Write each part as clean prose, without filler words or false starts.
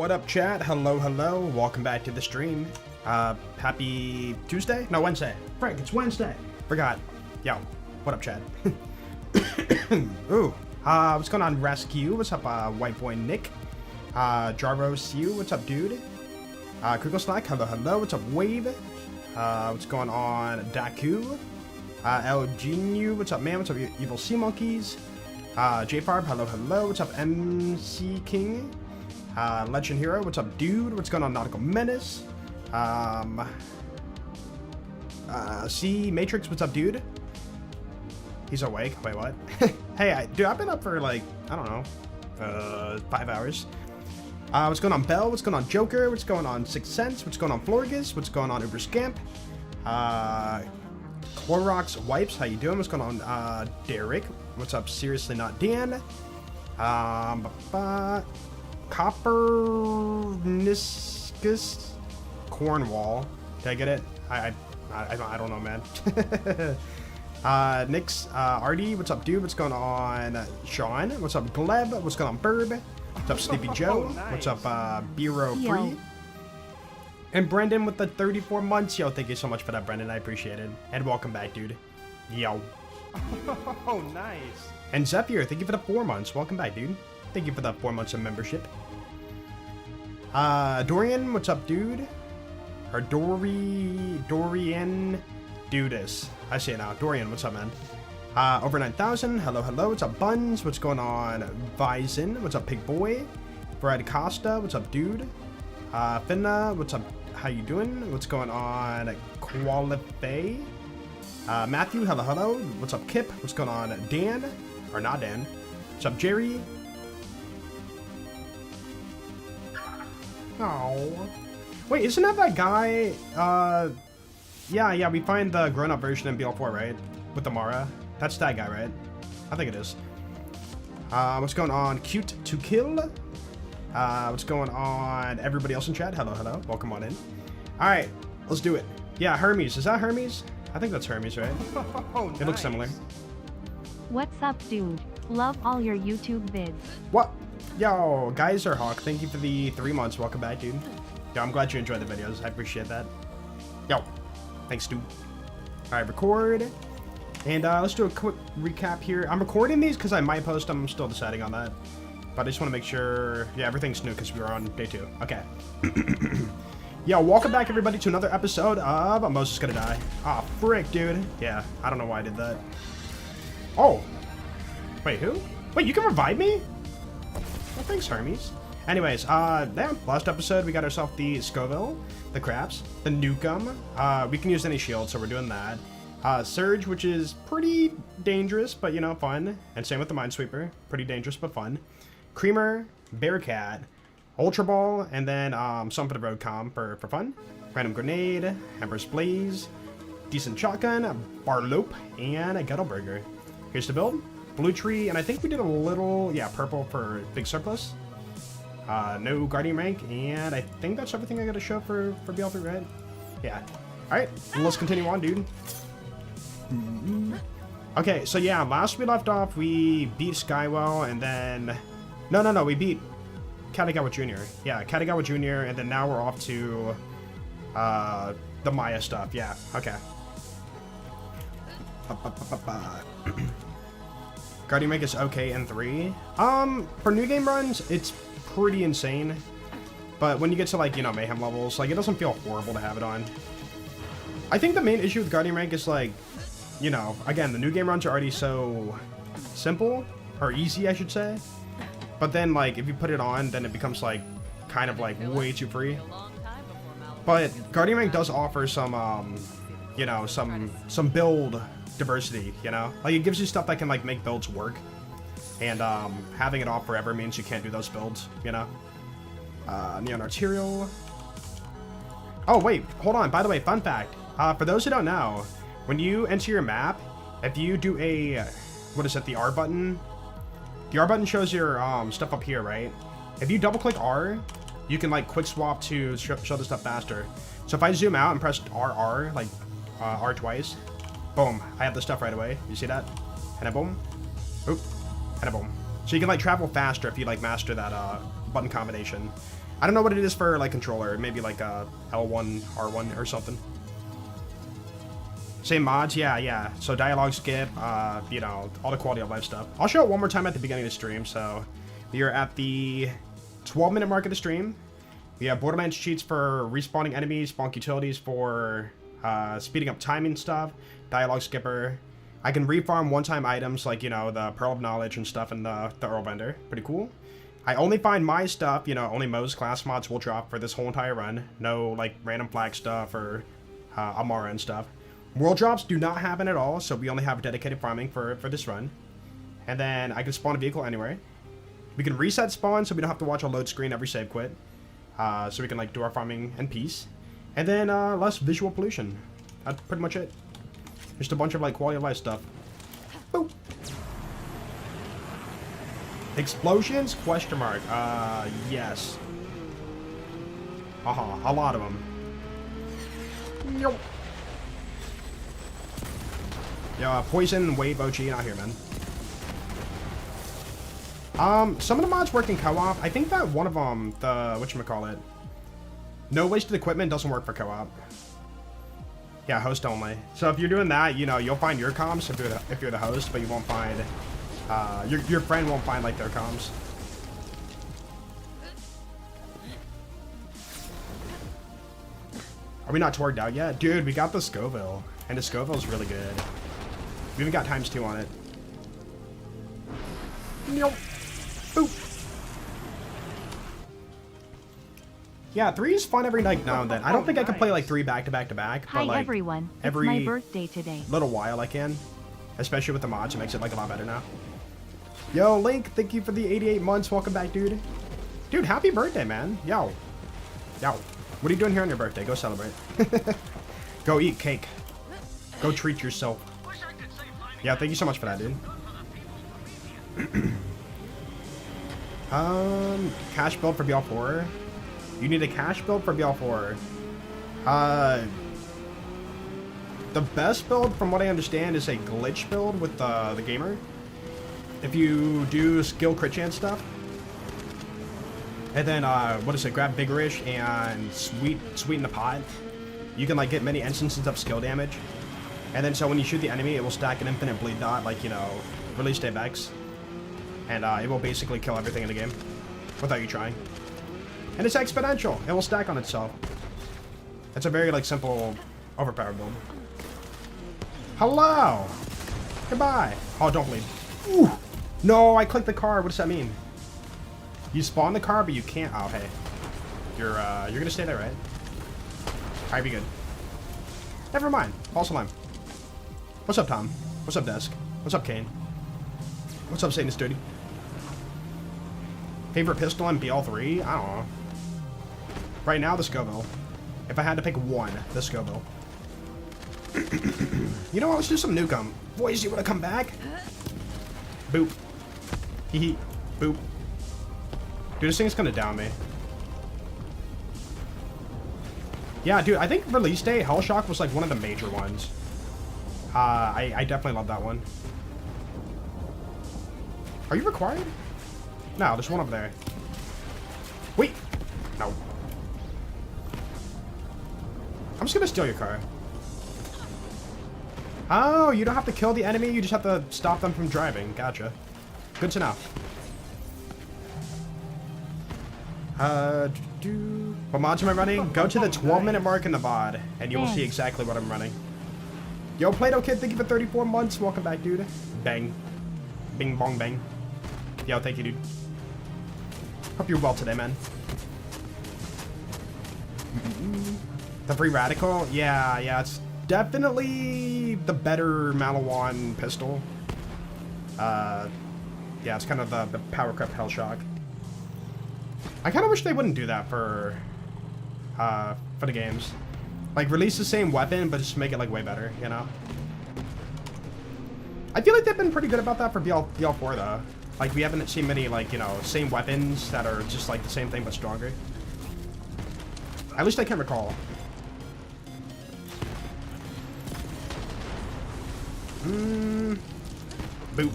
What up, chat? Hello, hello. Welcome back to the stream. Happy Tuesday? No, Wednesday. Frank, it's Wednesday. Forgot. Yo, what up, chat? Ooh. What's going on, Rescue? What's up, white boy Nick? Jarvo Siu, what's up, dude? Crickle Snack, hello, hello. What's up, Wave? What's going on, Daku? El Genu, what's up, man? What's up, Evil Sea Monkeys? J-Farb, hello, hello. What's up, MC King? Legend Hero, what's up, dude? What's going on, Nautical Menace? C Matrix, what's up, dude? He's awake. Wait, what? Hey, dude, I've been up for like, I don't know, 5 hours. What's going on, Bell? What's going on, Joker? What's going on, Sixth Sense? What's going on, Florgus? What's going on, Uber Scamp? Clorox Wipes, how you doing? What's going on, Derek? What's up, Seriously Not Dan? Copperniscus Cornwall. Did I get it? I don't know, man. Nix, Artie, what's up, dude? What's going on, Sean? What's up, Gleb? What's going on, Burb? What's up, Sleepy Joe? Oh, nice. What's up, Biro Free? And Brendan with the 34 months. Yo, thank you so much for that, Brendan. I appreciate it. And welcome back, dude. Yo. Oh, nice. And Zephyr, thank you for the 4 months. Welcome back, dude. Thank you for the 4 months of membership. Dorian, what's up, dude? Or Dorian Dudis. I say it now. Dorian, what's up, man? Over 9,000. Hello, hello. What's up, Buns? What's going on, Vizin? What's up, Pig Boy? Brad Costa, what's up, dude? Finna, what's up? How you doing? What's going on, Qualify? Matthew, hello, hello. What's up, Kip? What's going on, Dan? Or not Dan. What's up, Jerry? Oh. Wait, isn't that guy? Yeah, we find the grown-up version in BL4, right? With the Mara. That's that guy, right? I think it is. What's going on, Cute to Kill? What's going on, everybody else in chat? Hello, hello. Welcome on in. Alright, let's do it. Yeah, Hermes. Is that Hermes? I think that's Hermes, right? Oh, nice. It looks similar. What's up, dude? Love all your YouTube vids. What? Yo, Geyser Hawk, thank you for the 3 months. Welcome back, dude. Yo, I'm glad you enjoyed the videos. I appreciate that. Yo, thanks, dude. Alright, record. And let's do a quick recap here. I'm recording these because I might post them. I'm still deciding on that. But I just want to make sure, yeah, everything's new because we were on day 2. Okay. Yo, welcome back, everybody, to another episode of Moze is Gonna Die. Ah, frick, dude. Yeah, I don't know why I did that. Oh. Wait, who? Wait, you can revive me? Well, thanks, Hermes. Anyways, yeah, last episode, we got ourselves the Scoville, the Craps, the Nukem. We can use any shield, so we're doing that. Surge, which is pretty dangerous, but, you know, fun. And same with the Minesweeper. Pretty dangerous, but fun. Creamer, Bearcat, Ultra Ball, and then some for the road comp for fun. Random Grenade, Emperor's Blaze, Decent Shotgun, Barlope, and a Guttleburger. Here's the build. Blue Tree, and I think we did a little, yeah, purple for Big Surplus. No Guardian rank, and I think that's everything I gotta show for BL3, right? Yeah. Alright, let's continue on, dude. Okay, so yeah, last we left off, we beat Skywell, and then... No, we beat Katagawa Jr. Yeah, Katagawa Jr., and then now we're off to the Maya stuff. Yeah, okay. Guardian rank is okay in 3. For new game runs, it's pretty insane. But when you get to, like, you know, Mayhem levels, like, it doesn't feel horrible to have it on. I think the main issue with Guardian rank is, like, you know, again, the new game runs are already so simple, or easy, I should say. But then, like, if you put it on, then it becomes, like, kind of, like, way too free. But Guardian rank does offer some, you know, some build diversity, you know? Like, it gives you stuff that can, like, make builds work. And, having it off forever means you can't do those builds, you know? Neon Arterial. Oh, wait, hold on. By the way, fun fact. For those who don't know, when you enter your map, if you do a, what is it, the R button? The R button shows your stuff up here, right? If you double click R, you can like quick swap to show the stuff faster. So if I zoom out and press RR, like R twice, boom, I have the stuff right away. You see that? And a boom, oop, and a boom. So you can like travel faster if you like master that button combination. I don't know what it is for like controller. Maybe like a L1, R1 or something. Same mods, yeah. So dialogue skip, you know, all the quality of life stuff. I'll show it one more time at the beginning of the stream. So we are at the 12-minute mark of the stream. We have Borderlands cheats for respawning enemies, spawn utilities for speeding up timing stuff, dialogue skipper. I can refarm one-time items like, you know, the Pearl of Knowledge and stuff in the Earl Vendor. Pretty cool. I only find my stuff, you know, only Moze class mods will drop for this whole entire run. No, like, random flag stuff or Amara and stuff. World drops do not happen at all, so we only have dedicated farming for this run. And then I can spawn a vehicle anywhere. We can reset spawn, so we don't have to watch a load screen every save quit. So we can, like, do our farming in peace. And then less visual pollution. That's pretty much it. Just a bunch of, like, quality of life stuff. Boop. Explosions? Question mark. Yes. A lot of them. Yo. Yo, Poison, Wave, OG, not here, man. Some of the mods work in co-op. I think that one of them, the, whatchamacallit, no wasted equipment doesn't work for co-op. Yeah, host only. So if you're doing that, you know, you'll find your comms if you're the host, but you won't find, your friend won't find, like, their comms. Are we not torqued out yet? Dude, we got the Scoville, and the Scoville's really good. We even got ×2 on it. Nope. Boop. Yeah, 3 is fun every night now and then. I don't think I can play like 3 back to back to back. Hi but like everyone, every it's my birthday today. Little while I can. Especially with the mods, it makes it like a lot better now. Yo, Link, thank you for the 88 months. Welcome back, dude. Dude, happy birthday, man. Yo. Yo. What are you doing here on your birthday? Go celebrate. Go eat cake. Go treat yourself. Yeah, thank you so much for that, dude. Cash build for BL4. You need a cash build for BL4. The best build, from what I understand, is a glitch build with the gamer. If you do skill crit chance stuff, and then what is it? Grab Vigorish and sweeten the pot. You can like get many instances of skill damage, and then so when you shoot the enemy, it will stack an infinite bleed dot, like, you know, release Dave X, and it will basically kill everything in the game without you trying. And it's exponential. It will stack on itself. It's a very, like, simple overpowered build. Hello! Goodbye! Oh, don't bleed. Ooh! No, I clicked the car. What does that mean? You spawn the car, but you can't. Oh, hey. You're gonna stay there, right? Alright, be good. Never mind. False alarm. What's up, Tom? What's up, Desk? What's up, Kane? What's up, Satan is Dirty? Favorite pistol in BL3? I don't know. Right now, the Scoville. If I had to pick one, the Scoville. You know what? Let's do some Nukem. Boys, you wanna come back? Boop. Hee hee. Boop. Dude, this thing's gonna down me. Yeah, dude, I think release day, Hellshock was like one of the major ones. I definitely love that one. Are you required? No, there's one over there. Wait! No. I'm just gonna steal your car. Oh, you don't have to kill the enemy, you just have to stop them from driving. Gotcha. Good to know. What mods am I running? Go to the 12-minute mark in the VOD, and you will see exactly what I'm running. Yo, Play-Doh Kid, thank you for 34 months. Welcome back, dude. Bang. Bing, bong, bang. Yo, thank you, dude. Hope you're well today, man. The Free Radical? Yeah, it's definitely the better Malawan pistol. Yeah, it's kind of the power crept Hellshock. I kind of wish they wouldn't do that for the games. Like, release the same weapon, but just make it, like, way better, you know? I feel like they've been pretty good about that for BL4, though. Like, we haven't seen many, like, you know, same weapons that are just, like, the same thing, but stronger. At least I can recall. Boop.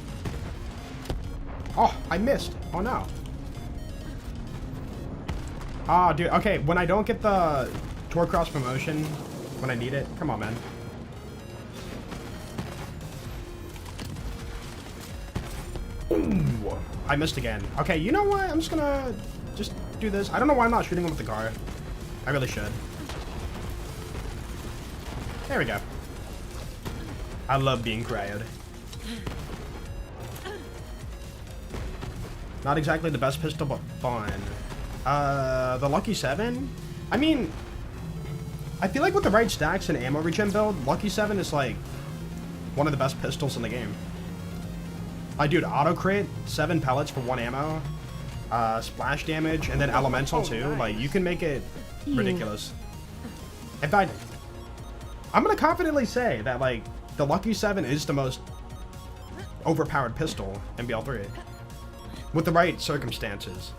Oh, I missed. Oh, no. Oh, dude. Okay, when I don't get the Torque Cross promotion when I need it, come on, man. Ooh, I missed again. Okay, you know what? I'm just gonna just do this. I don't know why I'm not shooting him with the car. I really should. There we go. I love being cryoed. Not exactly the best pistol, but fun. The Lucky 7? I mean, I feel like with the right stacks and ammo regen build, Lucky 7 is like one of the best pistols in the game. Like, dude, auto crit, 7 pellets for 1 ammo, splash damage, and then elemental too. Nice. Like, you can make it ridiculous. In fact, I'm gonna confidently say that, like, the Lucky 7 is the most overpowered pistol in BL3. With the right circumstances.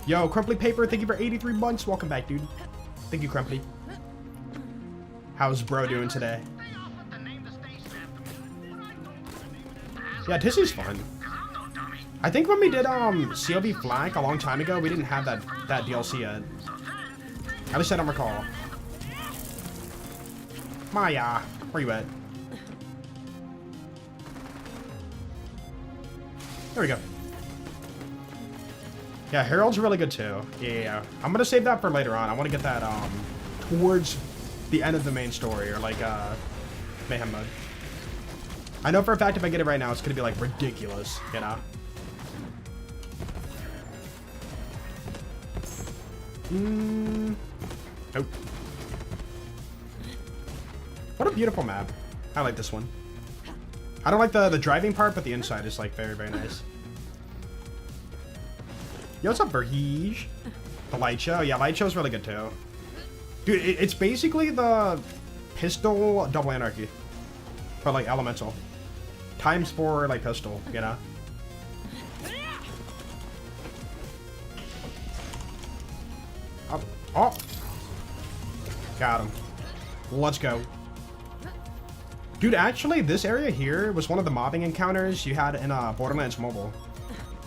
Yo, Crumply Paper, thank you for 83 months. Welcome back, dude. Thank you, Crumply. How's bro doing today? Yeah, Dizzy's fun. I think when we did CLB Flak a long time ago, we didn't have that DLC yet. At least I don't recall. Maya, where you at? There we go. Yeah, Herald's really good too. Yeah. I'm gonna save that for later on. I want to get that towards the end of the main story, or like Mayhem mode. I know for a fact if I get it right now, it's gonna be like ridiculous, you know? Nope. What a beautiful map. I like this one. I don't like the driving part, but the inside is like very, very nice. Yo, what's up, Verheej? The light show? Yeah, light show's really good too. Dude, it's basically the pistol double anarchy. But like elemental. ×4 like pistol, you know? Oh, oh. Got him. Let's go. Dude, actually, this area here was one of the mobbing encounters you had in Borderlands Mobile.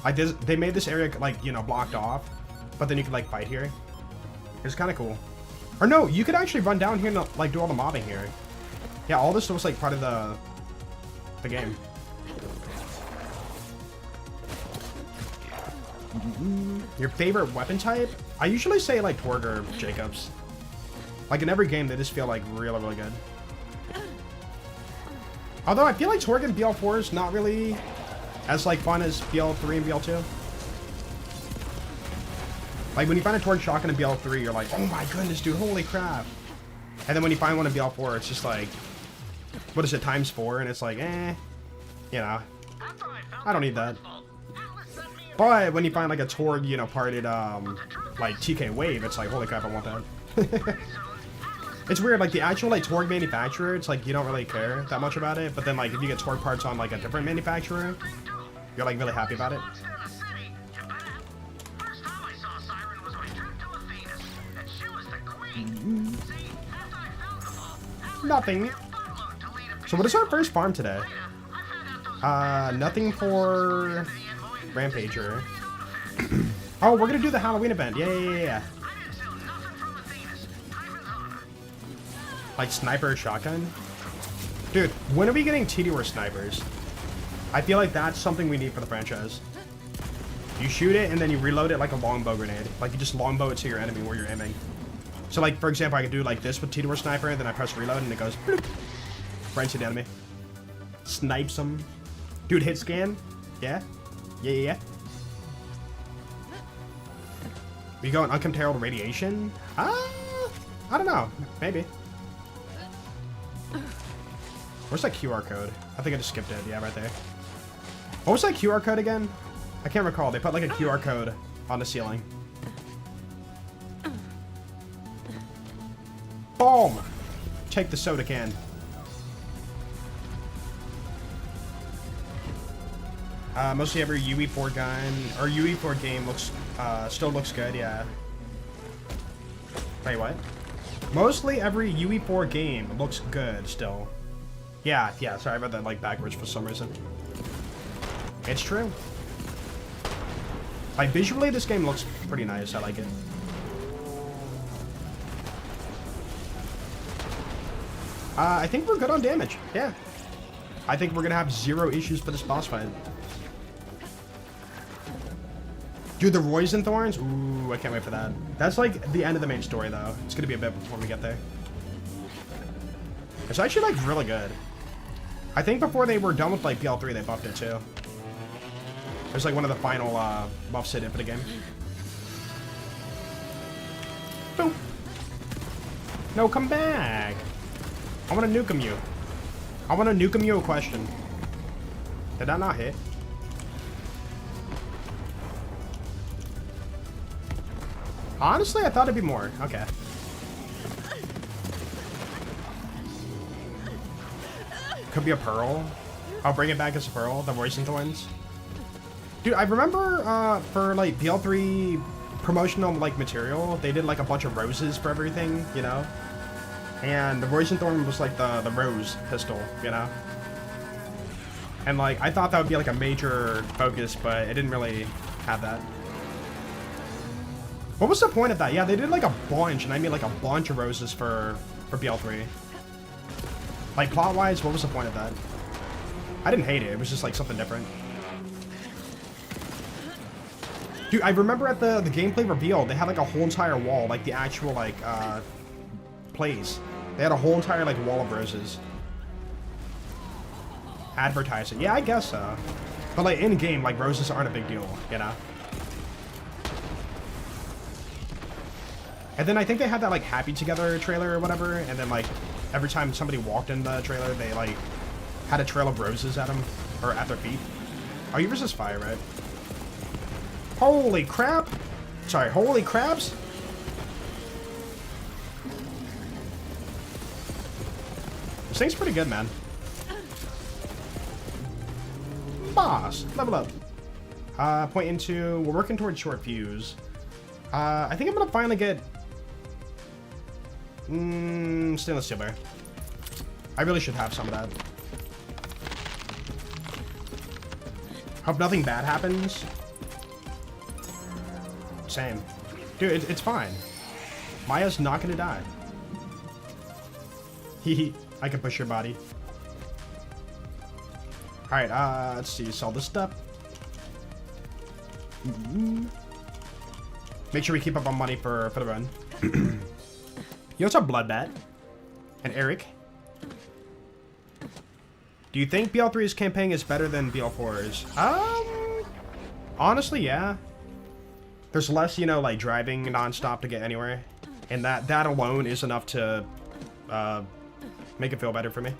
Like, they made this area, like, you know, blocked off, but then you could, like, fight here. It's kind of cool. Or no, you could actually run down here and, like, do all the mobbing here. Yeah, all this was, like, part of the game. Your favorite weapon type? I usually say, like, Torgue or Jacobs. Like, in every game, they just feel, like, really, really good. Although I feel like Torgue in BL4 is not really as like fun as BL3 and BL2. Like when you find a Torgue shotgun in BL3, you're like, oh my goodness, dude, holy crap. And then when you find one in BL4, it's just like, what is it, ×4? And it's like, you know, I don't need that. But when you find like a Torgue, you know, parted, like TK Wave, it's like, holy crap, I want that. It's weird, like the actual like Torgue manufacturer, it's like you don't really care that much about it, but then like if you get Torgue parts on like a different manufacturer, you're like really happy about it. Nothing. So what is our first farm today? Nothing for Rampager. Oh, we're gonna do the Halloween event. Yeah. Like sniper shotgun? Dude, when are we getting TD snipers? I feel like that's something we need for the franchise. You shoot it and then you reload it like a longbow grenade. Like you just longbow it to your enemy where you're aiming. So like, for example, I can do like this with TD sniper and then I press reload and it goes bloop, right into the enemy. Snipes them. Dude, hit scan? Yeah? Yeah. We go on Uncomb Herald radiation? I don't know. Maybe. Where's that QR code? I think I just skipped it. Yeah, right there. What was that QR code again? I can't recall. They put like a QR code on the ceiling. Boom! Take the soda can. Mostly every UE4 gun or UE4 game looks still looks good. Yeah. Wait, what? Mostly every UE4 game looks good still. Yeah, sorry about that, like, backwards for some reason. It's true. Like, visually, this game looks pretty nice. I like it. I think we're good on damage. Yeah. I think we're gonna have 0 issues for this boss fight. Dude, the Roys and Thorns? Ooh, I can't wait for that. That's like the end of the main story, though. It's gonna be a bit before we get there. It's actually, like, really good. I think before they were done with, like, BL3, they buffed it, too. It was, like, one of the final buffs they did for the game. Boom. No, come back. I want to nuke you. I want to nuke you a question. Did that not hit? Honestly, I thought it'd be more. Okay. Could be a pearl. I'll bring it back as a pearl. The Royce and Thorns. Dude, I remember for like BL3 promotional like material, they did like a bunch of roses for everything, you know? And the Royce and Thorn was like the rose pistol, you know? And like, I thought that would be like a major focus, but it didn't really have that. What was the point of that? Yeah, they did like a bunch, and I made like a bunch of roses for BL3. Like, plot-wise, what was the point of that? I didn't hate it. It was just like something different. Dude, I remember at the gameplay reveal, they had like a whole entire wall, like the actual like plays. They had a whole entire like wall of roses. Advertising. Yeah, I guess so. But like in game, like roses aren't a big deal, you know? And then I think they had that like Happy Together trailer or whatever, and then like every time somebody walked in the trailer, they like had a trail of roses at them, or at their feet. Oh, you resist fire, right? Holy crap! Sorry, holy crabs! This thing's pretty good, man. Boss! Level up. Point into... We're working towards short fuse. I think I'm gonna finally get... stainless steel bar. I really should have some of that. Hope nothing bad happens. Same. Dude, it's fine. Maya's not gonna die. Hehe. I can push your body. Alright, let's see. Sell this stuff. Make sure we keep up on money for the run. Yo, what's up, Bloodbat? And Eric? Do you think BL3's campaign is better than BL4's? Honestly, yeah. There's less, you know, like driving nonstop to get anywhere, and that alone is enough to make it feel better for me.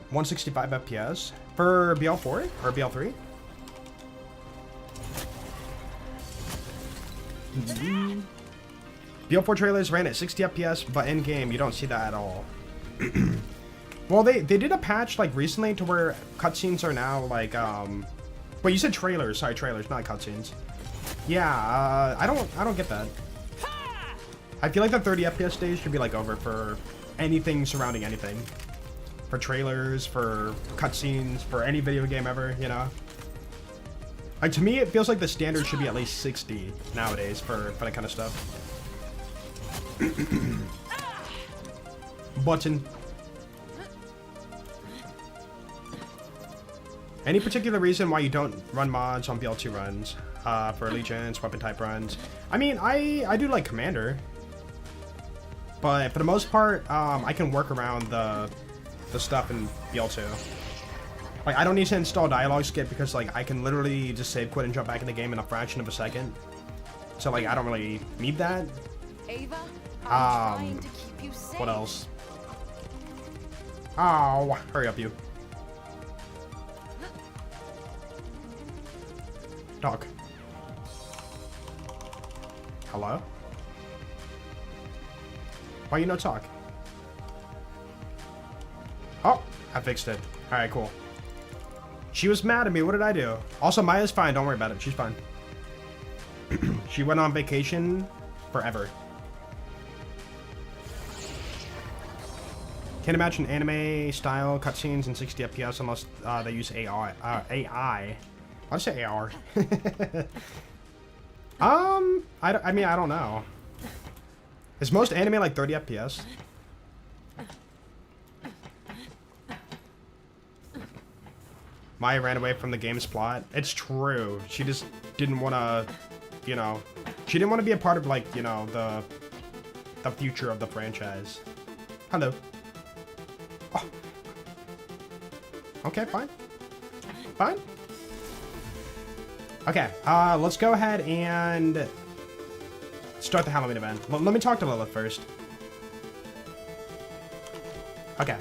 165 FPS for BL4 or BL3. BL4 trailers ran at 60 FPS, but in game you don't see that at all. Well, they did a patch like recently to where cutscenes are now like Wait, you said trailers? Sorry, trailers, not cutscenes. Yeah, I don't get that. I feel like the 30 FPS stage should be like over for anything surrounding anything. For trailers, for cutscenes, for any video game ever, you know? Like, to me, it feels like the standard should be at least 60 nowadays for that kind of stuff. Button. Any particular reason why you don't run mods on BL2 runs? For allegiance, weapon type runs? I mean, I do like Commander. But for the most part, I can work around the stuff in BL2. Like, I don't need to install dialogue skip because, like, I can literally just save, quit, and jump back in the game in a fraction of a second. So, like, I don't really need that. Ava, I'm trying to keep you safe. What else? Oh, hurry up, you. Talk. Hello? Why you no talk? Oh, I fixed it. Alright, cool. She was mad at me. What did I do? Also, Maya's fine. Don't worry about it. She's fine. She went on vacation forever. Can't imagine anime style cutscenes in 60 FPS unless they use AI. AI. Why did I say AR? I mean, I don't know. Is most anime like 30 FPS? Maya ran away from the game's plot. It's true. She just didn't want to, you know, she didn't want to be a part of, like, you know, the future of the franchise. Hello. Oh. Okay, fine. Fine. Okay, let's go ahead and start the Halloween event. Let me talk to Lilith first. Okay.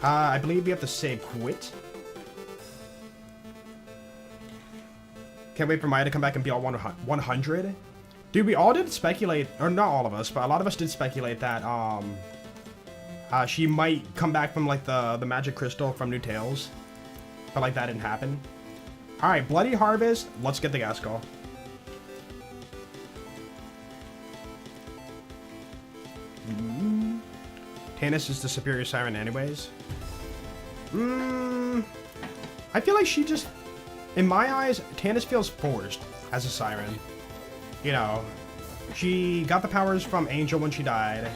I believe we have to save quit. Can't wait for Maya to come back and be all 100. Dude, we all did speculate, or not all of us, but a lot of us did speculate that she might come back from like the magic crystal from New Tales, but like that didn't happen. All right, Bloody Harvest. Let's get the gas call. Tannis is the superior Siren anyways. I feel like she just, in my eyes, Tannis feels forced as a Siren. You know, she got the powers from Angel when she died.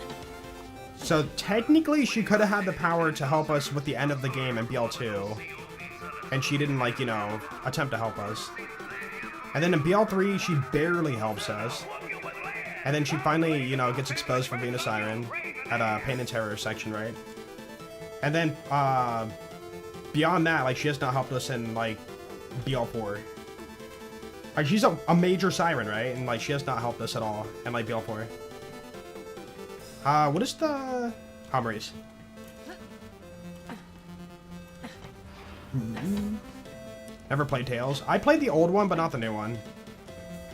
So technically she could have had the power to help us with the end of the game in BL2. And she didn't, like, you know, attempt to help us. And then in BL3, she barely helps us. And then she finally, you know, gets exposed for being a Siren at a Pain and Terror section, right? And then, beyond that, like, she has not helped us in, like, BL4. Like, she's a major Siren, right? And, like, she has not helped us at all in, like, BL4. What is the... Homrace. Never played Tales. I played the old one, but not the new one.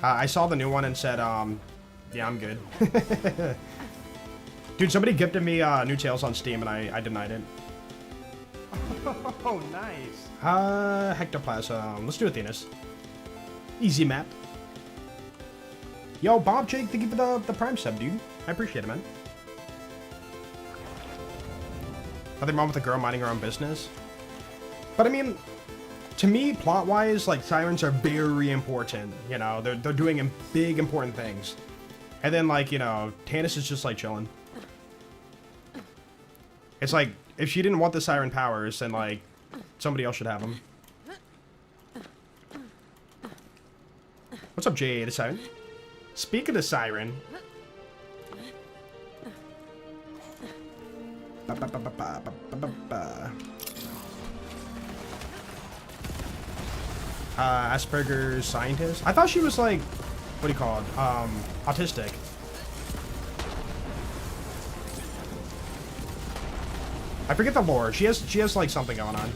I saw the new one and said, yeah, I'm good. Dude, somebody gifted me New Tales on Steam, and I denied it. Oh, nice. Hectoplasm. Let's do Athena's. Easy map. Yo, Bob Jake, thank you for the Prime sub, dude. I appreciate it, man. Nothing wrong with a girl minding her own business. But I mean, to me, plot-wise, like, Sirens are very important. You know, they're doing big, important things. And then, like, you know, Tannis is just, like, chilling. It's like, if she didn't want the Siren powers, then, like, somebody else should have them. What's up, Jade, the Siren? Speaking of Siren... Asperger's scientist? I thought she was like, what do you call it? Autistic. I forget the lore. She has like something going on.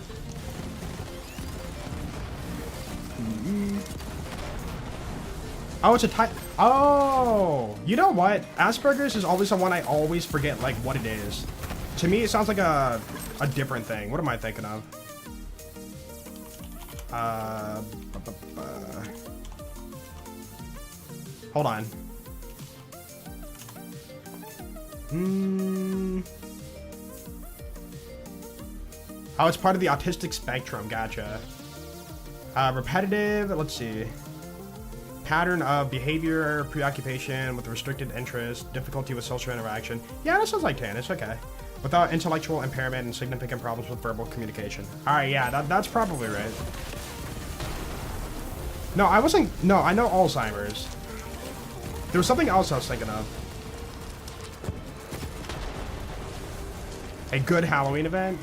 Oh, it's a type. Oh, you know what? Asperger's is always the one I always forget like what it is. To me, it sounds like a different thing. What am I thinking of? Hold on. Oh, it's part of the autistic spectrum. Gotcha. Repetitive. Let's see. Pattern of behavior, preoccupation with restricted interest, difficulty with social interaction. Yeah, that sounds like Tannis. Okay. Without intellectual impairment and significant problems with verbal communication. All right, yeah, that's probably right. No, I wasn't. No, I know Alzheimer's. There was something else I was thinking of. A good Halloween event?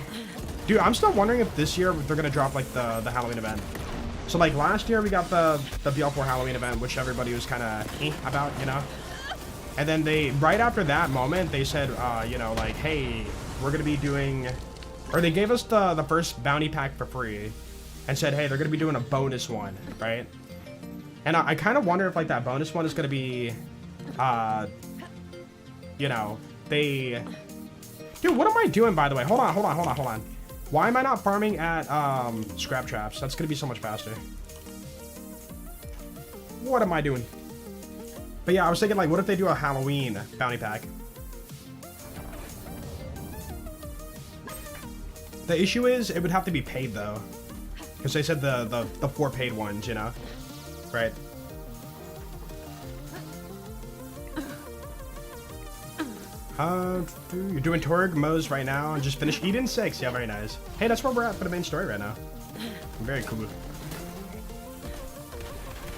Dude, I'm still wondering if this year they're gonna drop like the Halloween event. So like last year we got the BL4 Halloween event, which everybody was kind of about, you know. And then they, right after that moment, they said, you know, like, hey, we're gonna be doing, or they gave us the first bounty pack for free, and said, hey, they're gonna be doing a bonus one, right? And I kind of wonder if like that bonus one is gonna be, you know, they. Dude, what am I doing, by the way? Hold on. Why am I not farming at, scrap traps? That's gonna be so much faster. What am I doing? But yeah, I was thinking, like, what if they do a Halloween bounty pack? The issue is, it would have to be paid though. Because they said the 4 paid ones, you know? Right. You're doing Torgue, Moze right now, and just finished Eden 6. Yeah, very nice. Hey, that's where we're at for the main story right now. Very cool.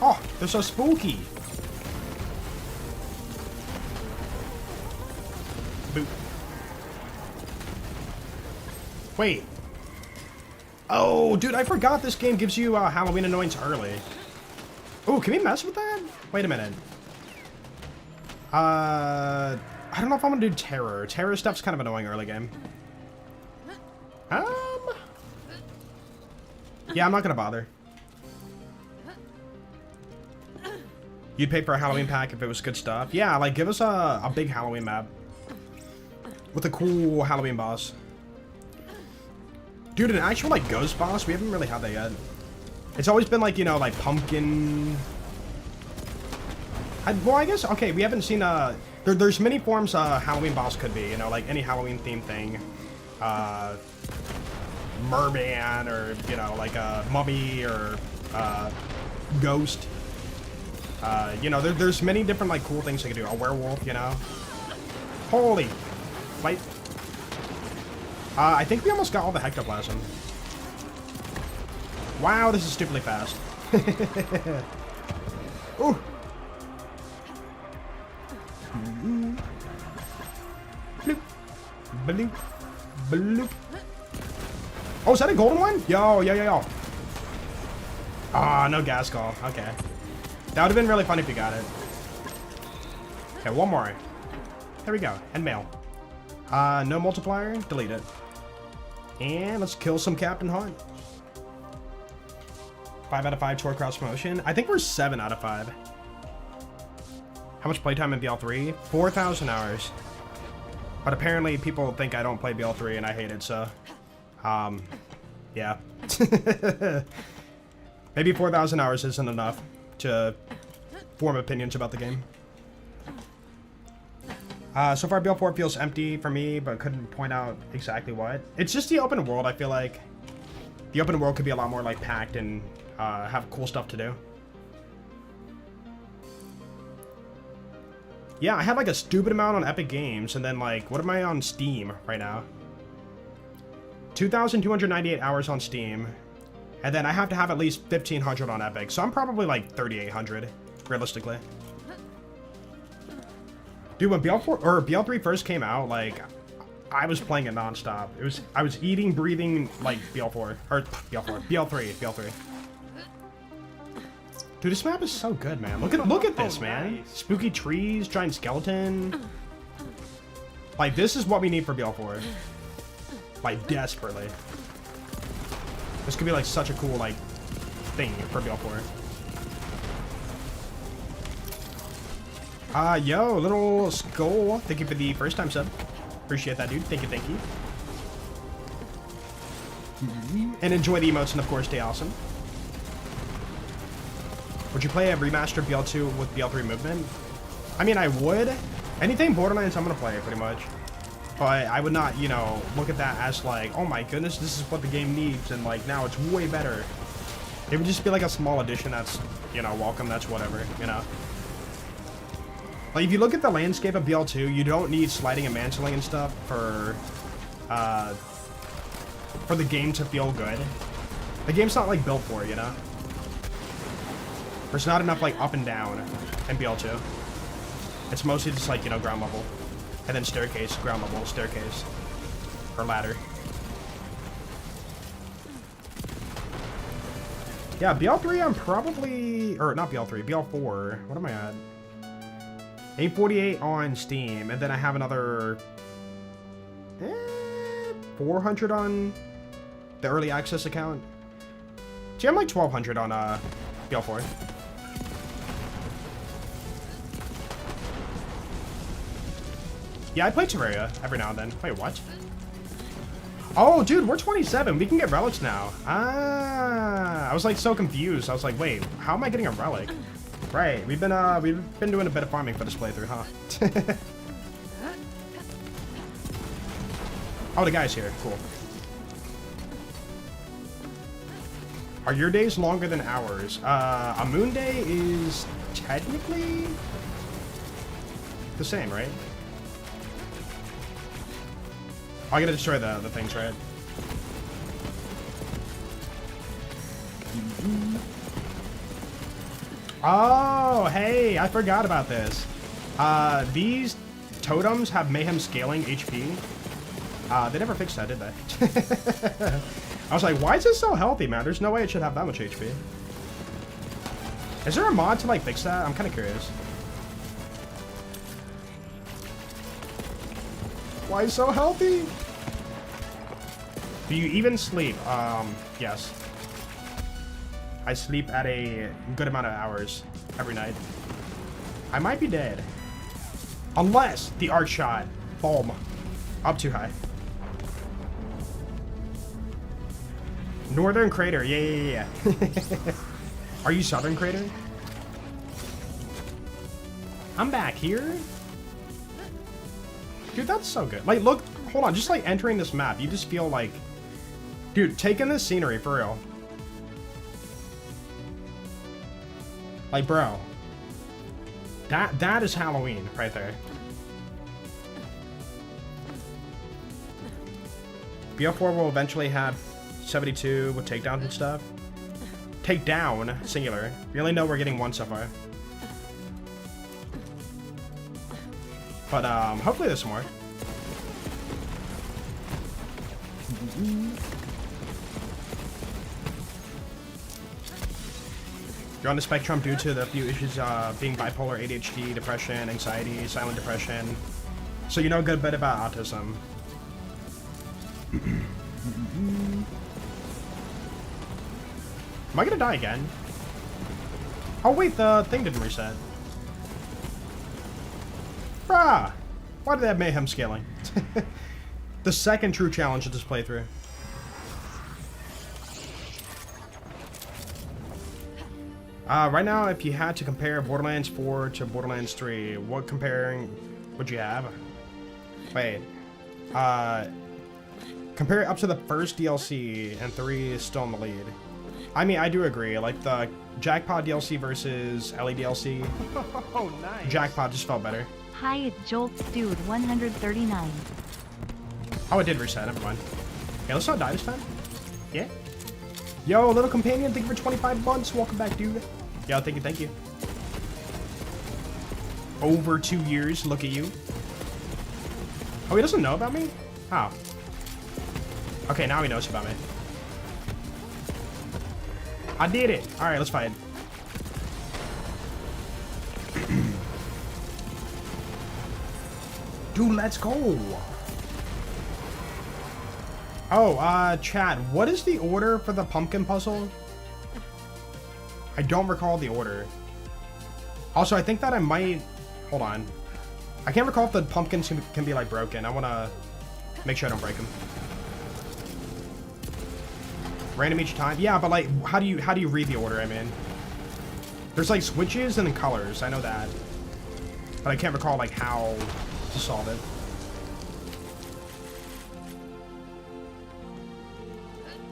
Oh, they're so spooky. Boop. Wait. Oh, dude, I forgot this game gives you Halloween annoyance early. Oh, can we mess with that? Wait a minute. I don't know if I'm gonna do terror. Terror stuff's kind of annoying early game. Yeah, I'm not gonna bother. You'd pay for a Halloween pack if it was good stuff. Yeah, like give us a big Halloween map with a cool Halloween boss. Dude, an actual like ghost boss, we haven't really had that yet. It's always been like, you know, like pumpkin. Well, I guess, okay, we haven't seen there's many forms a Halloween boss could be, you know, like any Halloween themed thing. Merman, or, you know, like a mummy, or ghost. You know, there's many different like cool things they can do. A werewolf, you know. Holy, light. I think we almost got all the hectoplasm. Wow, this is stupidly fast. Ooh. Bloop. Bloop. Bloop. Oh, is that a golden one? Yo. Ah, no gas call. Okay. That would have been really fun if you got it. Okay, one more. There we go. End mail. No multiplier. Delete it. And let's kill some Captain Hunt. 5 out of 5 tour cross promotion. I think we're 7 out of 5. How much playtime in BL3? 4,000 hours. But apparently people think I don't play BL3 and I hate it, so... yeah. Maybe 4,000 hours isn't enough to form opinions about the game. So far BL4 feels empty for me, but couldn't point out exactly what. It's just the open world, I feel like. The open world could be a lot more like packed and have cool stuff to do. Yeah, I have like a stupid amount on Epic Games, and then like, what am I on Steam right now? 2,298 hours on Steam, and then I have to have at least 1,500 on Epic, so I'm probably like 3,800, realistically. Dude, when BL3 first came out, like, I was playing it nonstop. I was eating, breathing like BL3. Dude, this map is so good, man. Look at this, man. Nice. Spooky trees, giant skeleton. Like, this is what we need for BL4. Like, desperately. This could be like such a cool like thing for BL4. Yo, little skull. Thank you for the first time sub. Appreciate that, dude. Thank you. And enjoy the emotes, and of course, stay awesome. Would you play a remastered BL2 with BL3 movement? I mean, I would. Anything Borderlands, I'm gonna play pretty much. But I would not, you know, look at that as like, oh my goodness, this is what the game needs, and like now it's way better. It would just be like a small addition that's, you know, welcome, that's whatever, you know. Like, if you look at the landscape of BL2, you don't need sliding and mantling and stuff for the game to feel good. The game's not, like, built for it, you know? There's not enough, like, up and down in BL2. It's mostly just, like, you know, ground level. And then staircase, ground level, staircase. Or ladder. Yeah, BL3, I'm probably... Or, not BL3, BL4. What am I at? 848 on Steam, and then I have another 400 on the early access account. See, I'm like 1,200 on BL4. Yeah, I play Terraria every now and then. Wait, what? Oh, dude, we're 27. We can get relics now. Ah, I was like so confused. I was like, wait, how am I getting a relic? Right, we've been doing a bit of farming for this playthrough, huh? Oh, the guy's here. Cool. Are your days longer than ours? A moon day is technically the same, right? I gotta destroy the things, right? Oh, hey, I forgot about this. These totems have mayhem scaling HP. They never fixed that, did they? I was like, why is this so healthy, man? There's no way it should have that much HP. Is there a mod to, like, fix that? I'm kind of curious. Why so healthy? Do you even sleep? Yes. I sleep at a good amount of hours every night. I might be dead. Unless the arc shot. Boom. Up too high. Northern Crater. Yeah. Are you Southern Crater? I'm back here. Dude, that's so good. Like, look, hold on. Just like entering this map, you just feel like, dude, taking this scenery for real. Like, bro, that is Halloween right there. BO4 will eventually have 72 with takedowns and stuff. Takedown, singular. We only know we're getting one so far. But, hopefully there's some more. You're on the spectrum due to the few issues being bipolar, ADHD, depression, anxiety, silent depression. So you know a good bit about autism. Am I gonna die again? Oh wait, the thing didn't reset. Bruh! Why did they have mayhem scaling? The second true challenge of this playthrough. Right now, if you had to compare Borderlands 4 to Borderlands 3, what comparing would you have? Wait. Compare it up to the first DLC, and 3 is still in the lead. I mean, I do agree. Like, the Jackpot DLC versus Ellie DLC. Oh, nice. Jackpot just felt better. Hi, it's Jolts Dude 139. Oh, it did reset. Never mind. Okay, let's not die this time. Yeah. Yo, little companion, thank you for 25 months. Welcome back, dude. Yo, thank you. Over 2 years. Look at you. Oh, he doesn't know about me? How? Okay, now he knows about me. I did it. All right, let's fight. Dude, let's go. Oh, Chad, what is the order for the pumpkin puzzle? I don't recall the order. Also, I think that I might... Hold on. I can't recall if the pumpkins can be, like, broken. I want to make sure I don't break them. Random each time? Yeah, but, like, how do you read the order, I mean? There's, like, switches and then colors. I know that. But I can't recall, like, how to solve it.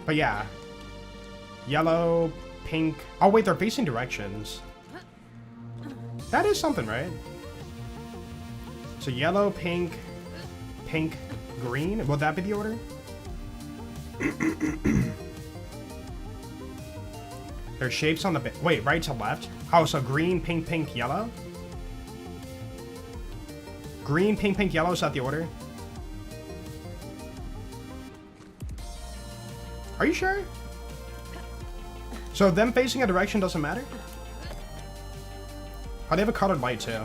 But yeah. Yellow, pink. Oh wait, they're facing directions. That is something, right? So yellow, pink, pink, green. Would that be the order? There's shapes on the... Wait, right to left? Oh, so green, pink, pink, yellow? Green, pink, pink, yellow. Is that the order? Are you sure? So them facing a direction doesn't matter? Oh, they have a colored light too.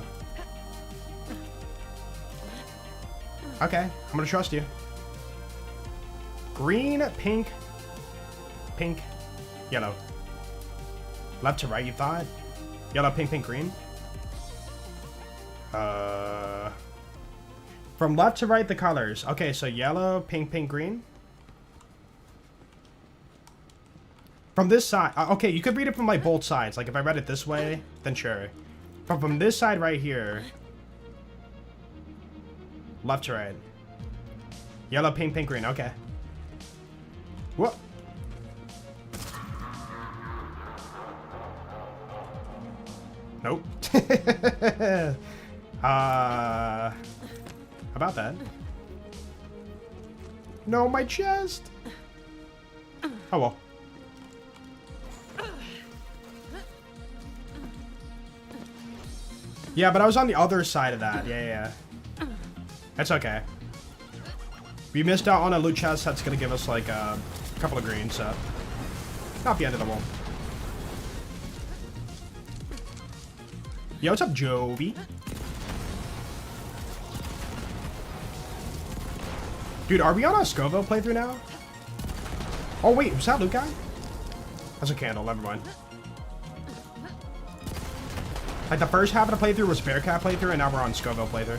Okay, I'm gonna trust you. Green, pink, pink, yellow. Left to right, you thought? Yellow, pink, pink, green? From left to right, the colors. Okay, so yellow, pink, pink, green. From this side, okay, you could read it from like both sides. Like if I read it this way, then sure. From this side right here, left to right. Yellow, pink, pink, green. Okay. What? Nope. How about that? No, my chest. Oh well. Yeah, but I was on the other side of that. Yeah. That's okay. We missed out on a loot chest that's gonna give us like a couple of greens, so not the end of the world. Yo, what's up, Jovi? Dude, are we on a Scoville playthrough now? Oh wait, was that Luke guy? That's a candle, never mind. Like the first half of the playthrough was Bearcat playthrough, and now we're on Scoville playthrough.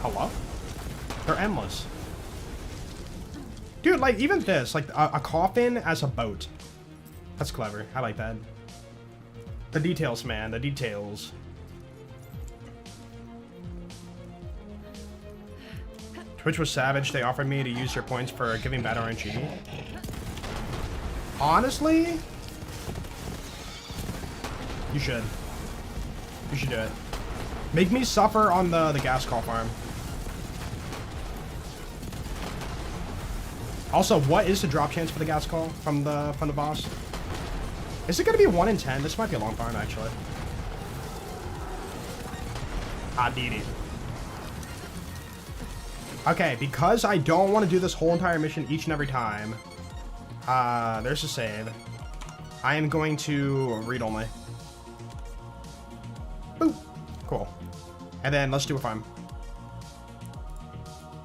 Hello? They're endless. Dude, like even this, like a coffin as a boat. That's clever. I like that. The details, man. The details. Twitch was savage. They offered me to use your points for giving bad RNG. Honestly, you should. You should do it. Make me suffer on the gas call farm. Also, what is the drop chance for the gas call from the boss? Is it gonna be 1 in 10? This might be a long farm actually. Ah, DD. Okay, because I don't want to do this whole entire mission each and every time. There's a save. I am going to read only. Boop. Cool. And then let's do a farm.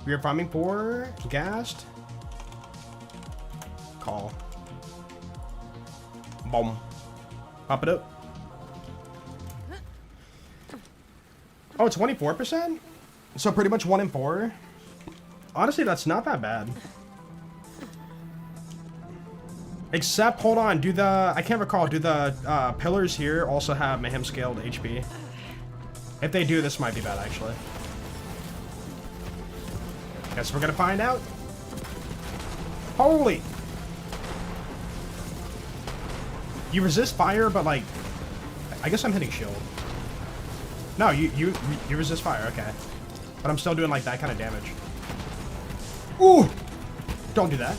We are farming for gassed. Call. Boom. Pop it up. Oh, 24%? So pretty much 1 in 4? Honestly, that's not that bad. Except, hold on, do the, I can't recall, do the pillars here also have Mayhem scaled HP? If they do, this might be bad, actually. Guess we're gonna find out. Holy! You resist fire, but like, I guess I'm hitting shield. No, you resist fire, okay. But I'm still doing like that kind of damage. Ooh! Don't do that.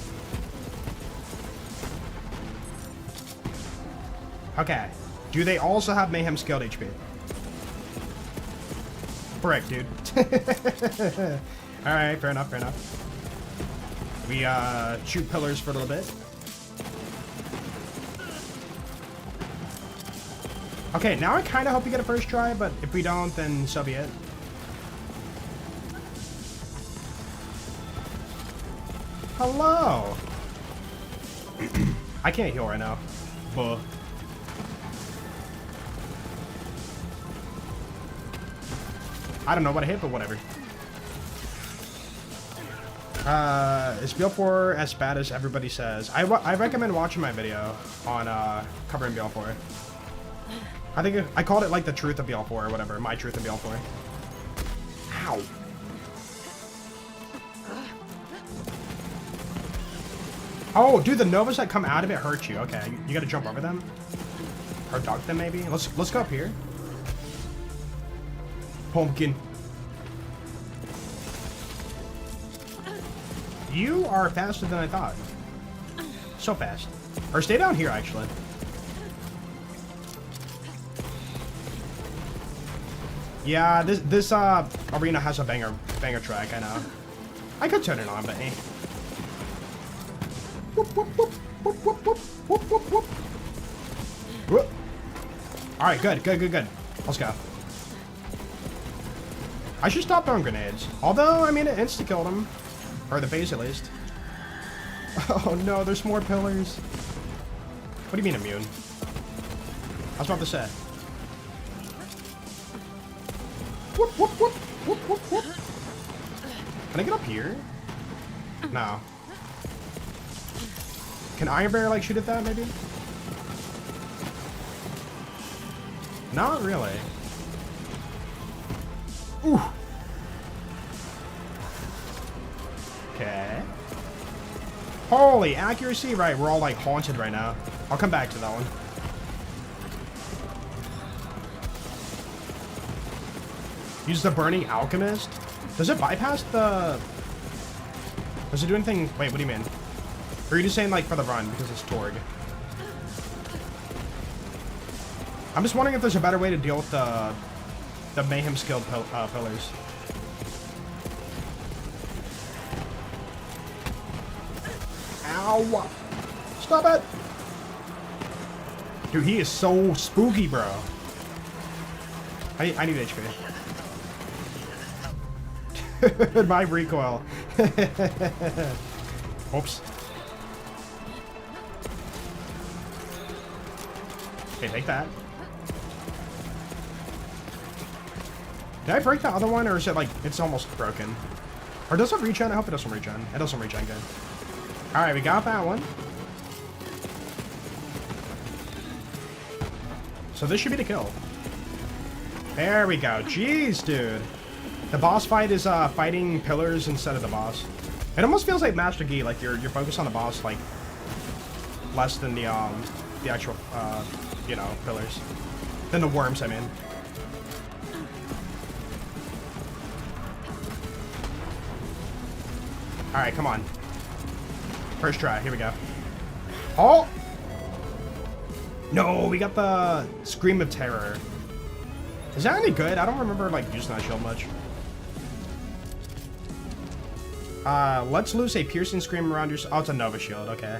Okay. Do they also have Mayhem scaled HP? Frick, dude. Alright, fair enough, fair enough. We, shoot pillars for a little bit. Okay, now I kind of hope we get a first try, but if we don't, then so be it. Hello! I can't heal right now. Buh. I don't know what I hit, but whatever. Is BL4 as bad as everybody says? I recommend watching my video on covering BL4. I think I called it like the truth of BL4 or whatever. My truth of BL4. Ow. Oh, dude, the novas that come out of it hurt you. Okay, you gotta jump over them. Or duck them, maybe. Let's go up here. Pumpkin. You are faster than I thought. So fast. Or stay down here, actually. Yeah, this arena has a banger track, I know. I could turn it on, but eh. Whoop, whoop, whoop, whoop, whoop, whoop, whoop, whoop, whoop. Whoop. Alright, good. Let's go. I should stop throwing grenades. Although, I mean, it insta-killed him. Or the base, at least. Oh no, there's more pillars. What do you mean immune? I was about to say. Whoop, whoop, whoop, whoop, whoop, whoop. Can I get up here? No. Can Iron Bear, like, shoot at that, maybe? Not really. Ooh. Okay. Holy accuracy, right? We're all like haunted right now. I'll come back to that one. Use the burning alchemist. Does it bypass the? Does it do anything? Wait, what do you mean? Or are you just saying like for the run because it's Torgue? I'm just wondering if there's a better way to deal with the mayhem skilled pillars. Ow! Stop it! Dude, he is so spooky, bro. I need HP. My recoil. Oops. Okay, take that. Did I break the other one, or is it like, it's almost broken? Or does it regen? I hope it doesn't regen. It doesn't regen good. Alright, we got that one. So this should be the kill. There we go. Jeez, dude. The boss fight is fighting pillars instead of the boss. It almost feels like Master Gi, like you're focused on the boss, like less than the actual you know, pillars. Than the worms, I mean. Alright, come on. First try, here we go. Oh! No, we got the Scream of Terror. Is that any good? I don't remember, like, using that shield much. Let's lose a piercing scream around your... Oh, it's a Nova shield, okay.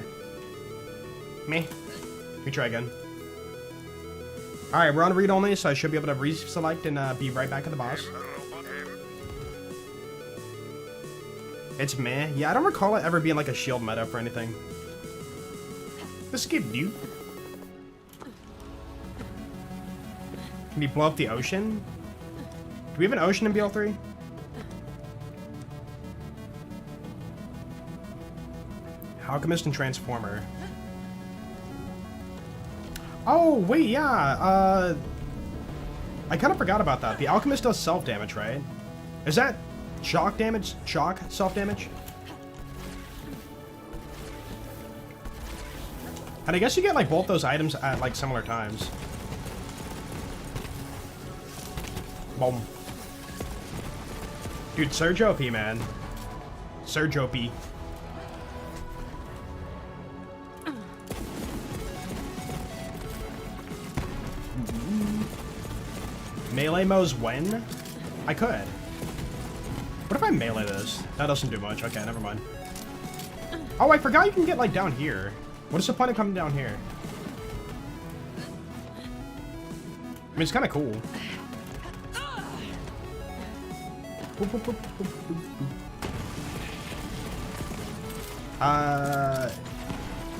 Me. We try again. Alright, we're on read only, so I should be able to reselect and be right back at the boss. It's meh. Yeah, I don't recall it ever being like a shield meta for anything. Let's skip, dude. Can we blow up the ocean? Do we have an ocean in BL3? Alchemist and Transformer. Oh, wait, yeah. I kind of forgot about that. The Alchemist does self-damage, right? Is that shock damage? Shock self-damage? And I guess you get, like, both those items at, like, similar times. Boom. Dude, Surge OP, man. Surge OP. Melee Moze when? I could. What if I melee this? That doesn't do much. Okay, never mind. Oh, I forgot you can get, like, down here. What is the point of coming down here? I mean, it's kind of cool.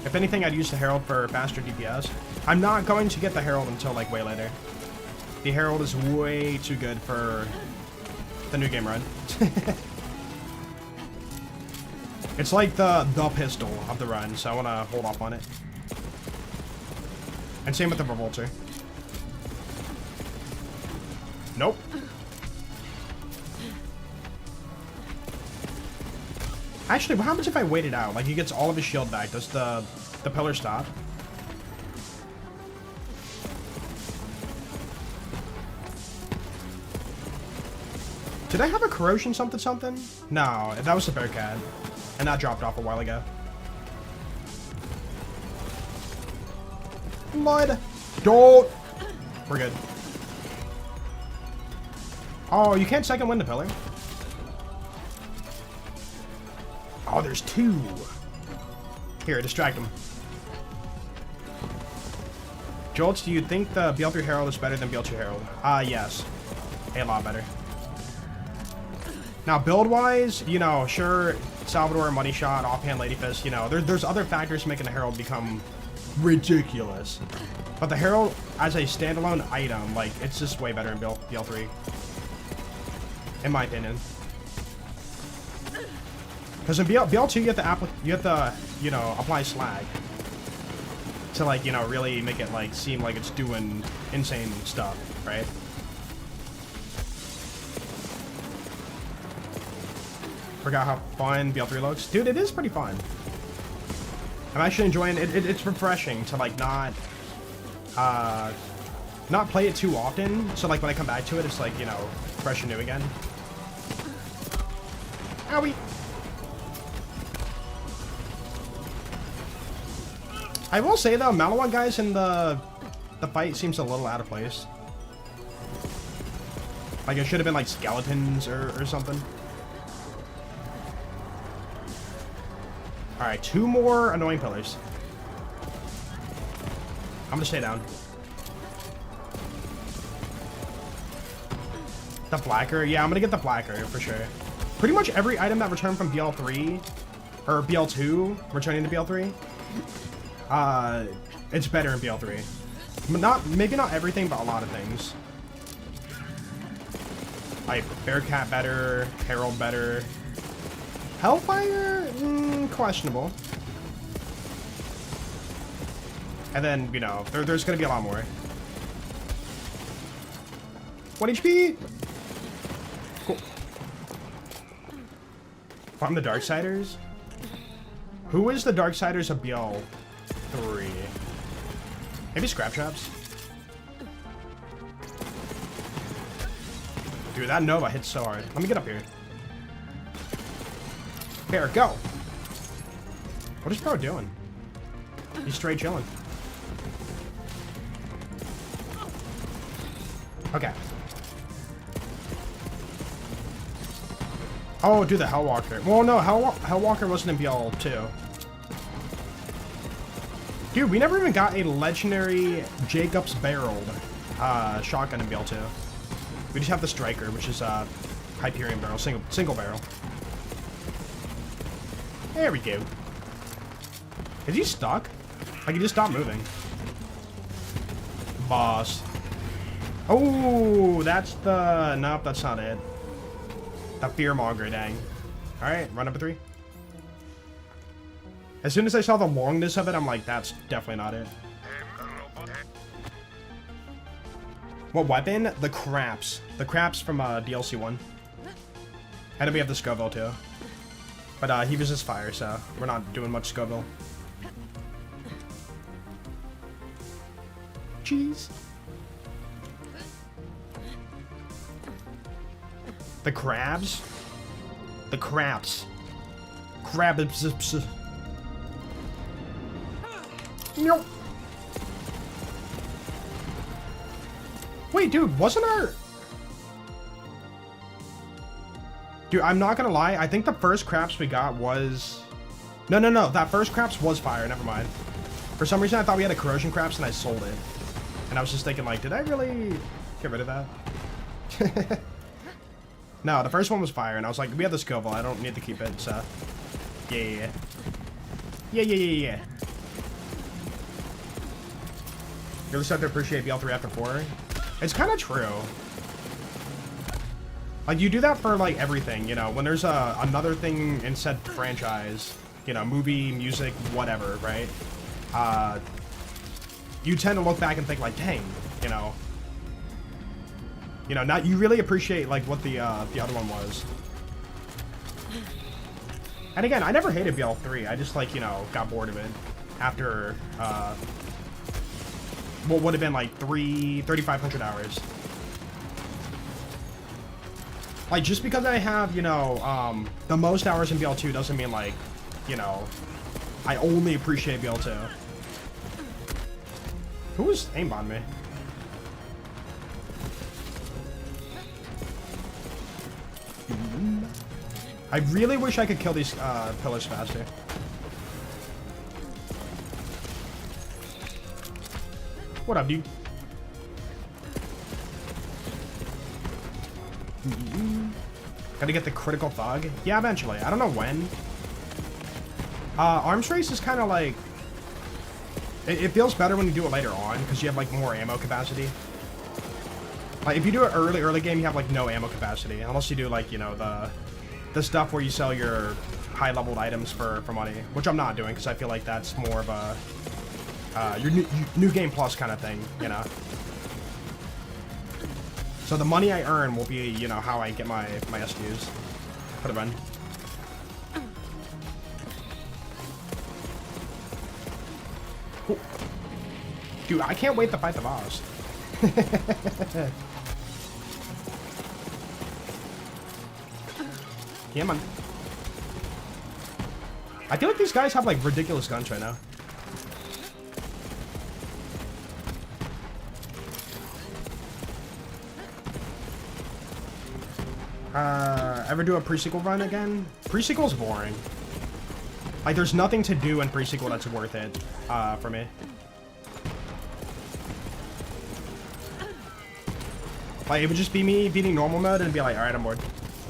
If anything, I'd use the Herald for faster DPS. I'm not going to get the Herald until, like, way later. The Herald is way too good for the new game run. It's like the pistol of the run, so I want to hold off on it. And same with the Revolter. Nope. Actually, what happens if I wait it out? Like, he gets all of his shield back. Does the pillar stop? Did I have a corrosion something? No, that was the Bearcat. And that dropped off a while ago. Blood! Don't! We're good. Oh, you can't second win the pillar? Oh, there's two. Here, distract him. Jolts, do you think the BL3 Herald is better than BL2 Herald? Yes. A lot better. Now, build-wise, you know, sure, Salvador, Money Shot, Offhand, Lady Fist, you know, there's other factors making the Herald become ridiculous. But the Herald, as a standalone item, like, it's just way better in BL3. In my opinion. Because in BL2, you have to, you know, apply slag. To, like, you know, really make it, like, seem like it's doing insane stuff, right? Forgot how fun BL3 looks. Dude, it is pretty fun. I'm actually enjoying it. It's refreshing to like not play it too often. So like when I come back to it, it's like, you know, fresh and new again. Owie. I will say though, Malawan guys in the fight seems a little out of place. Like it should have been like skeletons or something. Alright, 2 more annoying pillars. I'm gonna stay down. The Flacker? Yeah, I'm gonna get the Flacker for sure. Pretty much every item that returned from BL3 or BL2 returning to BL3, it's better in BL3. Maybe not everything, but a lot of things. Like Bearcat better, Herald better. Hellfire? Questionable. And then, you know, there's gonna be a lot more. 1 HP! Cool. Farm the Darksiders? Who is the Darksiders of BL3? Maybe Scrap Traps? Dude, that Nova hits so hard. Let me get up here. Bear, go! What is Pro doing? He's straight chilling. Okay. Oh, do the Hellwalker. Well, no, Hellwalker wasn't in BL2. Dude, we never even got a legendary Jacob's barreled shotgun in BL2. We just have the Striker, which is Hyperion barrel, single barrel. There we go. Is he stuck? Like he just stopped moving. Boss. Oh, that's the... Nope, that's not it. The Fearmonger, dang. Alright, run number 3. As soon as I saw the longness of it, I'm like, that's definitely not it. What weapon? The Craps. The Craps from DLC 1. And then we have the Scoville too. But he resists fire, so we're not doing much Scoville. Cheese. The crabs? The craps. Crabs. Nope. Wait, dude, wasn't our... Dude, I'm not gonna lie. I think the first craps we got was... No. That first craps was fire. Never mind. For some reason, I thought we had a corrosion craps and I sold it. And I was just thinking, like, did I really get rid of that? No, the first one was fire, and I was like, we have the Scoville. I don't need to keep it, so... Yeah. You really start to appreciate BL3 after 4? It's kind of true. Like, you do that for, like, everything, you know? When there's another thing in said franchise, you know, movie, music, whatever, right? You tend to look back and think, like, dang, you know... You know, you really appreciate, like, what the other one was. And again, I never hated BL3. I just, like, you know, got bored of it after, what would have been, like, 3,500 hours. Like, just because I have, you know, the most hours in BL2 doesn't mean, like, you know, I only appreciate BL2. Who was aimbombing me? I really wish I could kill these pillars faster. What up, dude? Gotta get the critical thug? Yeah, eventually. I don't know when. Arms race is kind of like... It feels better when you do it later on, because you have, like, more ammo capacity. Like, if you do it early game, you have, like, no ammo capacity. Unless you do, like, you know, the stuff where you sell your high-leveled items for money. Which I'm not doing, because I feel like that's more of a... your new game plus kind of thing, you know? So the money I earn will be, you know, how I get my SKUs. Put it run. Cool. Dude, I can't wait to fight the boss. Yeah, man. I feel like these guys have, like, ridiculous guns right now. Ever do a pre-sequel run again? Pre-sequel's boring. Like, there's nothing to do in pre-sequel that's worth it, for me. Like, it would just be me beating normal mode and be like, alright, I'm bored.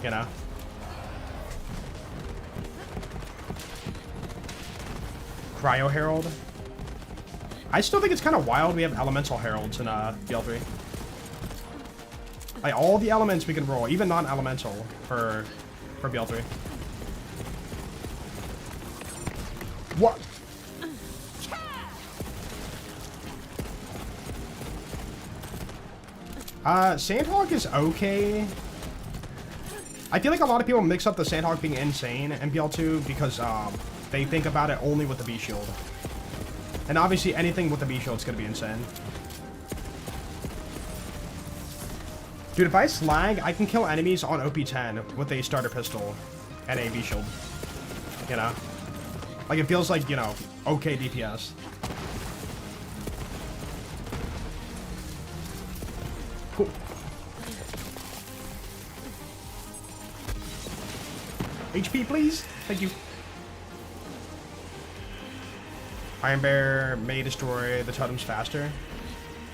You know? Cryo Herald. I still think it's kind of wild we have Elemental Heralds in, BL3. Like, all the elements we can roll, even non-elemental, for BL3. What? Sandhawk is okay. I feel like a lot of people mix up the Sandhawk being insane in BL2 because, they think about it only with the B-Shield. And obviously anything with the B-Shield is going to be insane. Dude, if I slag, I can kill enemies on OP10 with a starter pistol and a B-Shield. You know? Like, it feels like, you know, okay DPS. Cool. HP, please. Thank you. Iron Bear may destroy the totems faster.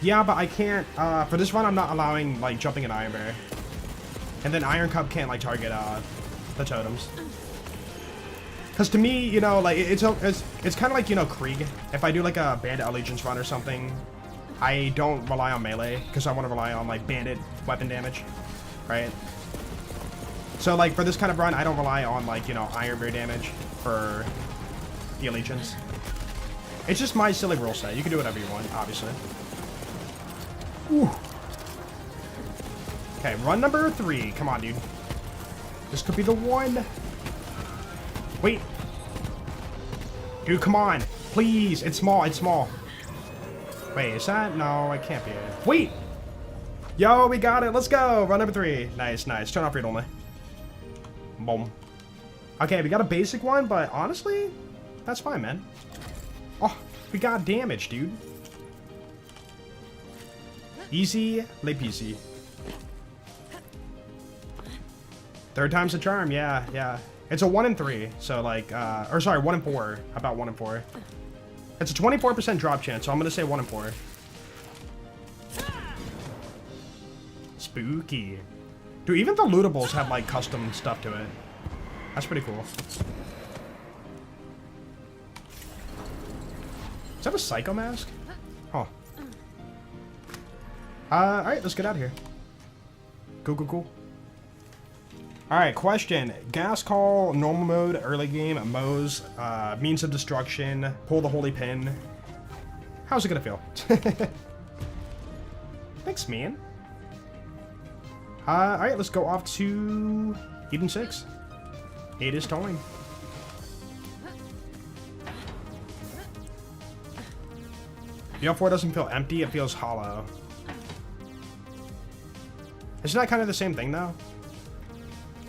Yeah, but I can't, for this run, I'm not allowing, like, jumping in Iron Bear. And then Iron Cup can't, like, target, the totems. Because to me, you know, like, it's kind of like, you know, Krieg. If I do, like, a Bandit Allegiance run or something, I don't rely on melee, because I want to rely on, like, Bandit weapon damage, right? So, like, for this kind of run, I don't rely on, like, you know, Iron Bear damage for the Allegiance. It's just my silly rule set. You can do whatever you want, obviously. Ooh. Okay, run number 3. Come on, dude. This could be the one. Wait. Dude, come on. Please. It's small. It's small. Wait, is that? No, it can't be it. Wait. Yo, we got it. Let's go. Run number 3. Nice, nice. Turn off read only. Boom. Okay, we got a basic one, but honestly, that's fine, man. Oh, we got damage, dude. Easy, lay peasy. Third time's a charm, yeah, yeah. It's a 1 in 3, so like, or sorry, 1 in 4. How about 1 in 4? It's a 24% drop chance, so I'm gonna say 1 in 4. Spooky. Dude, even the lootables have like custom stuff to it. That's pretty cool. Is that a Psycho Mask? Huh. Alright, let's get out of here. Cool, cool, cool. Alright, question. Gas call, normal mode, early game, Moze, means of destruction, pull the holy pin. How's it gonna feel? Thanks, man. Alright, let's go off to Eden 6. It is time. BL4 doesn't feel empty, it feels hollow. Isn't that kind of the same thing, though?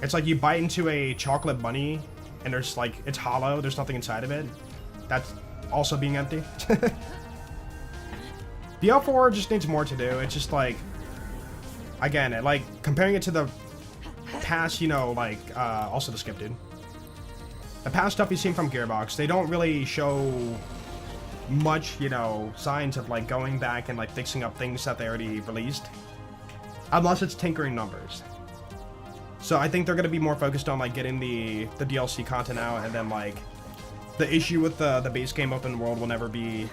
It's like you bite into a chocolate bunny, and there's like, it's hollow, there's nothing inside of it. That's also being empty. BL4 just needs more to do. It's just like, again, like, comparing it to the past, you know, like, also the skip, dude. The past stuff you've seen from Gearbox, they don't really show much, you know, signs of like going back and like fixing up things that they already released, unless it's tinkering numbers. So I think they're going to be more focused on like getting the DLC content out, and then like the issue with the base game open world will never be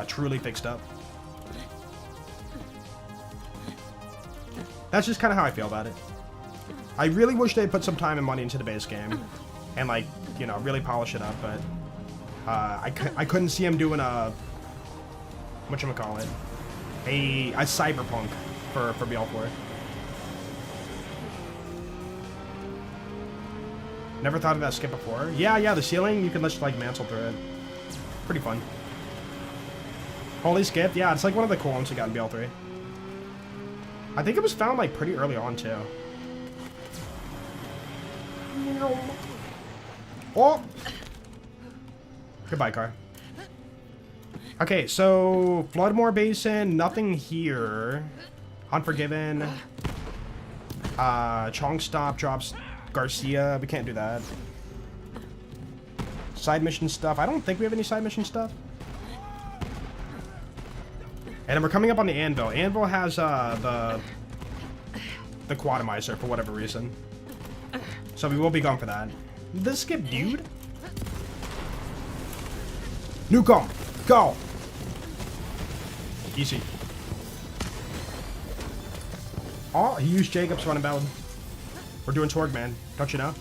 truly fixed up. That's just kind of how I feel about it. I really wish they put some time and money into the base game and like, you know, really polish it up, but I couldn't see him doing a, whatchamacallit, a cyberpunk for BL4. Never thought of that skip before. Yeah, the ceiling, you can just like mantle through it. Pretty fun. Holy skip? Yeah, it's like one of the cool ones we got in BL3. I think it was found like pretty early on too. Oh! Goodbye, car. Okay, so Floodmore Basin, nothing here. Unforgiven. Chong Stop drops Garcia. We can't do that. Side mission stuff. I don't think we have any side mission stuff. And then we're coming up on the Anvil. Anvil has the Quatomizer for whatever reason. So we will be going for that. This skip, dude. Nuke him. Go. Easy. Oh, he used Jacob's running ballad. We're doing Torgue, man. Don't you know?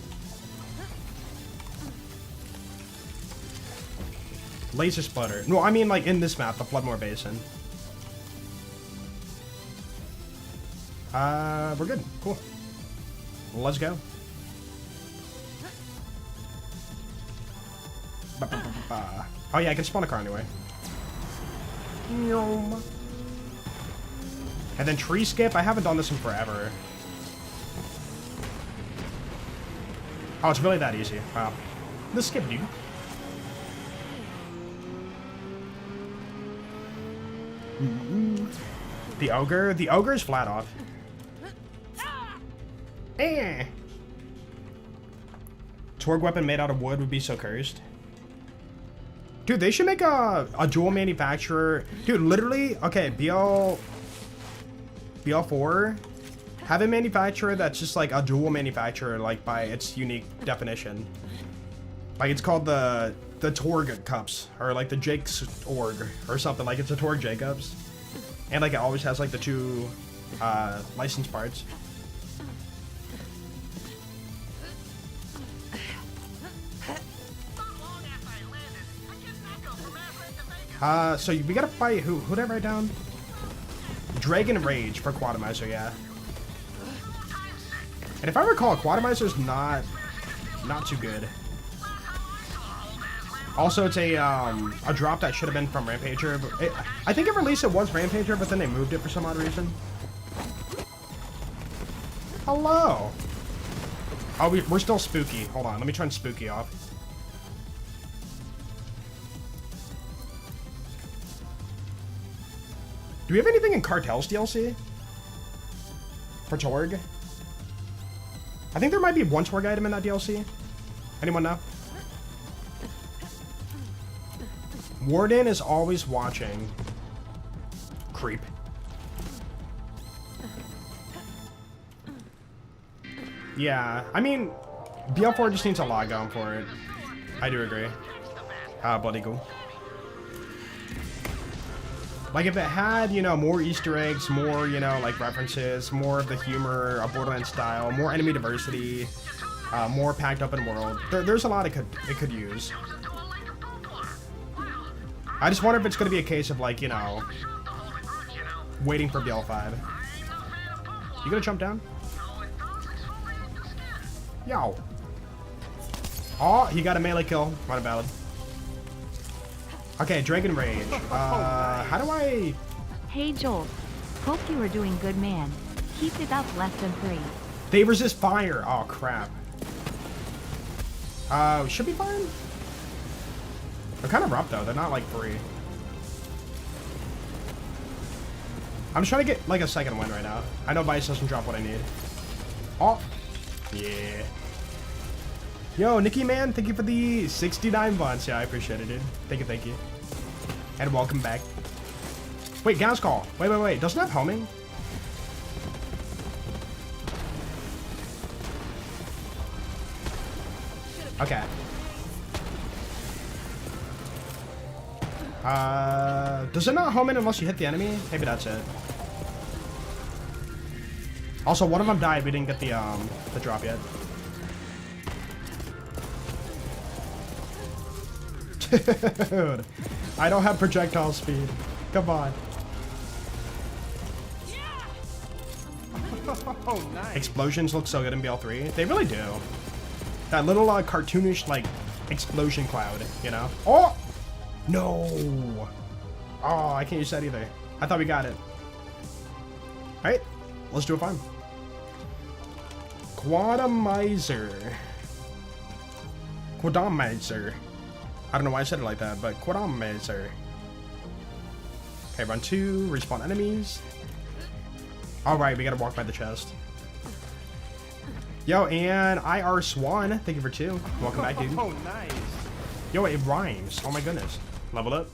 Laser sputter. No, I mean like in this map, the Floodmore Basin. We're good. Cool. Let's go. Oh yeah, I can spawn a car anyway. And then tree skip. I haven't done this in forever. Oh, it's really that easy. Wow. This skip, dude. The ogre? The ogre is flat off. Eh. Torgue weapon made out of wood would be so cursed. Dude, they should make a dual manufacturer. Dude, literally, okay, BL4, have a manufacturer that's just like a dual manufacturer, like by its unique definition. Like it's called the Torgue cups, or like the Jake's org, or something. Like it's a Torgue Jacobs, and like it always has like the two license parts. So we gotta fight who'd I write down? Dragon Rage for Quatomizer, yeah. And if I recall, Quatomizer's not too good. Also, it's a drop that should have been from Rampager. I think at release it was Rampager, but then they moved it for some odd reason. Hello. Oh, we're still spooky. Hold on, let me turn spooky off. Do we have anything in Cartel's DLC? For Torgue? I think there might be one Torgue item in that DLC. Anyone know? Warden is always watching. Creep. Yeah, I mean, BL4 just needs a lot going for it. I do agree. Bloody cool. Like, if it had, you know, more Easter eggs, more, you know, like, references, more of the humor, a Borderlands style, more enemy diversity, more packed up in world, there's a lot it could use. I just wonder if it's going to be a case of, like, you know, waiting for BL5. You gonna jump down? Yow. Oh, he got a melee kill. Not a ballad. Okay, Dragon Rage. How do I... Hey Joel, hope you are doing good, man. Keep it up, less than 3. They resist fire. Oh, crap. Should be fine. They're kind of rough, though. They're not, like, free. I'm just trying to get, like, a second win right now. I know Vice doesn't drop what I need. Oh. Yeah. Yo, Nikki, man, thank you for the 69 months. Yeah, I appreciate it, dude. Thank you. And welcome back. Wait, Gauss Call. Wait. Doesn't it have homing? Okay. Does it not home in unless you hit the enemy? Maybe that's it. Also, one of them died. We didn't get the drop yet. Dude, I don't have projectile speed. Come on. Oh, nice. Explosions look so good in BL3. They really do. That little cartoonish like explosion cloud, you know? Oh! No! Oh, I can't use that either. I thought we got it. Alright, let's do a farm. Quadomizer. Quadomizer. I don't know why I said it like that, but Quadomizer. Okay, run 2, respawn enemies. Alright, we gotta walk by the chest. Yo, and IR Swan, thank you for 2. Welcome back, dude. Oh, nice. Yo, it rhymes. Oh my goodness. Level up.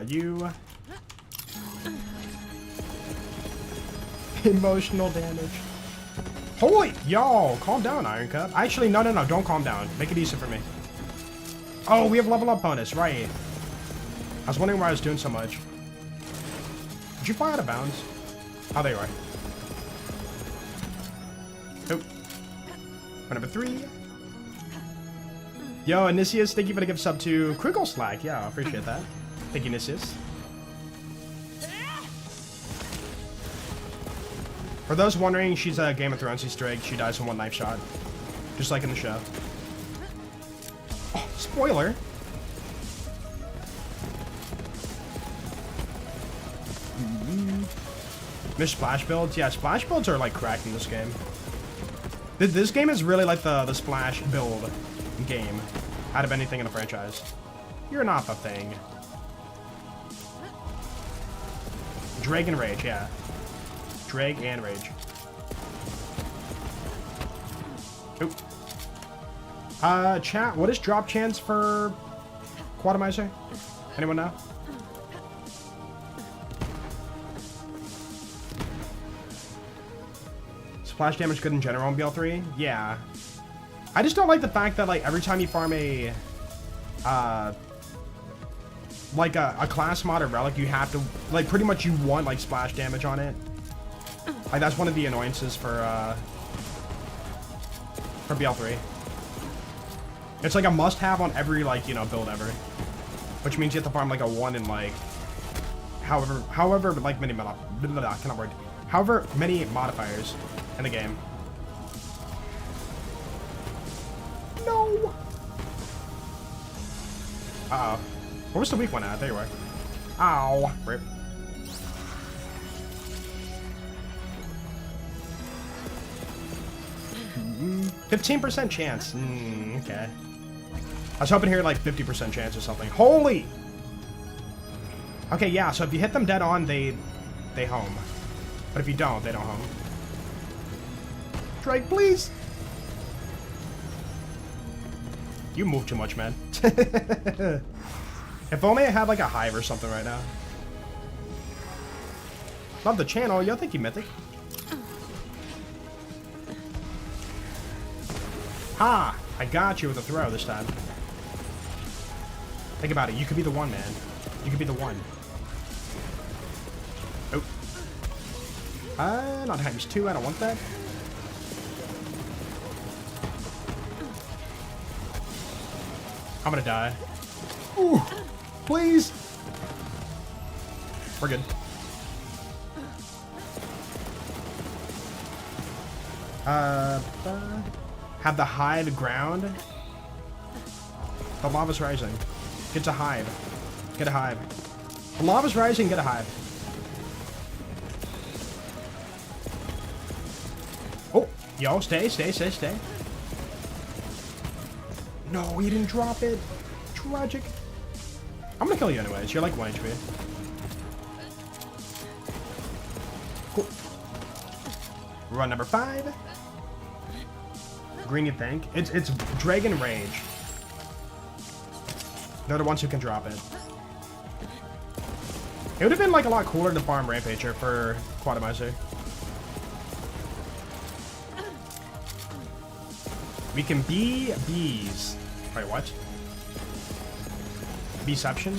You. Emotional damage. Holy, yo, calm down, Iron Cup. Actually, no, don't calm down. Make it easy for me. Oh, we have level up bonus, right. I was wondering why I was doing so much. Did you fly out of bounds? Oh, there you are. Oh. Number 3. Yo, Nicias, thank you for the gift sub to Crickle Slack. Yeah, I appreciate that. Thank you, Nicias. For those wondering, she's a Game of Thrones Easter egg. She dies in one knife shot. Just like in the show. Oh, spoiler. Miss Splash builds? Yeah, Splash builds are like cracked in this game. This game is really like the Splash build game out of anything in the franchise. You're not the thing. Drag and Rage, yeah. Drag and Rage. Oop. Chat, what is drop chance for Quadomizer? Anyone know? Splash damage good in general in BL3? Yeah. I just don't like the fact that, like, every time you farm a, like a class mod or relic, you have to, like, pretty much you want, like, splash damage on it. Like, that's one of the annoyances for BL3. It's like a must-have on every, like, you know, build ever. Which means you have to farm, like, a 1 in, like, however, like, many, cannot word. However many modifiers in the game. No! Uh-oh. Where was the weak one at? There you are. Ow. Rip. Mm, 15% chance. Okay. I was hoping to hear like 50% chance or something. Holy! Okay, yeah, so if you hit them dead on, they home. But if you don't, they don't home. Drake, please! You move too much, man. If only I had like a hive or something right now. Love the channel. Yo, thank you, Mythic. Ha! I got you with a throw this time. Think about it. You could be the one, man. You could be the one. Oh. Not ×2. I don't want that. I'm gonna die. Ooh, please. We're good. Have the hide ground. The lava's rising. Get a hive. Get a hive. The lava's rising. Get a hive. Oh, yo, stay. No, you didn't drop it. Tragic. I'm gonna kill you anyways. You're like 1 HP. Cool. Run number 5. Green, you think? It's Dragon Rage. They're the ones who can drop it. It would have been like a lot cooler to farm Rampager for Quadomizer. We can be bees. Wait, what? Beception?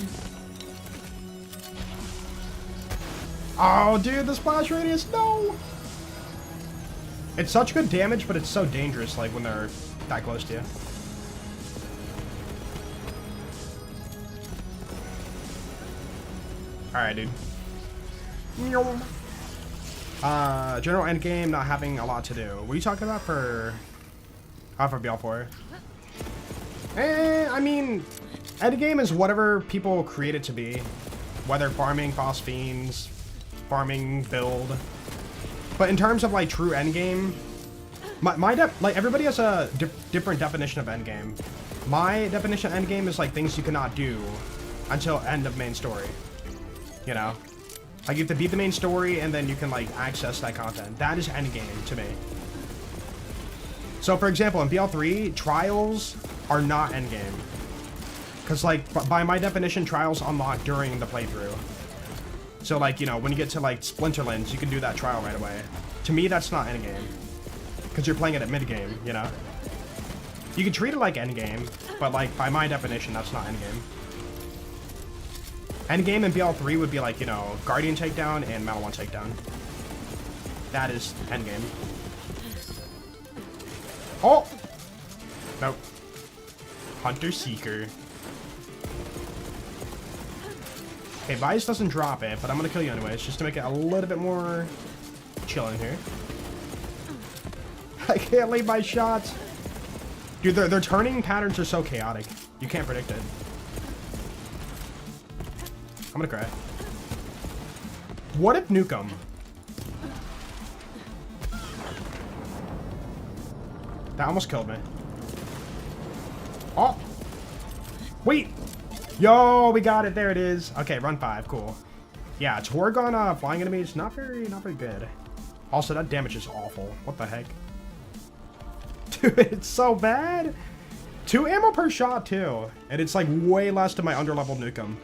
Oh, dude, the splash radius, no! It's such good damage, but it's so dangerous, like, when they're that close to you. Alright, dude. General endgame, not having a lot to do. What are you talking about for... for BL4? I mean, Endgame is whatever people create it to be. Whether farming, boss fiends, farming, build. But in terms of like true endgame, like everybody has a different definition of endgame. My definition of endgame is like things you cannot do until end of main story. You know? Like you have to beat the main story and then you can like access that content. That is endgame to me. So for example, in BL3, trials are not endgame. Because like, by my definition, trials unlock during the playthrough. So like, you know, when you get to like Splinterlands, you can do that trial right away. To me, that's not endgame. Because you're playing it at mid-game, you know? You can treat it like endgame, but like, by my definition, that's not endgame. Endgame in BL3 would be like, you know, Guardian takedown and Metal 1 takedown. That is endgame. Oh! Nope. Hunter Seeker. Okay, Vice doesn't drop it, but I'm gonna kill you anyways, just to make it a little bit more chill in here. I can't leave my shots. Dude, their turning patterns are so chaotic. You can't predict it. I'm gonna cry. What if nuke 'em? That almost killed me. Oh! Wait! Yo, we got it. There it is. Okay, run 5. Cool. Yeah, Torgue on flying enemies, not very good. Also, that damage is awful. What the heck? Dude, it's so bad. 2 ammo per shot, too. And it's like way less than my underleveled nukem.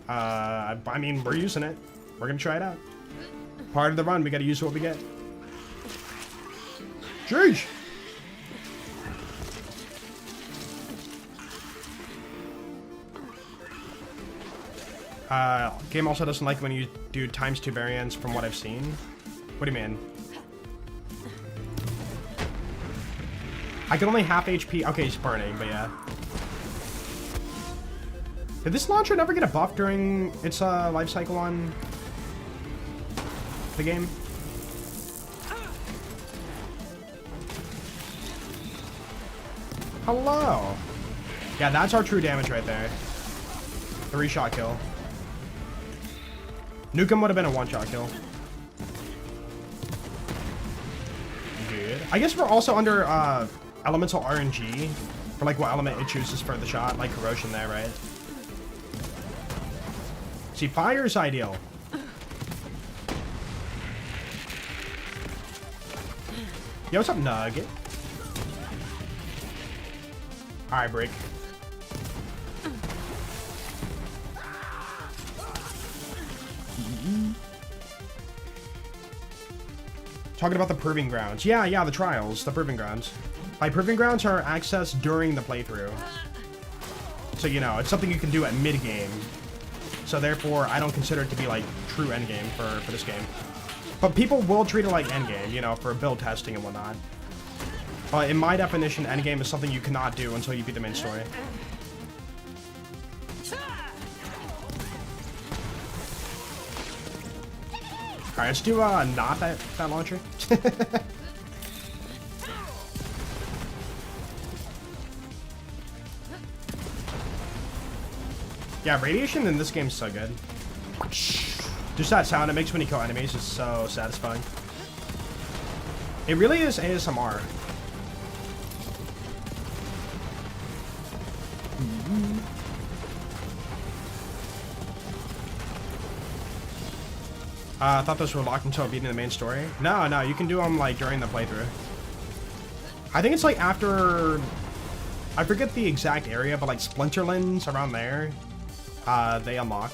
I mean, we're using it. We're gonna try it out. Part of the run, we gotta use what we get. Sheesh! Game also doesn't like when you do ×2 variants from what I've seen. What do you mean? I can only half HP. Okay, he's burning, but yeah. Did this launcher never get a buff during its life cycle on the game? Hello. Yeah, that's our true damage right there. 3-shot kill. Nukem would have been a 1-shot kill. Good. I guess we're also under elemental RNG for like what element it chooses for the shot, like corrosion there, right? See, fire is ideal. Yo, what's up, Nugget? Alright, break. Talking about the proving grounds. Yeah, the trials, the proving grounds. Like, proving grounds are accessed during the playthrough. So, you know, it's something you can do at mid-game. So, therefore, I don't consider it to be, like, true endgame for this game. But people will treat it like endgame, you know, for build testing and whatnot. But in my definition, endgame is something you cannot do until you beat the main story. Alright, let's do not that launcher. Yeah, radiation in this game is so good. Just that sound it makes when you kill enemies is so satisfying. It really is ASMR. I thought those were locked until beating the main story. No, you can do them like during the playthrough. I think it's like after, I forget the exact area, but like Splinterlands around there, they unlock.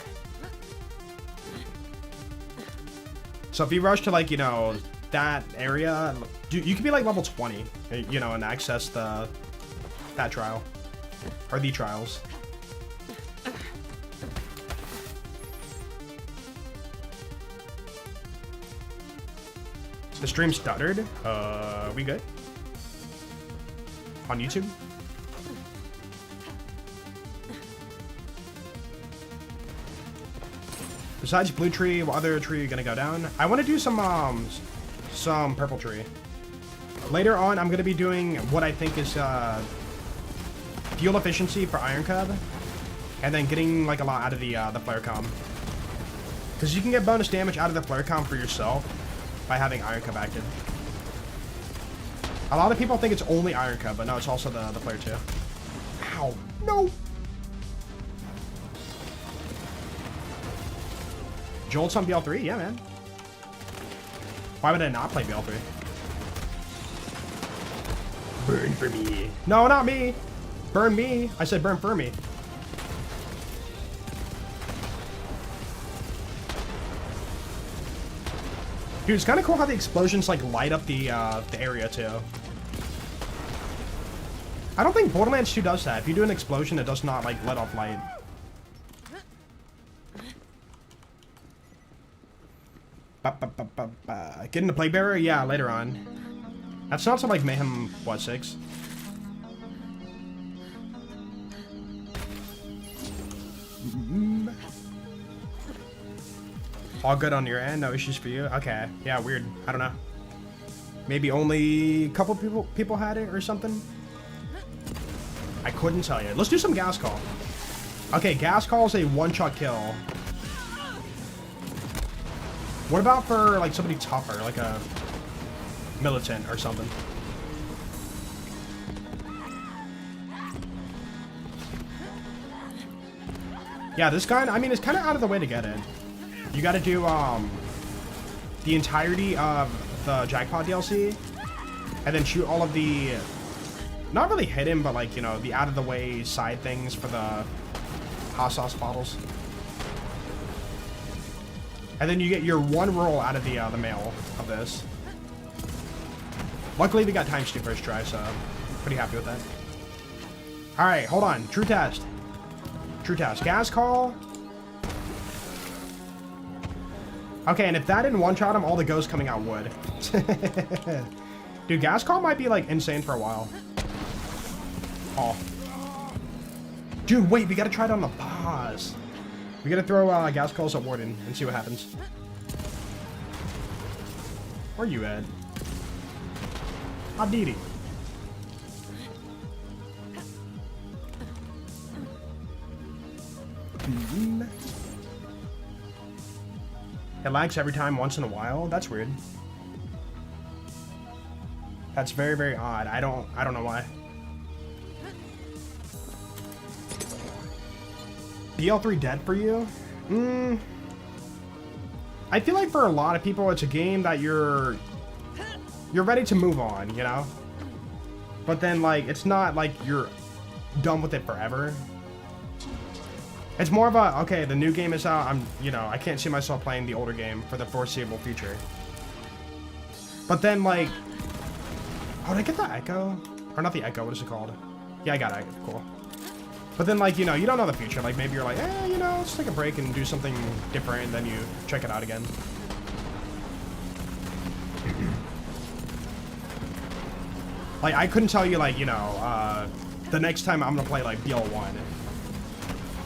So if you rush to like, you know, that area, you could be like level 20, you know, and access that trial, or the trials. The stream stuttered. We good? On YouTube? Besides blue tree, what other tree are you gonna go down? I want to do some purple tree. Later on, I'm gonna be doing what I think is fuel efficiency for Iron Cub, and then getting like a lot out of the flare comb. Because you can get bonus damage out of the flare comb for yourself by having Iron Cub active. A lot of people think it's only Iron Cub, but no, it's also the flare too. Ow, no. Jolts on BL3, yeah, man. Why would I not play BL3? Burn for me. No, not me. Burn me. I said burn for me. Dude, it's kind of cool how the explosions like light up the area too. I don't think Borderlands 2 does that. If you do an explosion, it does not like let off light. Get into Plague Bearer? Yeah, later on. That's not like Mayhem, what, 6? All good on your end, no issues for you? Okay, yeah, weird. I don't know. Maybe only a couple people had it or something? I couldn't tell you. Let's do some gas call. Okay, gas call is a one-shot kill. What about for like somebody tougher, like a militant or something? Yeah, this guy, I mean, it's kind of out of the way to get it. You got to do the entirety of the Jackpot DLC, and then shoot all of the, not really hidden, but like, you know, the out of the way side things for the hot sauce bottles. And then you get your one roll out of the mail of this. Luckily, we got times 2 first try, so I'm pretty happy with that. All right, hold on. True test. True test. Gas call. Okay, and if that didn't one-shot him, all the ghosts coming out would. Dude, gas call might be like insane for a while. Oh. Dude, wait, we gotta try it on the boss. We gotta throw gas calls at Warden and see what happens. Where you at? Abdidi. It lags every time once in a while. That's weird. That's very, very odd. I don't know why. BL3 dead for you? I feel like for a lot of people, it's a game that you're ready to move on, you know? But then, like, it's not like you're done with it forever. It's more of a, okay, the new game is out, I can't see myself playing the older game for the foreseeable future. But then, like, oh, did I get the Echo? Or not the Echo, what is it called? Yeah, I got Echo, cool. But then, like, you know, you don't know the future. Like, maybe you're like, you know, let's take a break and do something different, and then you check it out again. Like, I couldn't tell you, like, you know, the next time I'm gonna play, like, BL1.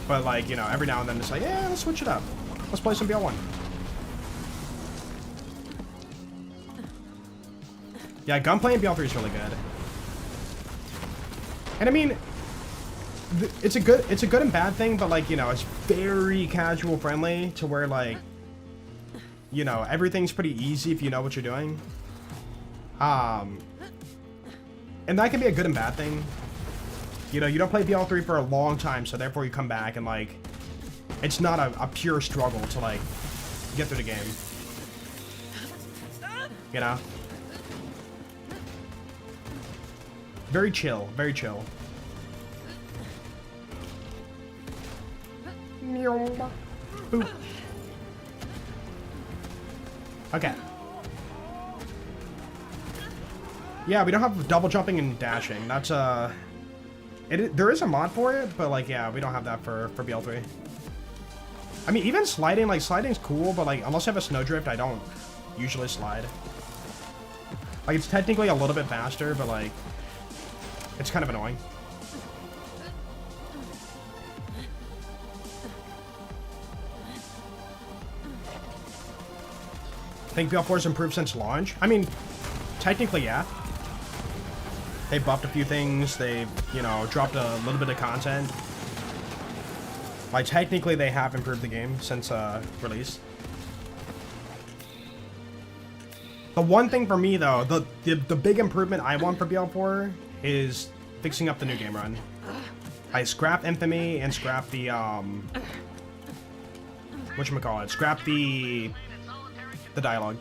But, like, you know, every now and then it's like, yeah, let's switch it up. Let's play some BL1. Yeah, gunplay in BL3 is really good. And I mean, it's a good and bad thing, but like, you know, it's very casual friendly to where like, you know, everything's pretty easy if you know what you're doing. And that can be a good and bad thing. You know, you don't play BL3 for a long time, so therefore you come back and like, it's not a pure struggle to like get through the game. You know? Very chill, very chill. Boop. Okay. Yeah, we don't have double jumping and dashing. That's there is a mod for it, but like, yeah, we don't have that for BL3. I mean, even sliding, like sliding's cool, but like, unless I have a snowdrift, I don't usually slide. Like, it's technically a little bit faster, but like, it's kind of annoying. Think BL4's improved since launch? I mean, technically, yeah. They buffed a few things. They, you know, dropped a little bit of content. Like, technically, they have improved the game since release. The one thing for me, though, the big improvement I want for BL4 is fixing up the new game run. I scrapped Infamy and scrapped the, whatchamacallit, scrapped the dialogue.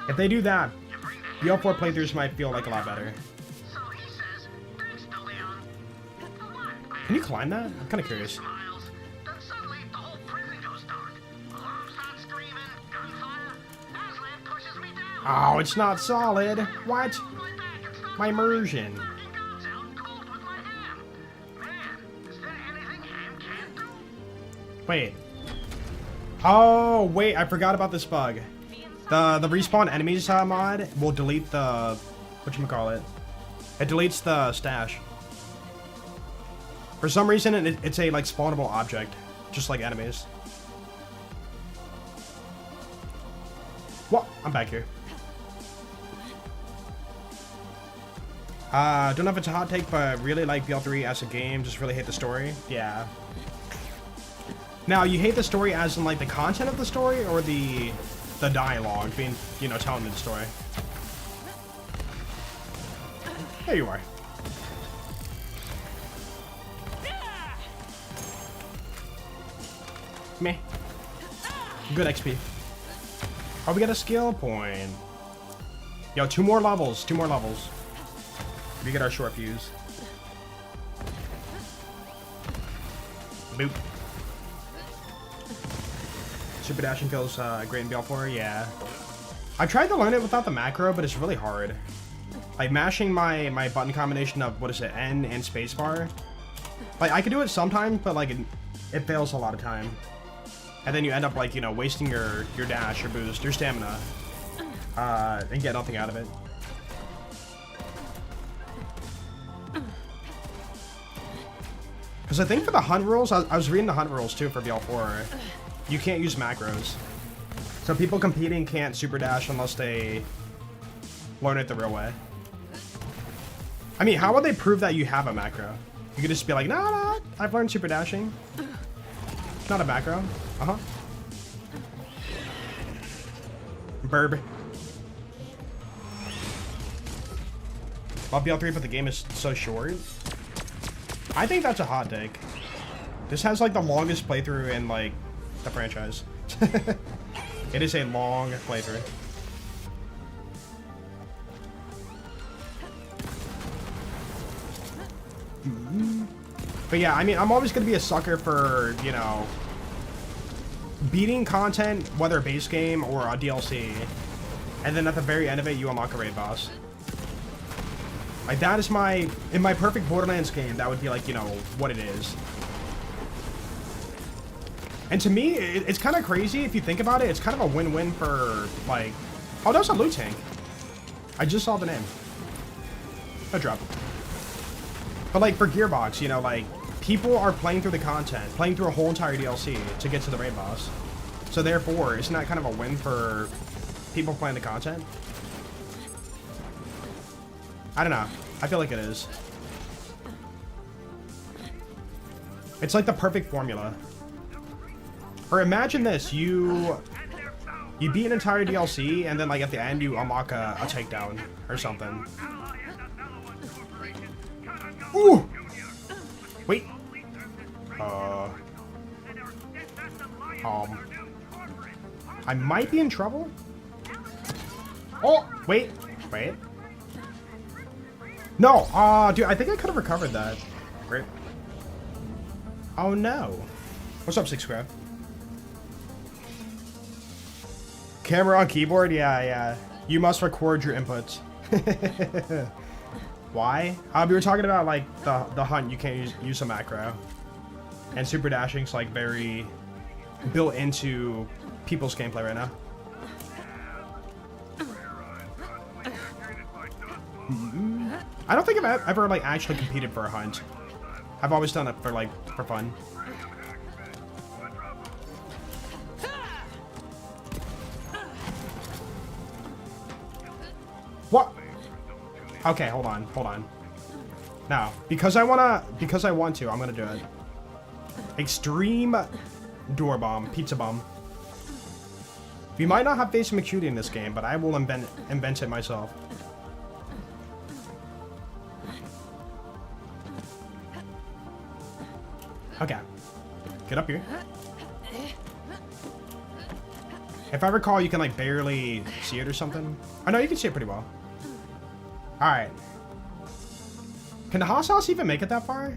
If they do that, BL4 playthroughs might feel like a lot better. Can you climb that? I'm kind of curious. Oh, it's not solid. What? My immersion. Wait. Oh, wait. I forgot about this bug. The respawn enemies mod will delete the... whatchamacallit? It deletes the stash. For some reason, it's a, like, spawnable object. Just like enemies. What? I'm back here. Don't know if it's a hot take, but I really like BL3 as a game. Just really hate the story. Yeah. Now, you hate the story as in, like, the content of the story, or the dialogue being, you know, telling me the story? There you are. Meh. Good XP. Oh, we got a skill point. Yo, 2 more levels. 2 more levels. We get our short fuse. Boop. Super dashing feels great in BL4, yeah. I tried to learn it without the macro, but it's really hard. Like, mashing my button combination of, what is it, N and spacebar. Like, I can do it sometimes, but, like, it fails a lot of time. And then you end up, like, you know, wasting your dash, your boost, your stamina. And get nothing out of it. Because I think for the hunt rules, I was reading the hunt rules, too, for BL4. You can't use macros. So people competing can't super dash unless they learn it the real way. I mean, how would they prove that you have a macro? You could just be like, no, I've learned super dashing. It's not a macro. Uh-huh. Burb. Well, BL3, but the game is so short. I think that's a hot take. This has, like, the longest playthrough in, like, the franchise. It is a long playthrough. But yeah, I mean, I'm always going to be a sucker for, you know, beating content, whether base game or a DLC, and then at the very end of it, you unlock a raid boss. Like, that is in my perfect Borderlands game, that would be, like, you know, what it is. And to me, it's kind of crazy if you think about it. It's kind of a win-win for, like... Oh, that was a loot tank. I just saw the name. A drop. But, like, for Gearbox, you know, like, people are playing through the content, playing through a whole entire DLC to get to the raid boss. So, therefore, isn't that kind of a win for people playing the content? I don't know. I feel like it is. It's like the perfect formula. Or imagine this, you beat an entire DLC, and then, like, at the end, you unlock a takedown or something. Ooh! Wait. I might be in trouble? Oh! Wait. No! Dude, I think I could have recovered that. Great. Oh, no. What's up, Six Crab? Camera on keyboard? Yeah. You must record your inputs. Why? We were talking about, like, the hunt. You can't use a macro. And super dashing's, like, very built into people's gameplay right now. I don't think I've ever, like, actually competed for a hunt. I've always done it for, like, for fun. What? Okay, hold on, hold on. Now, because I want to, I'm gonna do it. Extreme door bomb, pizza bomb. We might not have face McShooty in this game, but I will invent it myself. Okay. Get up here. If I recall, you can like barely see it or something. Oh no, you can see it pretty well. Alright. Can the hot sauce even make it that far?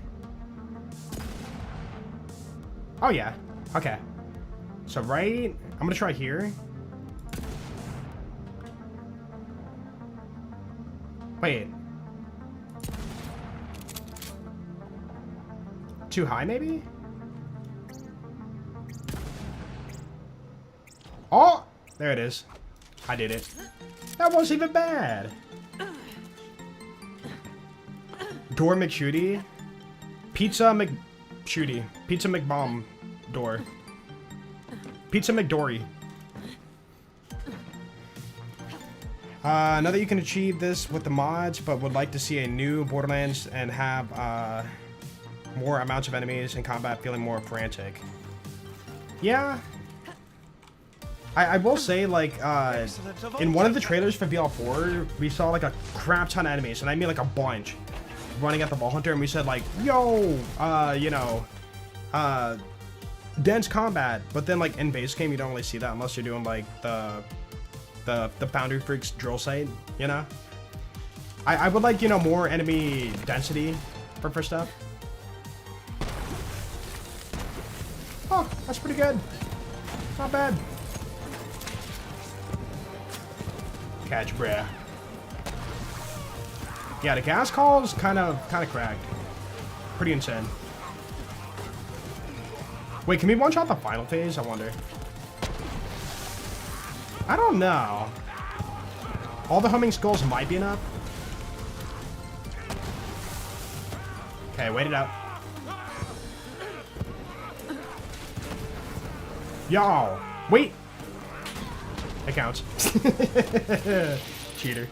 Oh yeah. Okay. So right, I'm gonna try here. Wait. Too high maybe? Oh! There it is. I did it. That wasn't even bad. Door McShooty. Pizza McShooty. Pizza McBomb. Door. Pizza McDory. Know that you can achieve this with the mods, but would like to see a new Borderlands and have more amounts of enemies in combat feeling more frantic. Yeah. I will say, like, in one of the trailers for BL4, we saw, like, a crap ton of enemies, and I mean, like, a bunch, running at the Vault Hunter, and we said, like, yo, you know, dense combat, but then, like, in base game, you don't really see that unless you're doing, like, the Foundry Freaks drill site, you know? I would like, you know, more enemy density for stuff. Oh, that's pretty good. Not bad. Catch bruh. Yeah, the gas call is kind of cracked. Pretty insane. Wait, can we one-shot the final phase? I wonder. I don't know. All the homing skulls might be enough. Okay, wait it out. Yo, wait. It counts. Cheater.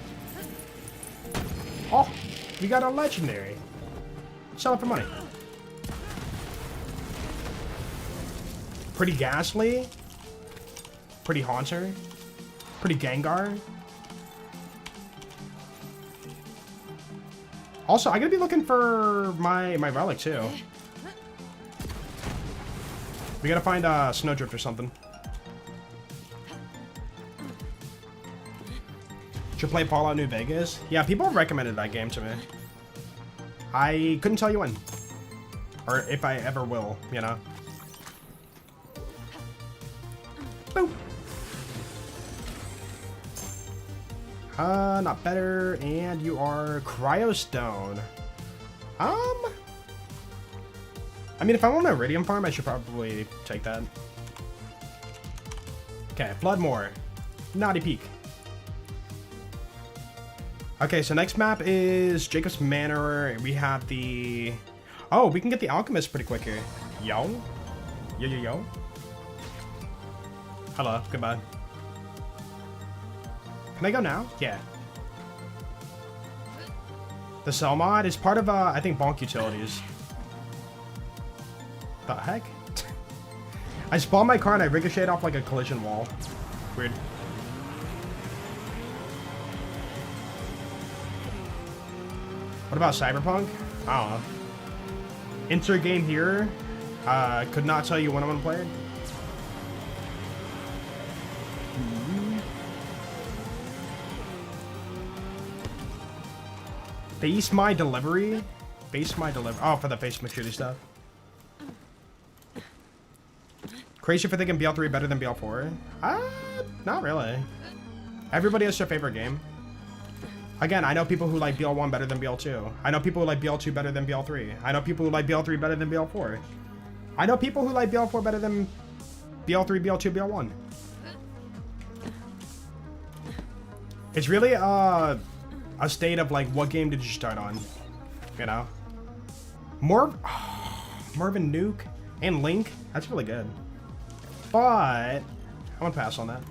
Oh, we got a legendary. Sell it for money. Pretty Ghastly. Pretty Haunter. Pretty Gengar. Also, I'm gonna be looking for my relic too. We gotta find a Snowdrift or something. Should play Fallout New Vegas? Yeah, people have recommended that game to me. I couldn't tell you when. Or if I ever will, you know? Boop. Not better. And you are Cryostone. I mean, if I want an Iridium farm, I should probably take that. Okay, Floodmoor. Naughty Peak. Okay, so next map is Jacob's Manor. We have the... Oh, we can get the Alchemist pretty quick here. Yo. Yo, yo, yo. Hello, goodbye. Can I go now? Yeah. The Cell mod is part of, I think, Bonk Utilities. The heck? I spawned my car and I ricocheted off like a collision wall. Weird. What about Cyberpunk? I don't know. Insert game here. Could not tell you when I'm gonna play it. Base my delivery. Base my delivery. Oh, for the face McShooty stuff. Crazy for thinking BL3 better than BL4? Not really. Everybody has their favorite game. Again, I know people who like BL1 better than BL2. I know people who like BL2 better than BL3. I know people who like BL3 better than BL4. I know people who like BL4 better than BL3, BL2, BL1. It's really a state of like, what game did you start on? You know? Marvin Nuke and Link. That's really good. But I'm gonna pass on that.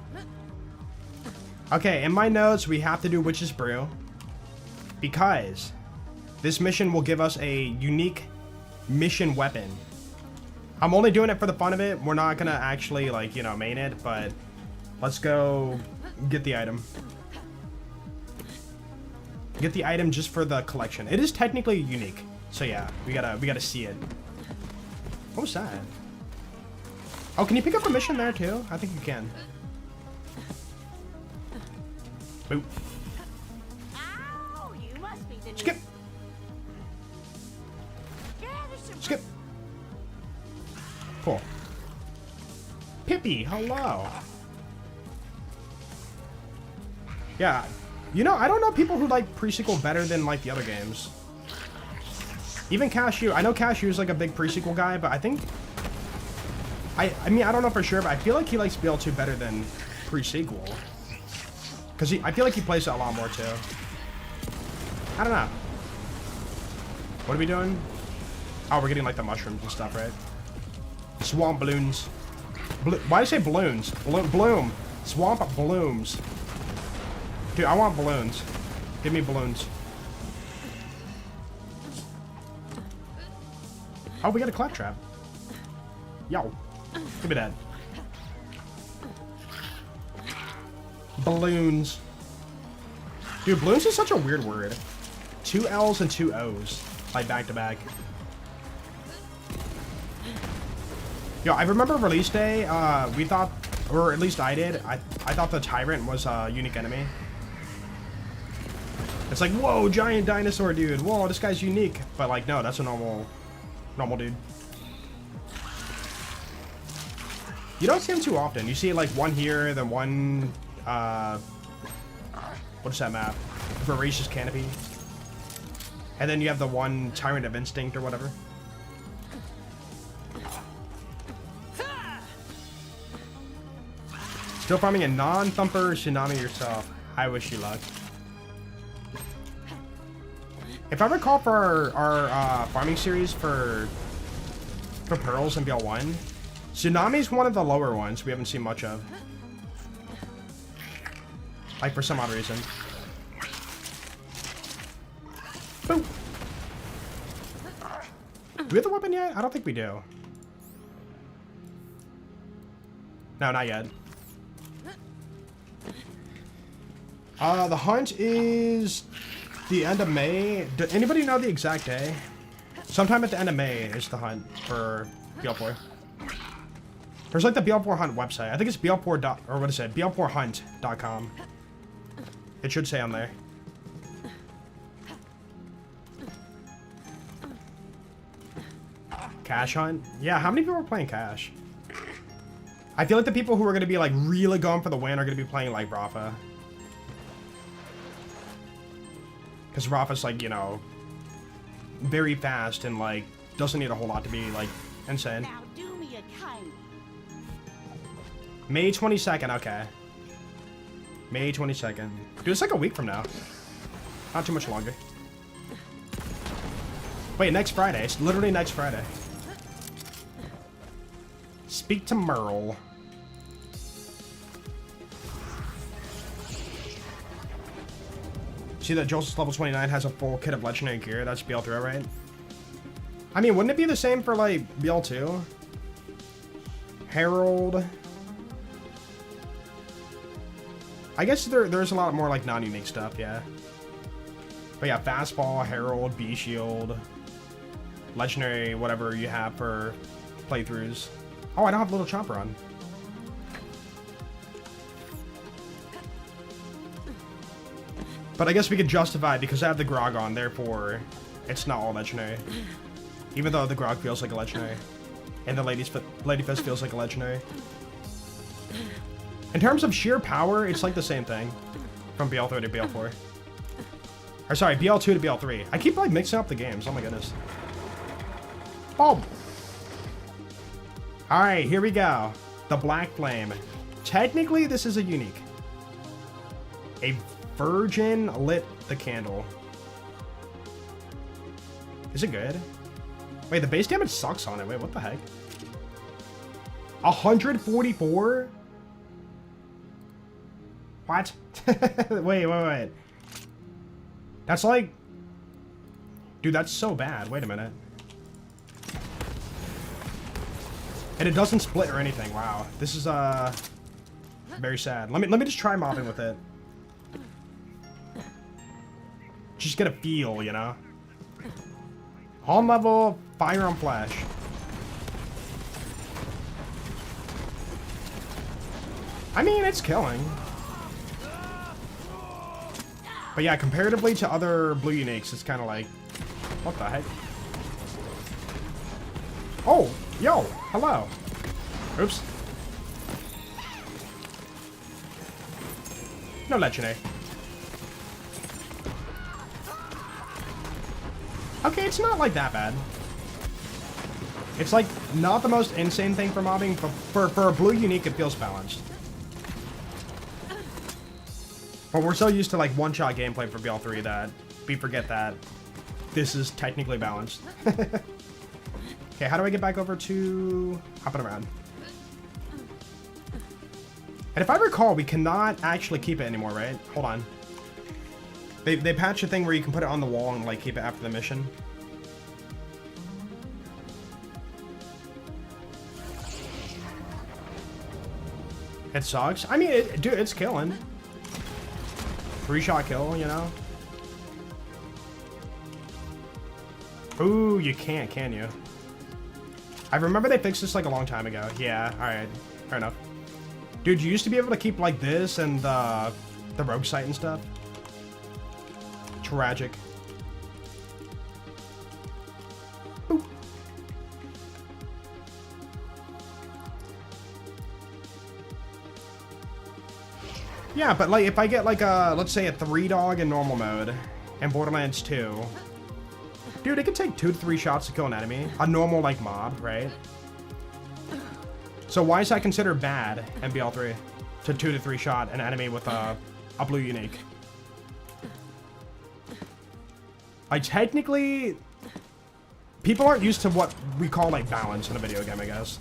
Okay, in my notes, we have to do Witch's Brew. because this mission will give us a unique mission weapon. I'm only doing it for the fun of it. We're not gonna actually, like, you know, main it, but let's go get the item. Get the item just for the collection. It is technically unique, so yeah, we gotta see it. What was that? Oh, can you pick up a mission there too? I think you can. Boop. Ow, you must be the Skip. Skip. Cool. Pippi, hello. Yeah, you know, I don't know people who like pre-sequel better than like the other games. Even Cashew, I know Cashew is like a big pre-sequel guy, but I think I mean, I don't know for sure, but I feel like he likes BL2 better than pre-sequel. Because I feel like he plays it a lot more too. I don't know. What are we doing? Oh, we're getting like the mushrooms and stuff, right? Swamp balloons. Why do you say balloons? Bloom. Swamp blooms. Dude, I want balloons. Give me balloons. Oh, we got a claptrap. Yo. Give me that. Balloons. Dude, balloons is such a weird word. 2 L's and 2 O's. Like back to back. Yo, I remember release day, we thought, or at least I did, I thought the Tyrant was a unique enemy. It's like, whoa, giant dinosaur dude. Whoa, this guy's unique. But like, no, that's a normal dude. You don't see him too often. You see like one here, then one, what is that map? Voracious Canopy. And then you have the one Tyrant of Instinct or whatever. Still farming a non-thumper tsunami yourself. I wish you luck. If I recall for our farming series for pearls in BL1, tsunami's one of the lower ones we haven't seen much of. Like for some odd reason. Boom. Do we have the weapon yet? I don't think we do. No, not yet. The hunt is the end of May. Does anybody know the exact day? Sometime at the end of May is the hunt for BL4. There's like the BL4 hunt website. I think it's BL4 or what is it? BL4hunt.com. It should say on there. Cash hunt? Yeah, how many people are playing Cash? I feel like the people who are going to be like really going for the win are going to be playing like Rafa. Because Rafa's like, you know, very fast and like doesn't need a whole lot to be like insane. Now do me a kind. May 22nd, okay. May 22nd. Dude, it's like a week from now. Not too much longer. Wait, next Friday. It's literally next Friday. Speak to Merle. See that Joseph's level 29 has a full kit of legendary gear? That's BL3, right? I mean, wouldn't it be the same for, like, BL2? Herald. I guess there's a lot more, like, non-unique stuff, yeah. But yeah, Fastball, Herald, B-Shield, legendary, whatever you have for playthroughs. Oh, I don't have Little Chopper on. But I guess we could justify it because I have the Grog on, therefore it's not all legendary. Even though the Grog feels like a legendary. And the Lady Fist feels like a legendary. In terms of sheer power, it's like the same thing. From BL3 to BL4. Or sorry, BL2 to BL3. I keep like mixing up the games, oh my goodness. Boom! Alright, here we go. The Black Flame. Technically, this is a unique. A virgin lit the candle. Is it good? Wait, the base damage sucks on it. Wait, what the heck? 144? What? wait. That's like... Dude, that's so bad. Wait a minute. And it doesn't split or anything. Wow. This is, very sad. Let me just try mobbing with it. Just get a feel, you know? On level, fire on flash. I mean, it's killing. But yeah, comparatively to other blue uniques, it's kind of like, what the heck? Oh, yo, hello. Oops. No legendary. Okay, it's not like that bad. It's like not the most insane thing for mobbing, but for a blue unique, it feels balanced. But we're so used to like one-shot gameplay for BL3 that we forget that this is technically balanced. Okay, how do I get back over to hopping around? And if I recall, we cannot actually keep it anymore, right? Hold on. They patched a thing where you can put it on the wall and like keep it after the mission. It sucks. I mean, dude, it's killing. 3-shot kill, you know? Ooh, you can't, can you? I remember they fixed this like a long time ago. Yeah, alright. Fair enough. Dude, you used to be able to keep like this and the rogue sight and stuff. Tragic. Boop. Yeah, but like if I get like a, let's say a 3-dog in normal mode and Borderlands 2, dude, it could take 2 to 3 shots to kill an enemy. A normal like mob, right? So why is that considered bad in BL3 to 2 to 3 shot an enemy with a blue unique? Like technically, people aren't used to what we call like balance in a video game, I guess.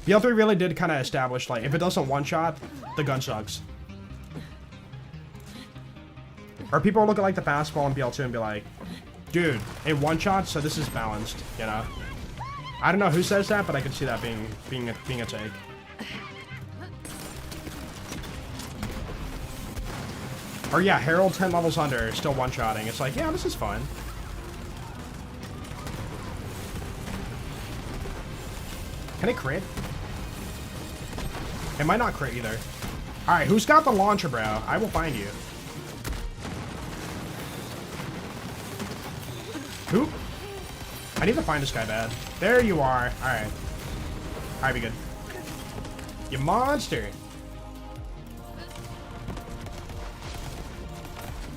BL3 really did kind of establish like if it doesn't one-shot, the gun sucks. Or people look at like the fastball in BL2 and be like, dude, it one-shot, so this is balanced, you know? I don't know who says that, but I could see that being a take. Or yeah, Herald 10 levels under, still one-shotting. It's like, yeah, this is fun. Can it crit? It might not crit either. Alright, who's got the launcher, bro? I will find you. Who? I need to find this guy bad. There you are. Alright. Alright, be good. You monster.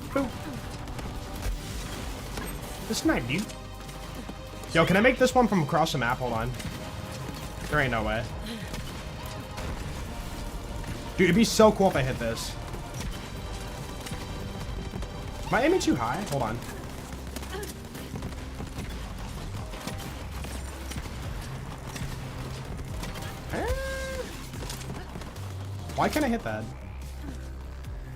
Boop. This knife, dude. Yo, can I make this one from across the map? Hold on. There ain't no way. Dude, it'd be so cool if I hit this. Am I aiming too high? Hold on. Why can't I hit that?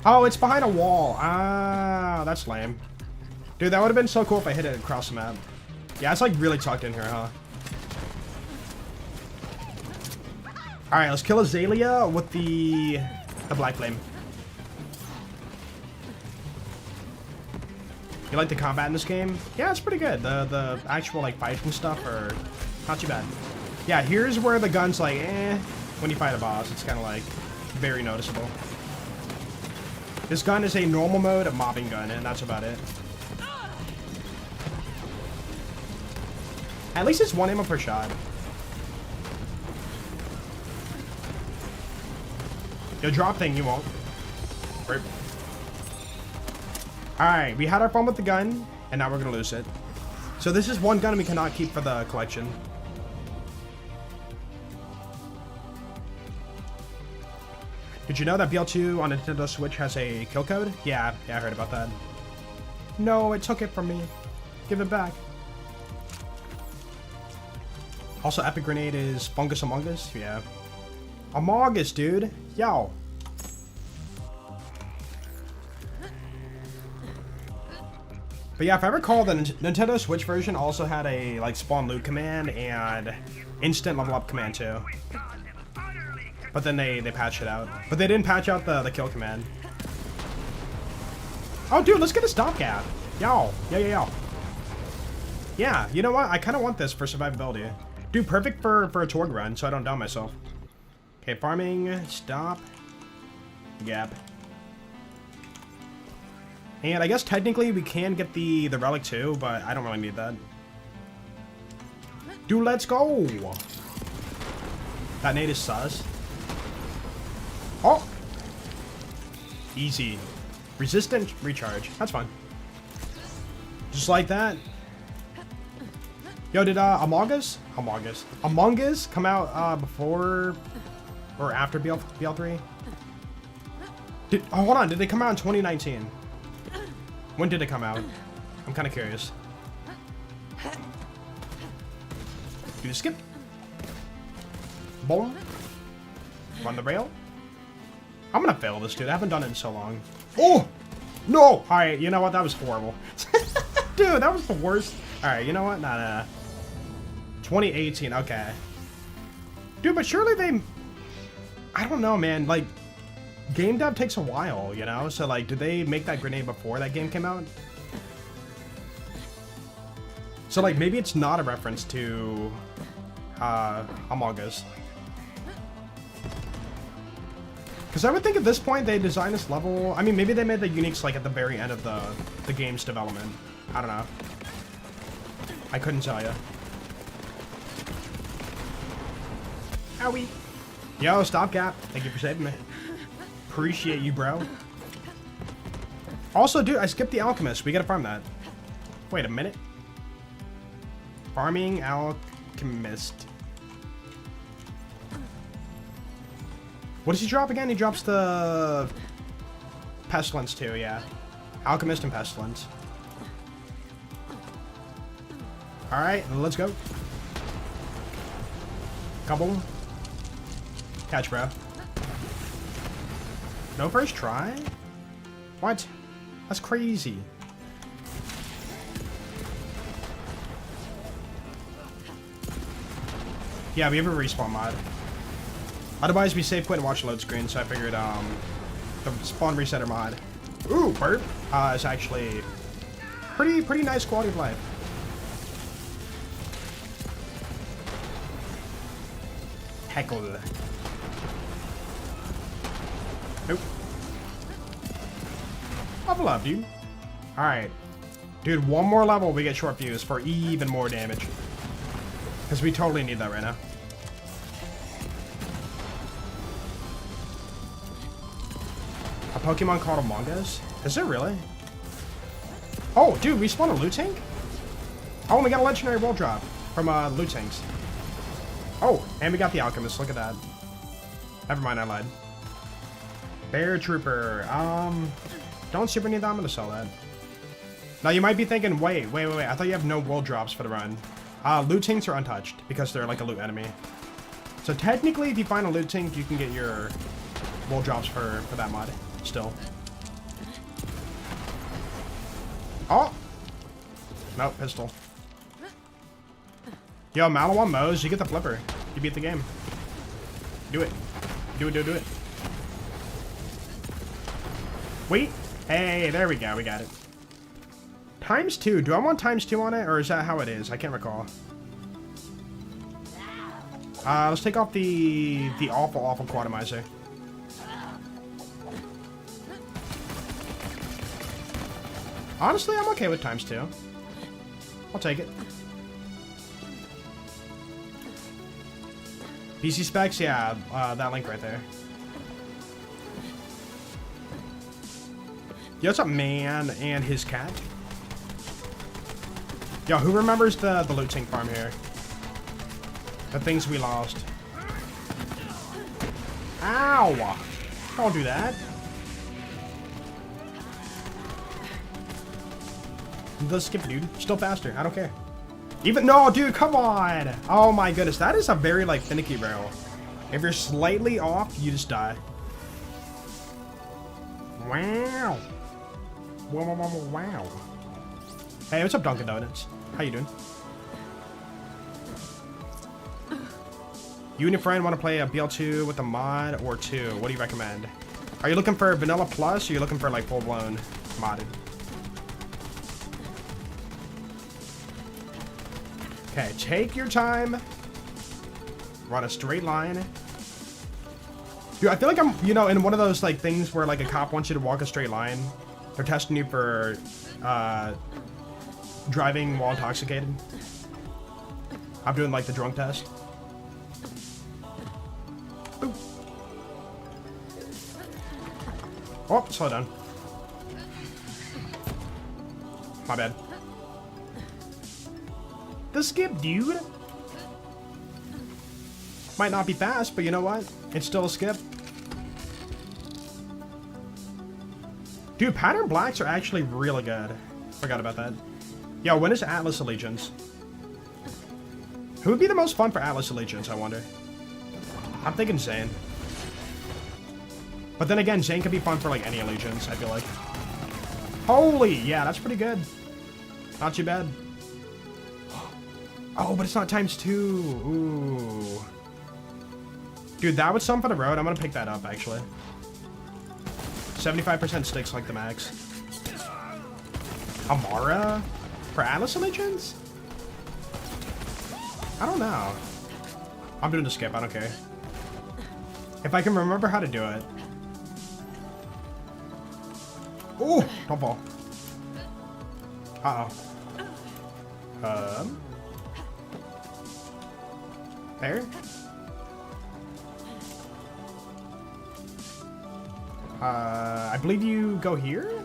Oh, it's behind a wall. Ah, that's lame. Dude, that would have been so cool if I hit it across the map. Yeah, it's like really tucked in here, huh? Alright, let's kill Azalea with the Black Flame. You like the combat in this game? Yeah, it's pretty good. The actual like fights and stuff are not too bad. Yeah, here's where the gun's like, when you fight a boss, it's kind of like very noticeable. This gun is a normal mode, a mobbing gun, and that's about it. At least it's 1 ammo per shot. You'll drop thing, you won't. Right. Alright, we had our fun with the gun, and now we're gonna lose it. So this is one gun we cannot keep for the collection. Did you know that BL2 on Nintendo Switch has a kill code? Yeah, I heard about that. No, it took it from me. Give it back. Also, Epic Grenade is Fungus Among Us? Yeah. Among Us, dude. Yo. But yeah, if I recall, the Nintendo Switch version also had a like spawn loot command and instant level up command too. But then they patched it out. But they didn't patch out the kill command. Oh, dude, let's get a stopgap. Yo. Yeah, you know what? I kind of want this for survivability. Dude, perfect for a Torgue run, so I don't down myself. Okay, farming, stop, gap. And I guess technically we can get the relic too, but I don't really need that. Dude, let's go! That nade is sus. Oh! Easy. Resistant recharge. That's fine. Just like that. Yo, did Among Us come out before or after BL3? Hold on, did they come out in 2019? When did it come out? I'm kind of curious. Do the skip. Boom. Run the rail. I'm gonna fail this, dude. I haven't done it in so long. Oh! No! Alright, you know what? That was horrible. Dude, that was the worst. Alright, you know what? Nah. 2018, okay. Dude, but surely they... I don't know, man. Like, game dev takes a while, you know? So, like, did they make that grenade before that game came out? So, like, maybe it's not a reference to Among Us. Because I would think at this point they designed this level... I mean, maybe they made the uniques, like, at the very end of the game's development. I don't know. I couldn't tell you. Owie. Yo, stopgap. Thank you for saving me. Appreciate you, bro. Also, dude, I skipped the alchemist. We gotta farm that. Wait a minute. Farming alchemist. What does he drop again? He drops the pestilence too, yeah. Alchemist and pestilence. Alright, let's go. Kaboom. Catch, bro. No first try? What? That's crazy. Yeah, we have a respawn mod. Otherwise, we save quit and watch load screen, so I figured the spawn resetter mod. Ooh, bird. Is actually pretty nice quality of life. Heckle. Nope. Level up, dude. Alright. Dude, one more level, we get short fuse for even more damage. Because we totally need that right now. A Pokemon called Among Us? Is it really? Oh, dude, we spawned a loot tank? Oh, and we got a legendary wall drop from loot tanks. Oh, and we got the alchemist. Look at that. Never mind, I lied. Bear Trooper. Don't super need that. I'm gonna sell that. Now you might be thinking, wait. I thought you have no world drops for the run. Loot tanks are untouched because they're like a loot enemy. So technically, if you find a loot tank, you can get your world drops for that mod. Still. Oh. Nope, pistol. Yo, Malawan Moze, you get the flipper. You beat the game. Do it. Do it. Wait. Hey, there we go. We got it. ×2. Do I want ×2 on it, or is that how it is? I can't recall. Let's take off the awful quantumizer. Honestly, I'm okay with ×2. I'll take it. PC specs, yeah, that link right there. Yo, what's up, man and his cat? Yo, who remembers the loot tank farm here? The things we lost. Ow! Don't do that. Let's skip it, dude. Still faster. I don't care. Even no, dude, come on. Oh my goodness, that is a very like finicky rail. If you're slightly off, you just die. Wow. Wow. Hey, what's up, Dunkin' Donuts? How you doing? You and your friend want to play a BL2 with a mod or 2? What do you recommend? Are you looking for vanilla plus, or are you looking for like full-blown modded? Okay, take your time. Run a straight line. Dude, I feel like I'm, you know, in one of those like things where like a cop wants you to walk a straight line. They're testing you for driving while intoxicated. I'm doing like the drunk test. Boop. Oh, slow down. My bad. The skip, dude. Might not be fast, but you know what? It's still a skip. Dude, pattern blacks are actually really good. Forgot about that. Yo, when is Atlas Allegiance? Who would be the most fun for Atlas Allegiance, I wonder? I'm thinking Zane. But then again, Zane could be fun for like any Allegiance, I feel like. Holy, yeah, that's pretty good. Not too bad. Oh, but it's not ×2. Ooh. Dude, that was some for the road. I'm gonna pick that up, actually. 75% sticks like the max. Amara? For Atlas Allegiance? I don't know. I'm doing the skip, I don't care. If I can remember how to do it. Ooh, don't fall. Uh-oh. There? I believe you go here?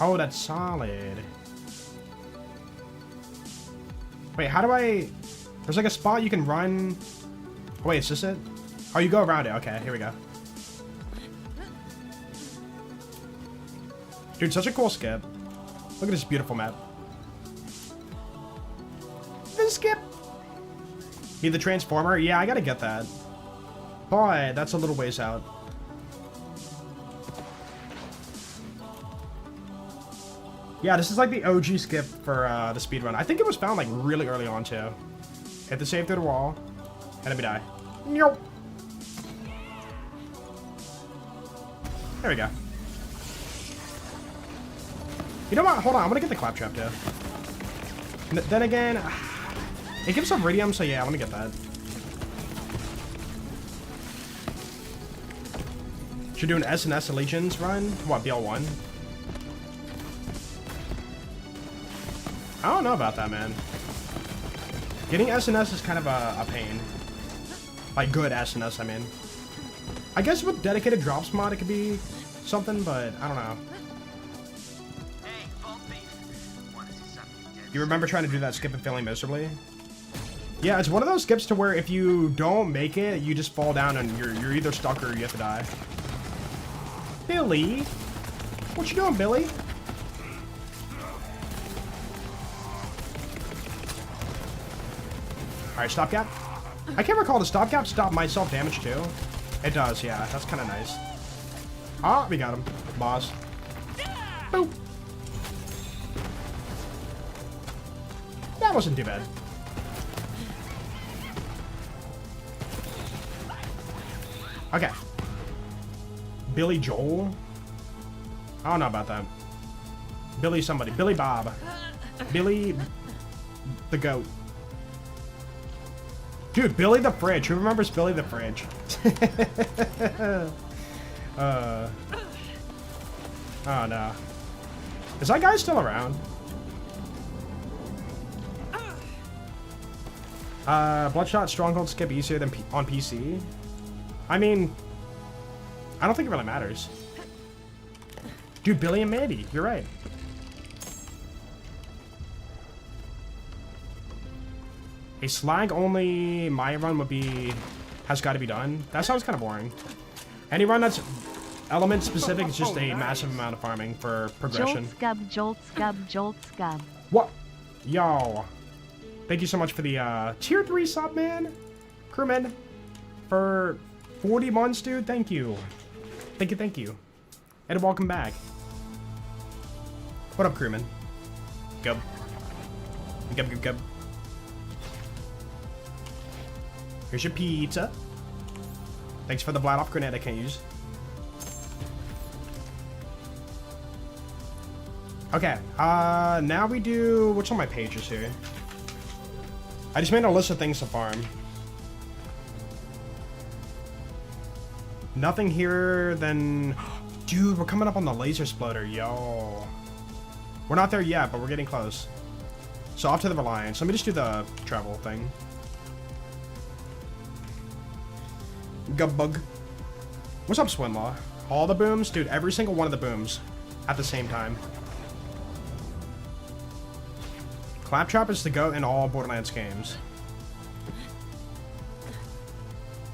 Oh, that's solid. Wait, how do I... There's like a spot you can run... Oh, wait, is this it? Oh, you go around it. Okay, here we go. Dude, such a cool skip. Look at this beautiful map. The skip! Be the Transformer? Yeah, I gotta get that. But that's a little ways out. Yeah, this is like the OG skip for the speedrun. I think it was found like really early on too. Hit the save through the wall, and then we die. Nope. There we go. You know what? Hold on, I'm gonna get the claptrap too. Then again, it gives some Iridium, so yeah, I'm gonna get that. Should do an S&S Allegiance run? What, BL1? I don't know about that, man. Getting S&S is kind of a pain. Like, good S&S, I mean. I guess with dedicated drops mod, it could be something, but I don't know. You remember trying to do that skip and failing miserably? Yeah, it's one of those skips to where if you don't make it, you just fall down and you're either stuck or you have to die. Billy? What you doing, Billy? Alright, stopgap. I can't recall, the stopgap stop my self-damage too? It does, yeah. That's kind of nice. Ah, we got him. Boss. Boop. That wasn't too bad. Okay. Billy Joel? I don't know about that. Billy somebody. Billy Bob. Billy the goat. Dude, Billy the Fridge. Who remembers Billy the Fridge? Oh no. Is that guy still around? Bloodshot Stronghold skip easier than on PC? I mean, I don't think it really matters. Dude, Billy and Mandy, you're right. A slag only Maya run would be, has got to be done. That sounds kind of boring. Any run that's element specific is just a massive amount of farming for progression. Jolt scub, jolt scub, jolt scub. What? Yo. Thank you so much for the tier 3 sub, man. Crewman. For 40 months, dude. Thank you. Thank you, thank you. And welcome back. What up, crewman? Gub. Gub, gub, gub. Here's your pizza. Thanks for the blind off grenade I can't use. Okay, now we do... What's on my pages here? I just made a list of things to farm. Nothing here, then... Dude, we're coming up on the laser exploder, yo. We're not there yet, but we're getting close. So off to the Reliance. Let me just do the travel thing. Gubbug. What's up, Swinlaw? All the booms? Dude, every single one of the booms. At the same time. Claptrap is the GOAT in all Borderlands games.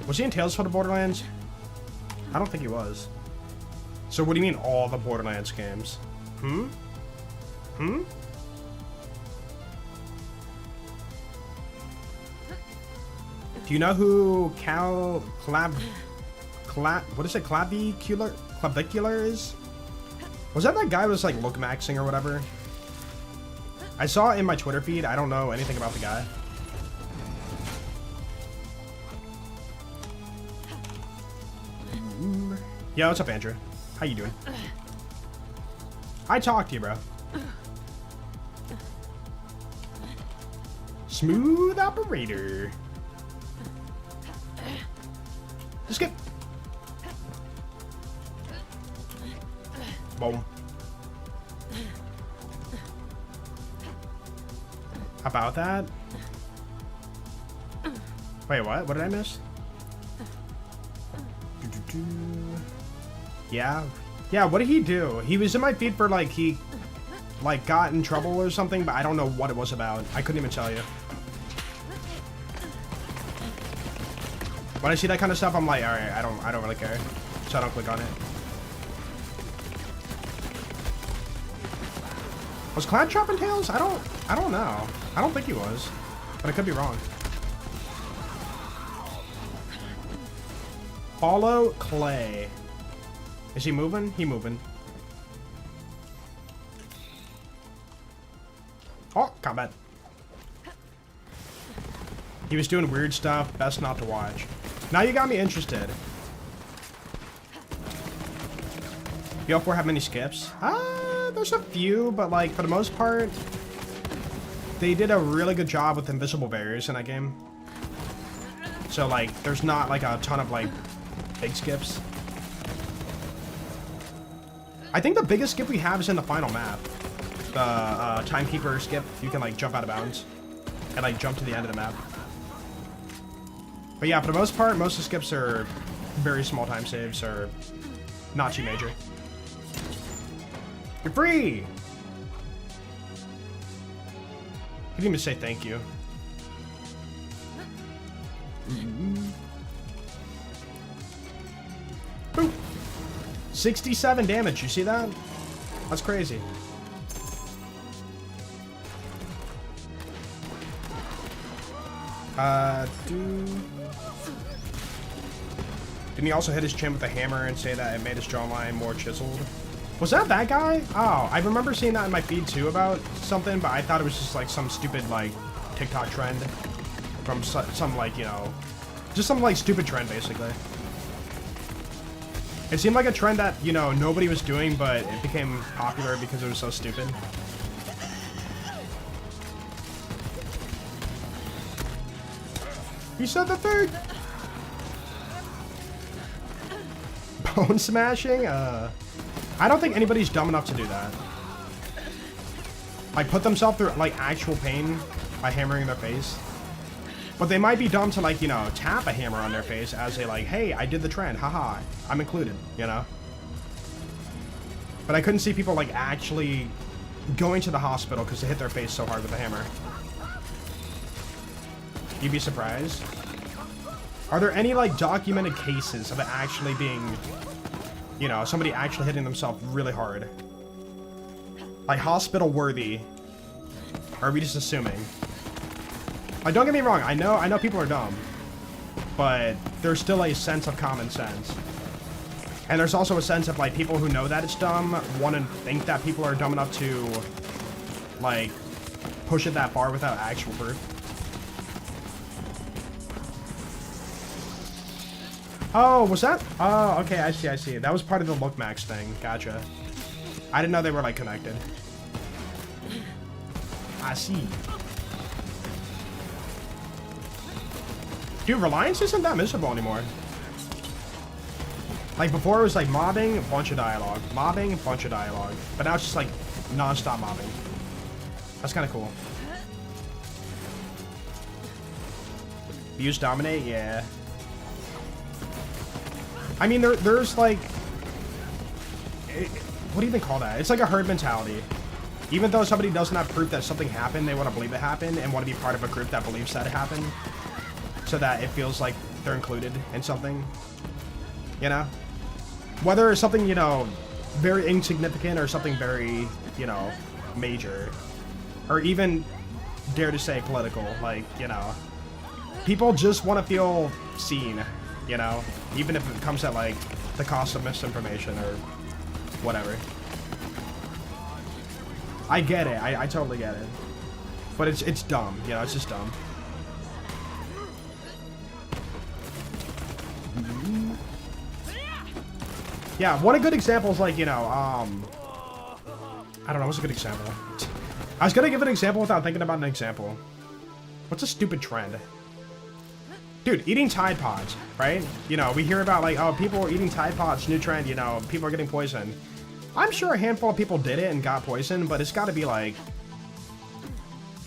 Was he in Tales for the Borderlands? I don't think he was. So what do you mean all the Borderlands games? Hmm? Hmm? Do you know who what is it? Clavicular is? Was that guy who was like look maxing or whatever? I saw it in my Twitter feed. I don't know anything about the guy. Yo, what's up, Andrew? How you doing? I talked to you, bro. Smooth operator. Just skip. Boom. About that? Wait, what? What did I miss? Yeah. Yeah, what did he do? He was in my feed for like, he like got in trouble or something, but I don't know what it was about. I couldn't even tell you. When I see that kind of stuff, I'm like, alright, I don't really care. So I don't click on it. Was Claptrap in Tales? I don't know. I don't think he was. But I could be wrong. Follow Clay. Is he moving? He moving. Oh, combat. He was doing weird stuff. Best not to watch. Now you got me interested. BL4 have many skips? There's a few, but like for the most part, they did a really good job with invisible barriers in that game. So like, there's not like a ton of like big skips. I think the biggest skip we have is in the final map. The timekeeper skip. You can like jump out of bounds and like jump to the end of the map. But yeah, for the most part, most of the skips are very small time saves or not too major. You're free! You didn't even say thank you. Boop! 67 damage, you see that? That's crazy. Didn't he also hit his chin with a hammer and say that it made his jawline more chiseled? Was that guy? Oh, I remember seeing that in my feed too about something, but I thought it was just like some stupid like TikTok trend from some like, you know, just some like stupid trend basically. It seemed like a trend that, you know, nobody was doing, but it became popular because it was so stupid. He said the thing! Bone smashing? I don't think anybody's dumb enough to do that. Like, put themselves through, like, actual pain by hammering their face. But they might be dumb to, like, you know, tap a hammer on their face as a, like, hey, I did the trend, haha, I'm included, you know? But I couldn't see people, like, actually going to the hospital because they hit their face so hard with the hammer. You'd be surprised. Are there any, like, documented cases of it actually being, you know, somebody actually hitting themselves really hard? Like, hospital worthy? Or are we just assuming? Like, don't get me wrong, I know people are dumb. But there's still a sense of common sense. And there's also a sense of, like, people who know that it's dumb want to think that people are dumb enough to, like, push it that far without actual proof. Oh, was that? Oh, okay, I see, I see. That was part of the Look Max thing. Gotcha. I didn't know they were, like, connected. I see. Dude, Reliance isn't that miserable anymore. Like, before it was, like, mobbing, a bunch of dialogue. Mobbing, a bunch of dialogue. But now it's just, like, non-stop mobbing. That's kind of cool. Views dominate? Yeah. I mean, there's, like... what do you even call that? It's like a herd mentality. Even though somebody doesn't have proof that something happened, they want to believe it happened and want to be part of a group that believes that it happened. So that it feels like they're included in something. You know? Whether it's something, you know, very insignificant or something very, you know, major. Or even, dare to say, political. Like, you know. People just want to feel seen, you know? Even if it comes at, like, the cost of misinformation or whatever. I get it. I totally get it. But it's dumb. You know, it's just dumb. Yeah, one of good examples, like, you know, I don't know, what's a good example? I was gonna give an example without thinking about an example. What's a stupid trend? Dude, eating Tide Pods, right? You know, we hear about, like, oh, people are eating Tide Pods, new trend, you know, people are getting poisoned. I'm sure a handful of people did it and got poisoned, but it's gotta be, like,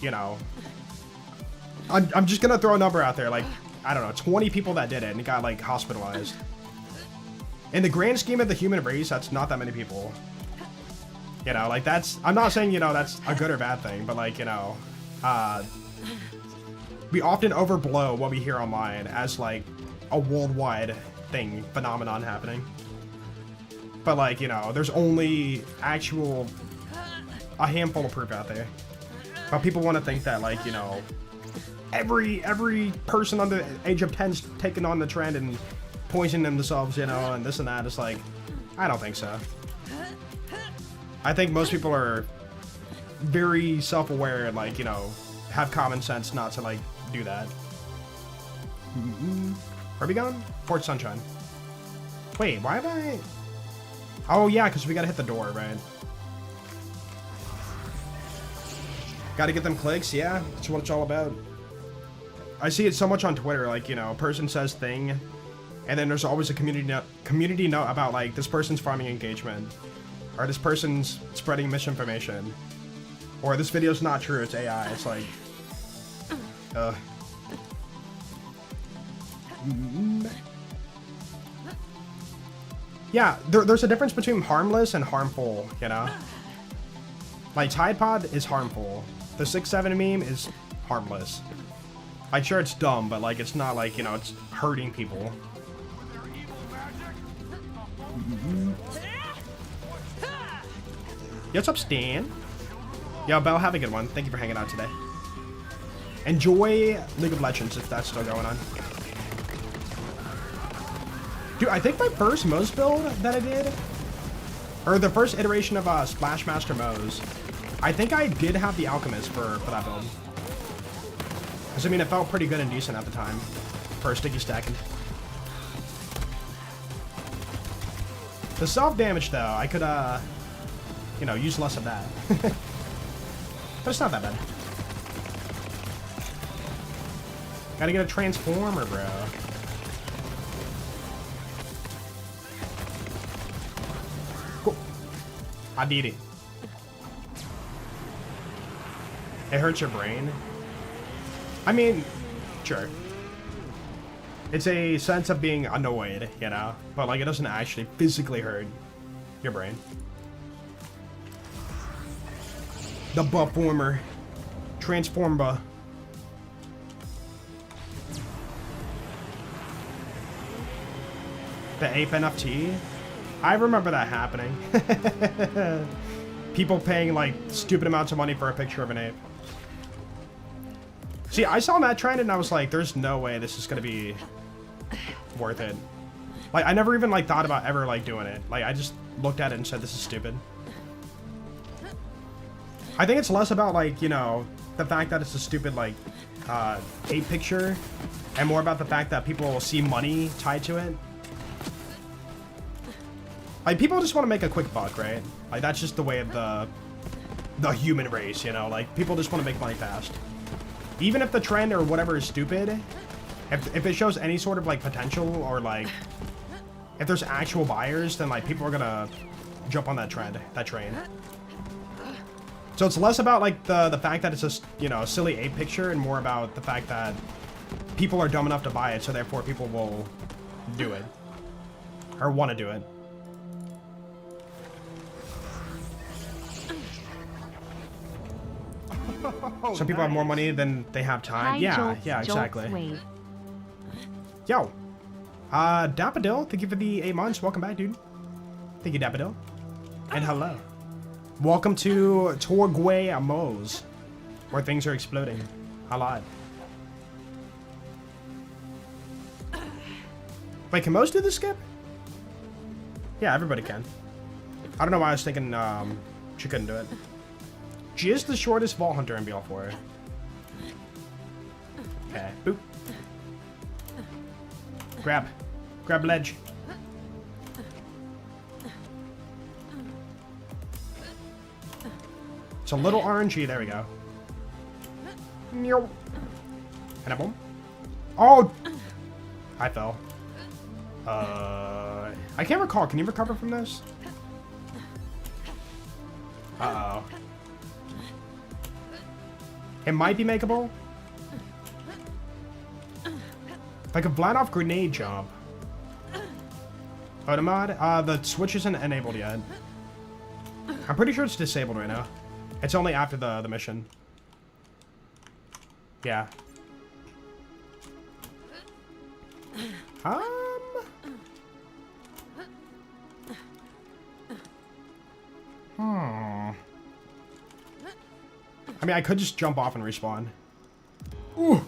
you know, I'm just gonna throw a number out there, like, I don't know, 20 people that did it and got, like, hospitalized. In the grand scheme of the human race, that's not that many people. You know, like, that's... I'm not saying, you know, that's a good or bad thing, but, like, you know... we often overblow what we hear online as, like, a worldwide thing, phenomenon happening. But, like, you know, there's only a handful of proof out there. But people want to think that, like, you know... Every person under the age of 10's taking on the trend and... poisoning themselves, you know, and this and that. It's like, I don't think so. I think most people are very self-aware and, like, you know, have common sense not to, like, do that. Where are we going? Fort Sunshine. Wait, why have I... Oh, yeah, because we gotta hit the door, right? Gotta get them clicks, yeah. That's what it's all about. I see it so much on Twitter, like, you know, a person says thing... And then there's always a community note about, like, this person's farming engagement. Or this person's spreading misinformation. Or this video's not true, it's AI. It's like... Yeah, there's a difference between harmless and harmful, you know? Like, Tide Pod is harmful. The 6-7 meme is harmless. Like, sure, it's dumb, but, like, it's not like, you know, it's hurting people. Yo, what's up, Stan? Yo, Belle, have a good one. Thank you for hanging out today. Enjoy League of Legends if that's still going on. Dude, I think my first Moze build that I did, or the first iteration of Splashmaster Moze, I think I did have the Alchemist for that build. Because, I mean, it felt pretty good and decent at the time for sticky stacking. The self-damage, though, I could, you know, use less of that. But it's not that bad. Gotta get a transformer, bro. Cool. I did it. It hurts your brain. I mean, sure. It's a sense of being annoyed, you know? But, like, it doesn't actually physically hurt your brain. The Buffformer. Transformer. The ape NFT? I remember that happening. People paying, like, stupid amounts of money for a picture of an ape. See, I saw that trend and I was like, there's no way this is gonna be worth it. Like, I never even, like, thought about ever, like, doing it. Like, I just looked at it and said, this is stupid. I think it's less about, like, you know, the fact that it's a stupid, like, hate picture, and more about the fact that people see money tied to it. Like, people just want to make a quick buck, right? Like, that's just the way of the human race, you know? Like, people just want to make money fast. Even if the trend or whatever is stupid, if it shows any sort of, like, potential or, like, if there's actual buyers, then, like, people are gonna jump on that trend, that train. So it's less about, like, the fact that it's a, you know, silly ape picture and more about the fact that people are dumb enough to buy it, so therefore people will do it. Or want to do it. Oh, Some people have more money than they have time. Hi, Yeah, jolts, yeah, jolts, exactly. wave. Yo. Dapadil, thank you for the 8 months. Welcome back, dude. Thank you, Dapadil. And hello. Welcome to Torgue, Moze, where things are exploding a lot. Wait, can Moze do the skip? Yeah, everybody can. I don't know why I was thinking she couldn't do it. She is the shortest Vault Hunter in BL4. Okay, boop. Grab. Grab ledge. It's a little RNG. There we go. And a boom. Oh! I fell. I can't recall. Can you recover from this? Uh-oh. It might be makeable. Like a blind-off grenade jump. Photo mod? The switch isn't enabled yet. I'm pretty sure it's disabled right now. It's only after the mission. Yeah. I mean, I could just jump off and respawn. Ooh!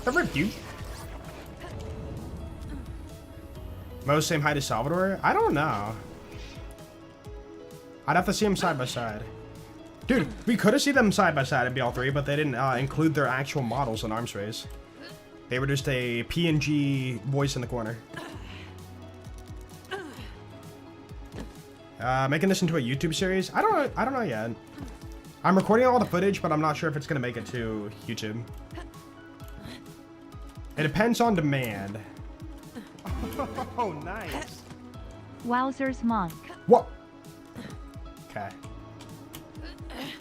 The rip, dude. Moze same height as Salvador? I don't know. I'd have to see them side by side. Dude, we could have seen them side by side in BL3, but they didn't include their actual models in Arms Race. They were just a PNG voice in the corner. Making this into a YouTube series? I don't know yet. I'm recording all the footage, but I'm not sure if it's gonna make it to YouTube. It depends on demand. Oh, nice. Wowzers monk. What? Okay.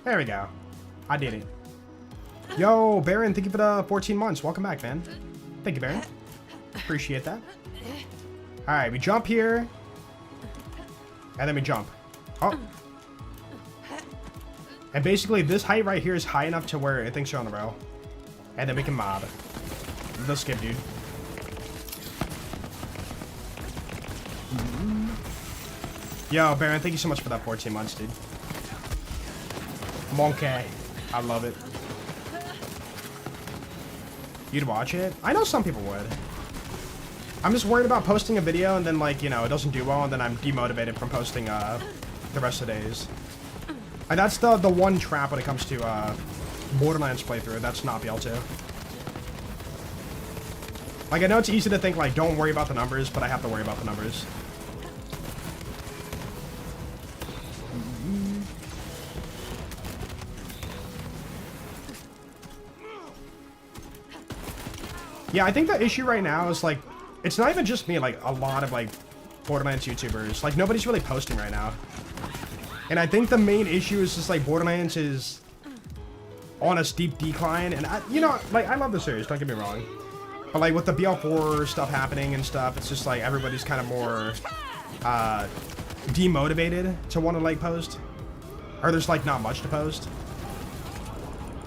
There we go. I did it. Yo, Baron, thank you for the 14 months. Welcome back, man. Thank you, Baron. Appreciate that. Alright, we jump here. And then we jump. Oh. And basically, this height right here is high enough to where it thinks you're on the rail. And then we can mob. The skip, dude. Yo, Baron, thank you so much for that 14 months, dude. Monkey. I love it. You'd watch it? I know some people would. I'm just worried about posting a video and then, like, you know, it doesn't do well and then I'm demotivated from posting the rest of the days. And that's the one trap when it comes to Borderlands playthrough. That's not BL2. Like, I know it's easy to think, like, don't worry about the numbers, but I have to worry about the numbers. Yeah, I think the issue right now is, like, it's not even just me, like, a lot of, like, Borderlands YouTubers. Like, nobody's really posting right now. And I think the main issue is just, like, Borderlands is on a steep decline. And, you know, like, I love the series, don't get me wrong. But, like, with the BL4 stuff happening and stuff, it's just, like, everybody's kind of more demotivated to want to, like, post. Or there's, like, not much to post.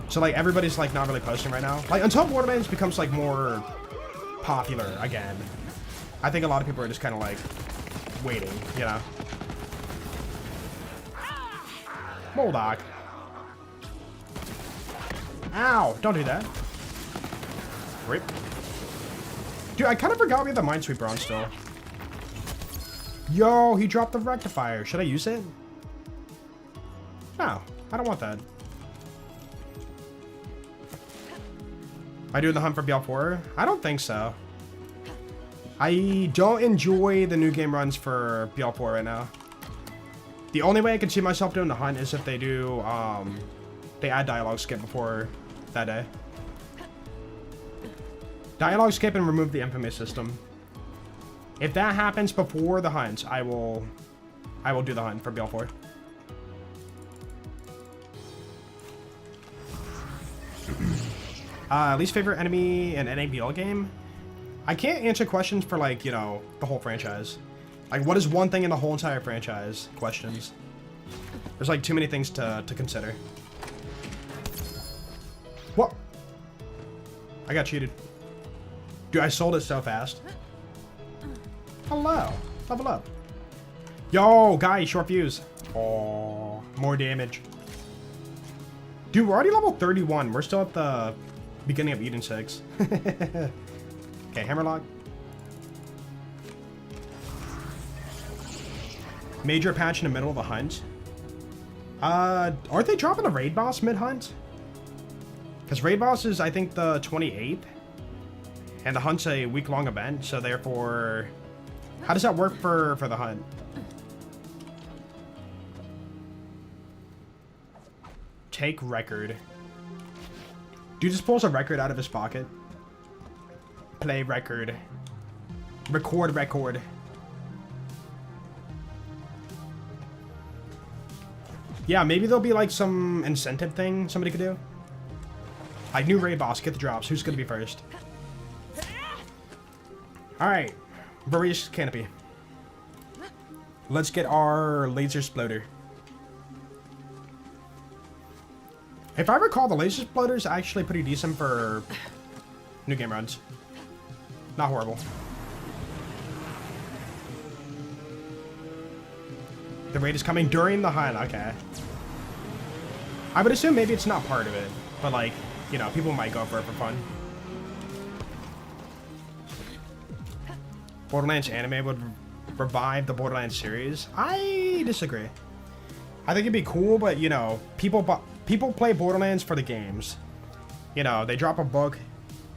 So, like, everybody's, like, not really posting right now. Like, until Borderlands becomes, like, more popular again, I think a lot of people are just kind of, like, waiting, you know? Moldoc. Ow! Don't do that. Rip. Dude, I kind of forgot we have the Minesweeper on still. Yo, he dropped the rectifier. Should I use it? No, I don't want that. Am I doing the hunt for BL4? I don't think so. I don't enjoy the new game runs for BL4 right now. The only way I can see myself doing the hunt is if they do, they add dialogue skip before that day. Dialogue skip and remove the infamy system. If that happens before the hunt, I will do the hunt for BL4. Least favorite enemy in an NABL game? I can't answer questions for, like, you know, the whole franchise. Like, what is one thing in the whole entire franchise? Questions. There's, like, too many things to consider. What? I got cheated. Dude, I sold it so fast. Hello. Level up. Yo, guys, short fuse. Oh, more damage. Dude, we're already level 31. We're still at the beginning of Eden 6. Okay, hammerlock. Major patch in the middle of the hunt. Aren't they dropping a raid boss mid-hunt? Because raid boss is, I think, the 28th. And the hunt's a week-long event, so therefore... How does that work for the hunt? Take record. Dude just pulls a record out of his pocket. Play record. Record record. Yeah, maybe there'll be like some incentive thing somebody could do. Like, new raid boss, get the drops. Who's gonna be first? Alright. Various canopy. Let's get our laser sploder. If I recall, the laser sploder is actually pretty decent for new game runs. Not horrible. The raid is coming during the hunt. Okay. I would assume maybe it's not part of it, but like, you know, people might go for it for fun. Borderlands anime would revive the Borderlands series. I disagree. I think it'd be cool, but you know, people play Borderlands for the games. You know, they drop a book,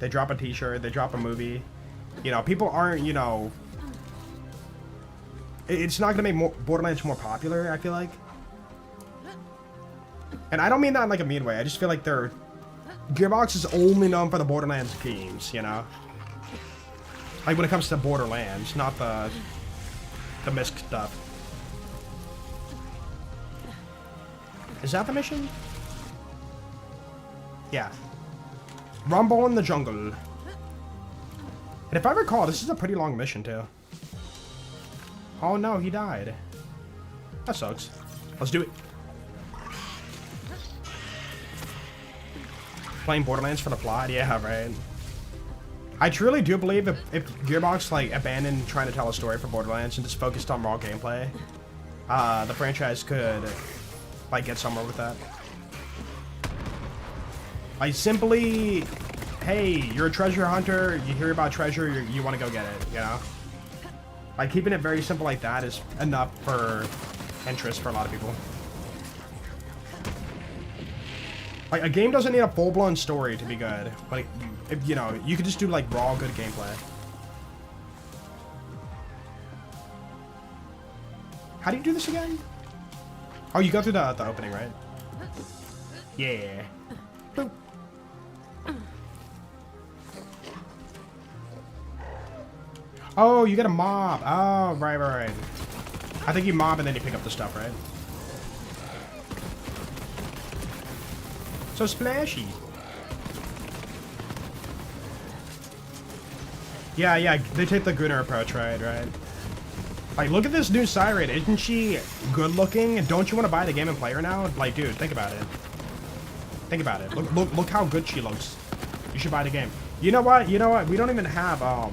they drop a t-shirt, they drop a movie. You know, people aren't, you know... It's not going to make Borderlands more popular, I feel like. And I don't mean that in like a mean way. I just feel like Gearbox is only known for the Borderlands games, you know? Like when it comes to Borderlands, not the Misk stuff. Is that the mission? Yeah. Rumble in the jungle. And if I recall, this is a pretty long mission too. Oh no, he died. That sucks. Let's do it. Playing Borderlands for the plot? Yeah, right. I truly do believe if Gearbox like abandoned trying to tell a story for Borderlands and just focused on raw gameplay, the franchise could like get somewhere with that. Like simply, hey, you're a treasure hunter, you hear about treasure, you want to go get it, you know? Like keeping it very simple like that is enough for interest for a lot of people. Like a game doesn't need a full-blown story to be good. Like, if, you know, you could just do like raw good gameplay. How do you do this again? Oh, you go through the opening, right? Yeah. Boop. Oh, you get a mob. Oh, right. I think you mob and then you pick up the stuff, right? So splashy. Yeah, they take the Gunner approach, right? Like, look at this new Siren. Isn't she good looking? And don't you want to buy the game and play her now? Like, dude, think about it. Think about it. Look how good she looks. You should buy the game. You know what? We don't even have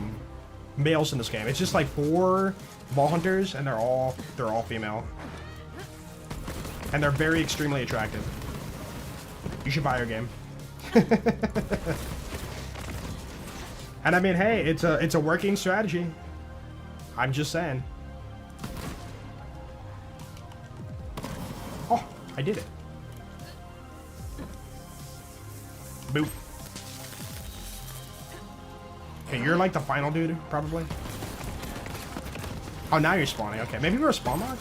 males in this game. It's just like 4 ball hunters, and they're all female, and they're very extremely attractive. You should buy her game. And I mean, hey, it's a working strategy. I'm just saying. Oh, I did it. Boop. Okay, you're like the final dude, probably. Oh, now you're spawning. Okay, maybe we're a spawn mod?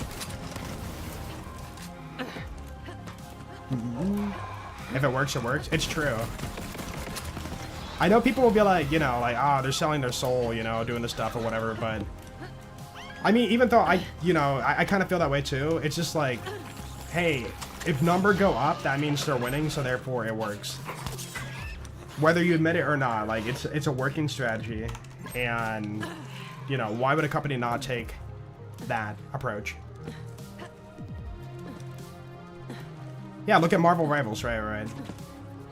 If it works, it works. It's true. I know people will be like, you know, like, ah, they're selling their soul, you know, doing this stuff or whatever, but... I mean, even though I kind of feel that way too, it's just like, hey, if number go up, that means they're winning, so therefore it works. Whether you admit it or not, like, it's a working strategy, and, you know, why would a company not take that approach? Yeah, look at Marvel Rivals, right.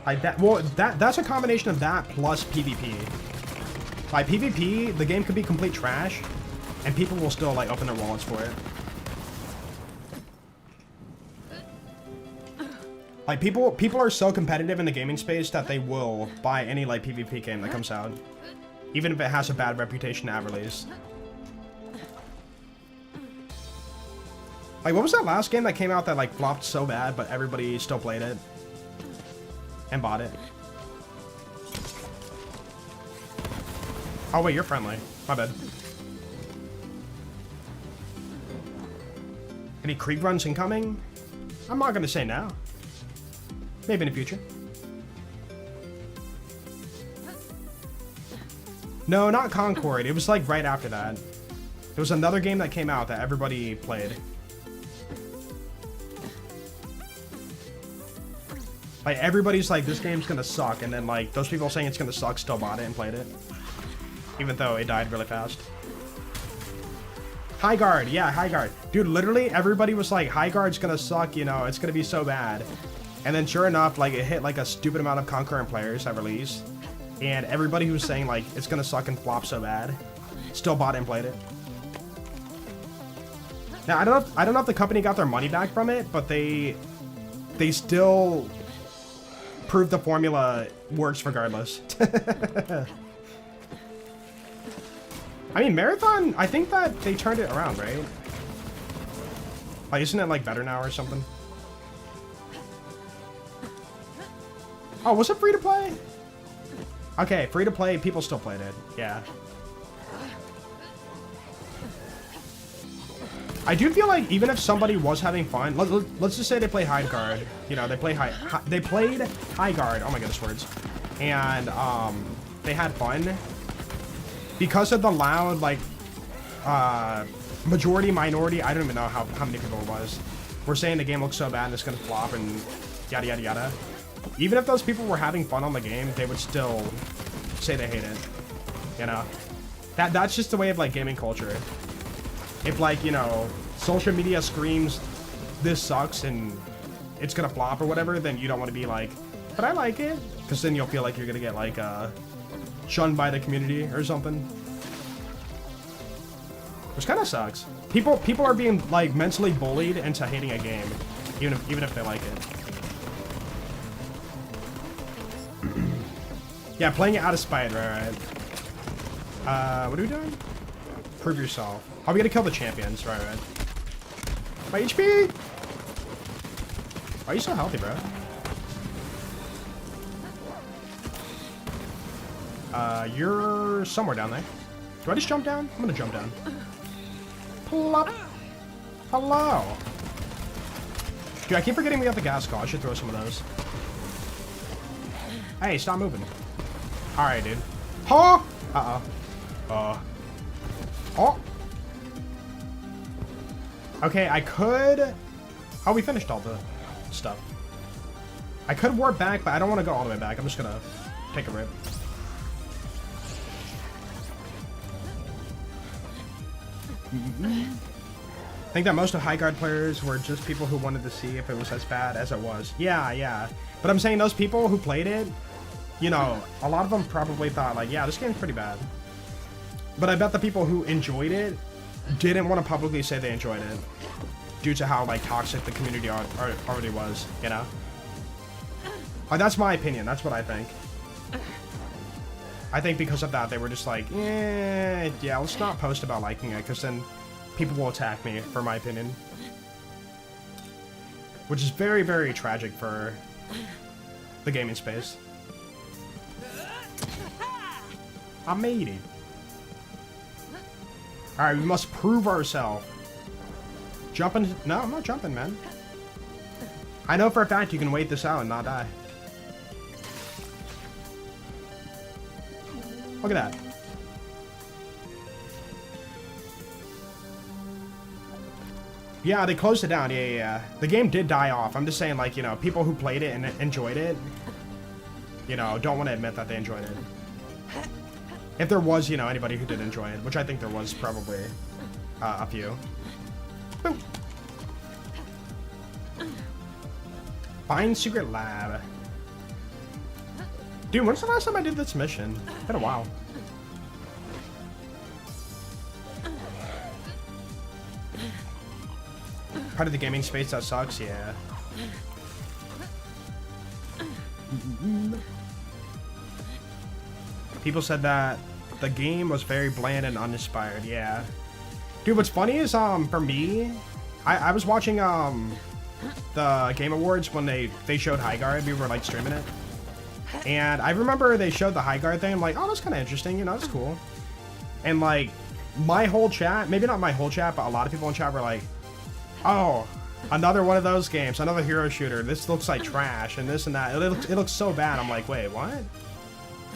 Like that, well, that's a combination of that plus PvP. By PvP, the game could be complete trash, and people will still like open their wallets for it. Like people are so competitive in the gaming space that they will buy any like PvP game that comes out, even if it has a bad reputation at release. Like, what was that last game that came out that like flopped so bad, but everybody still played it and bought it? Oh wait, you're friendly. My bad. Any creep runs incoming? I'm not gonna say no. Maybe in the future. No, not Concord. It was like right after that. There was another game that came out that everybody played. Like everybody's like, this game's gonna suck, and then like those people saying it's gonna suck still bought it and played it. Even though it died really fast. High Guard, yeah, High Guard. Dude, literally everybody was like, High Guard's gonna suck, you know, it's gonna be so bad. And then sure enough, like it hit like a stupid amount of concurrent players at release. And everybody who was saying like, it's gonna suck and flop so bad, still bought it and played it. Now, I don't know if the company got their money back from it, but they still proved the formula works regardless. I mean, Marathon, I think that they turned it around, right? Like, isn't it like better now or something? Oh, was it free to play? Okay, free to play, people still played it. Yeah. I do feel like even if somebody was having fun, let's just say they play High Guard. You know, they played High Guard. Oh my goodness, words. And they had fun. Because of the loud, like, majority, minority, I don't even know how many people it was. We're saying the game looks so bad and it's gonna flop and yada yada yada. Even if those people were having fun on the game, they would still say they hate it. You know? That's just the way of, like, gaming culture. If, like, you know, social media screams, this sucks and it's gonna flop or whatever, then you don't want to be like, but I like it. Because then you'll feel like you're gonna get, like, shunned by the community or something. Which kind of sucks. People are being, like, mentally bullied into hating a game, even if they like it. Yeah, playing it out of spite, right. What are we doing? Prove yourself. Oh, we gotta kill the champions, right. My HP! Why are you so healthy, bro? You're somewhere down there. Do I just jump down? I'm gonna jump down. Plop. Hello. Dude, I keep forgetting we got the gas call. I should throw some of those. Hey, stop moving. Alright, dude. Huh? Uh-oh. Oh. Okay, I could... Oh, we finished all the stuff. I could warp back, but I don't want to go all the way back. I'm just gonna take a rip. I think that most of High Guard players were just people who wanted to see if it was as bad as it was. Yeah. But I'm saying those people who played it, you know, a lot of them probably thought, like, yeah, this game's pretty bad. But I bet the people who enjoyed it didn't want to publicly say they enjoyed it due to how, like, toxic the community already was, you know? That's my opinion. That's what I think. I think because of that, they were just like, yeah, let's not post about liking it, because then people will attack me, for my opinion. Which is very, very tragic for the gaming space. I made it. Alright, we must prove ourselves. Jumping? No, I'm not jumping, man. I know for a fact you can wait this out and not die. Look at that. Yeah, they closed it down. Yeah. The game did die off. I'm just saying, like, you know, people who played it and enjoyed it, you know, don't want to admit that they enjoyed it. If there was, you know, anybody who did enjoy it, which I think there was probably a few. Boom. Find secret lab. Dude, when's the last time I did this mission? It's been a while. Part of the gaming space that sucks, yeah. People said that the game was very bland and uninspired, yeah. Dude, what's funny is, for me, I was watching, the Game Awards when they showed High Guard. We were, like, streaming it. And I remember they showed the High Guard thing. I'm like, oh, that's kind of interesting, you know, that's cool. And, like, my whole chat, maybe not my whole chat, but a lot of people in chat were like, oh, another one of those games, another hero shooter. This looks like trash and this and that. It looks so bad. I'm like, wait, what?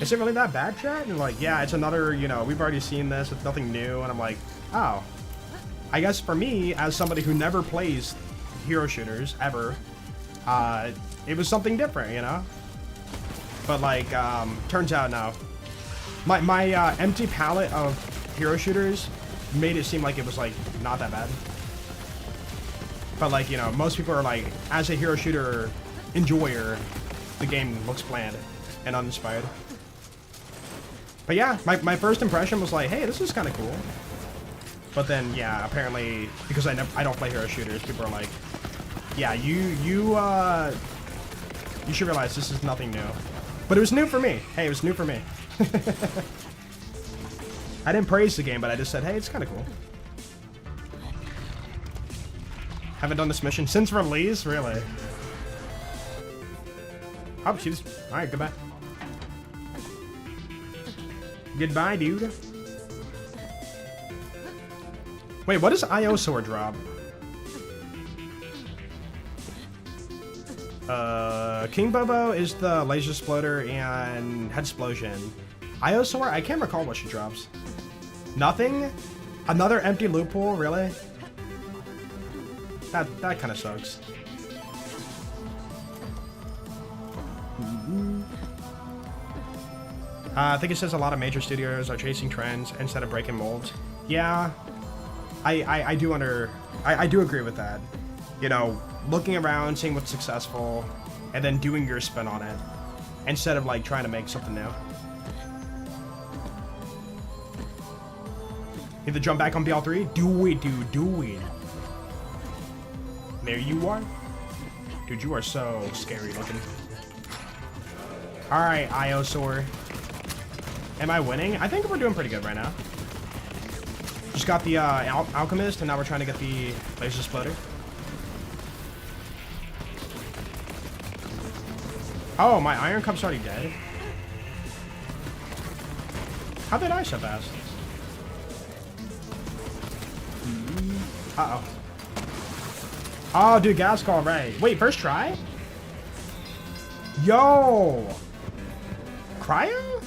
Is it really that bad, chat? And like, yeah, it's another, you know, we've already seen this. It's nothing new. And I'm like, oh. I guess for me, as somebody who never plays hero shooters, ever, it was something different, you know? But like, turns out no. My empty palette of hero shooters made it seem like it was like not that bad. But like, you know, most people are like, as a hero shooter enjoyer, the game looks bland and uninspired. But yeah, my first impression was like, hey, this is kind of cool. But then, yeah, apparently, because I don't play hero shooters, people are like, yeah, you should realize this is nothing new. But it was new for me. Hey, it was new for me. I didn't praise the game, but I just said, hey, it's kind of cool. Haven't done this mission since release? Really? Oh, she's... Alright, goodbye. Goodbye, dude. Wait, what does IO sword drop? King Bobo is the laser exploder and head explosion. IO sword? I can't recall what she drops. Nothing? Another empty loophole? Really? That kind of sucks. I think it says a lot of major studios are chasing trends instead of breaking molds. Yeah, I do agree with that. You know, looking around, seeing what's successful, and then doing your spin on it, instead of like trying to make something new. Need to jump back on BL3? Do it, dude, do it. There you are. Dude, you are so scary looking. Alright, Iosaur. Am I winning? I think we're doing pretty good right now. Just got the Alchemist, and now we're trying to get the Laser Splitter. Oh, my Iron Cup's already dead. How did I so fast? Uh-oh. Oh, dude, gas call, right. Wait, first try? Yo! Cryo?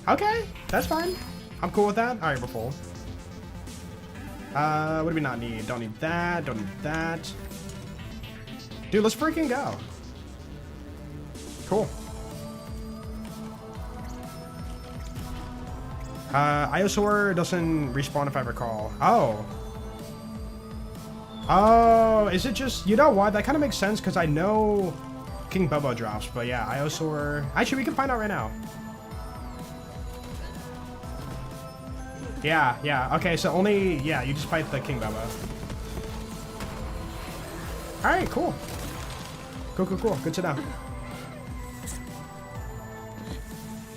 Okay, that's fine. I'm cool with that. Alright, we're full. What do we not need? Don't need that, don't need that. Dude, let's freaking go. Cool. Iosaur doesn't respawn if I recall. Oh. Oh, is it just... You know what? That kind of makes sense because I know King Bobo drops. But yeah, Iosaur... Actually, we can find out right now. Yeah. Okay, so only... Yeah, you just fight the King Bobo. Alright, cool. Cool. Good to know.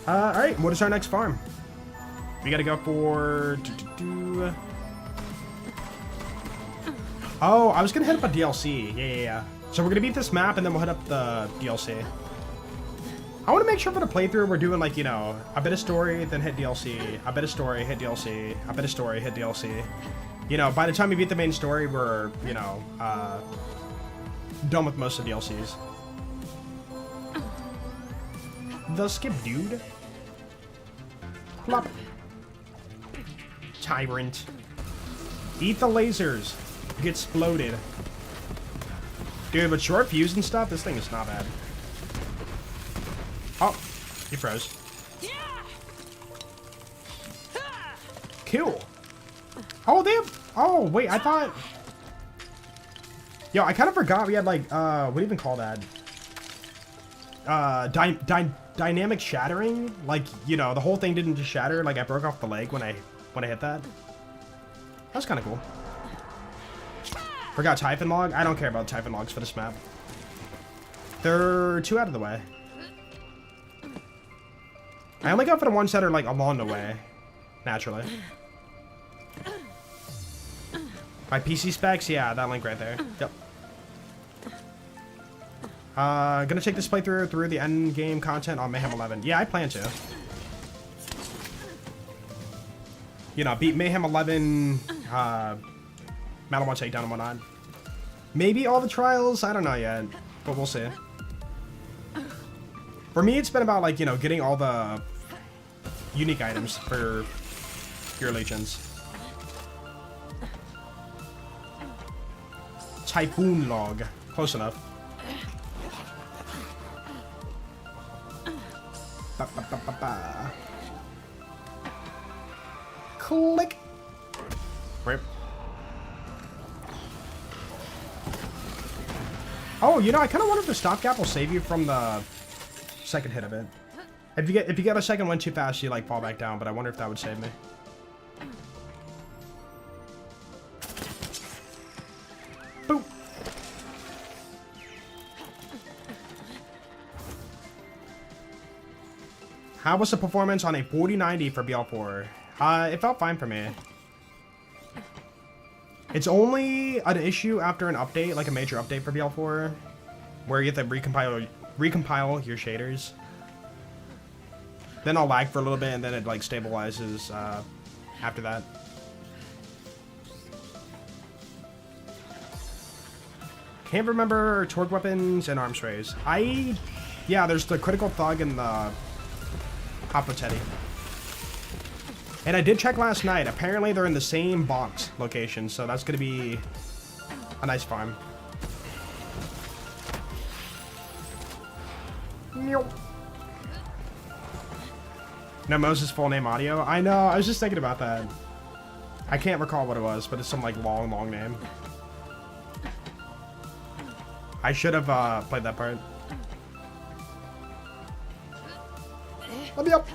Alright, what is our next farm? We gotta go for... Oh, I was gonna hit up a DLC. Yeah. So we're gonna beat this map and then we'll hit up the DLC. I want to make sure for the playthrough we're doing like, you know, a bit of story, then hit DLC, a bit of story, hit DLC, a bit of story, hit DLC. You know, by the time we beat the main story, we're, you know, done with most of the DLCs. The skip dude. Plop. Tyrant. Eat the lasers. Get exploded. Dude, with short fuse and stuff, this thing is not bad. Oh, he froze. Kill. Oh, damn. Oh, wait, I thought... Yo, I kind of forgot we had, like, what do you even call that? Dynamic shattering? Like, you know, the whole thing didn't just shatter. Like, I broke off the leg when I hit that. That's kind of cool. Forgot Typhon log. I don't care about Typhon logs for this map. They're 2 out of the way. I only go for the ones that are, like, along the way. Naturally. My PC specs? Yeah, that link right there. Yep. Gonna take this playthrough through the end game content on Mayhem 11. Yeah, I plan to. You know, beat Mayhem 11, Metal 1 takedown and whatnot. Maybe all the trials? I don't know yet, but we'll see. For me, it's been about, like, you know, getting all the unique items for your legions. Typhoon log. Close enough. Ba, ba, ba, ba, ba. Click. Rip. Oh, you know, I kind of wonder if the stopgap will save you from the second hit of it. If you get a second one too fast, you like fall back down. But I wonder if that would save me. Boop. How was the performance on a 4090 for BL4? It felt fine for me. It's only an issue after an update, like a major update for BL4, where you have to recompile your shaders. Then I'll lag for a little bit, and then it like stabilizes after that. Can't remember Torgue weapons and arms raise. Yeah, there's the critical thug and the Hopper Teddy. And I did check last night. Apparently they're in the same box location, so that's gonna be a nice farm. No, Moze's full name audio. I know, I was just thinking about that. I can't recall what it was, but it's some like long name. I should have played that part. Let me up.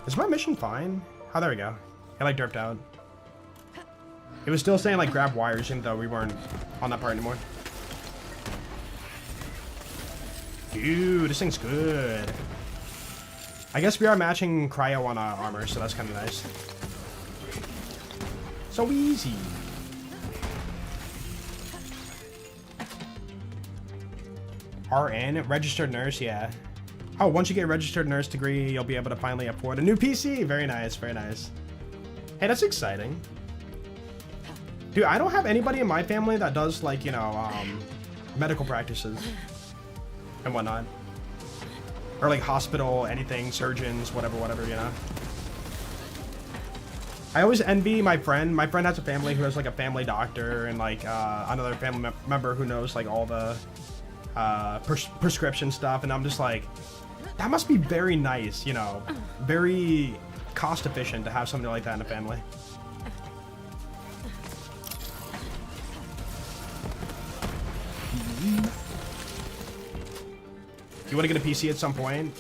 Is my mission fine? Oh, there we go. I like derped out. It was still saying like grab wires, even though we weren't on that part anymore. Dude, this thing's good. I guess we are matching cryo on armor, so that's kind of nice. So easy. RN, registered nurse, yeah. Oh, once you get a registered nurse degree, you'll be able to finally afford a new PC. Very nice, very nice. Hey, that's exciting. Dude, I don't have anybody in my family that does, like, you know, medical practices and whatnot. Or, like, hospital, anything, surgeons, whatever, you know. I always envy my friend. My friend has a family who has, like, a family doctor and, like, another family member who knows, like, all the prescription stuff. And I'm just like... That must be very nice, you know, very cost efficient to have something like that in a family. You want to get a PC at some point?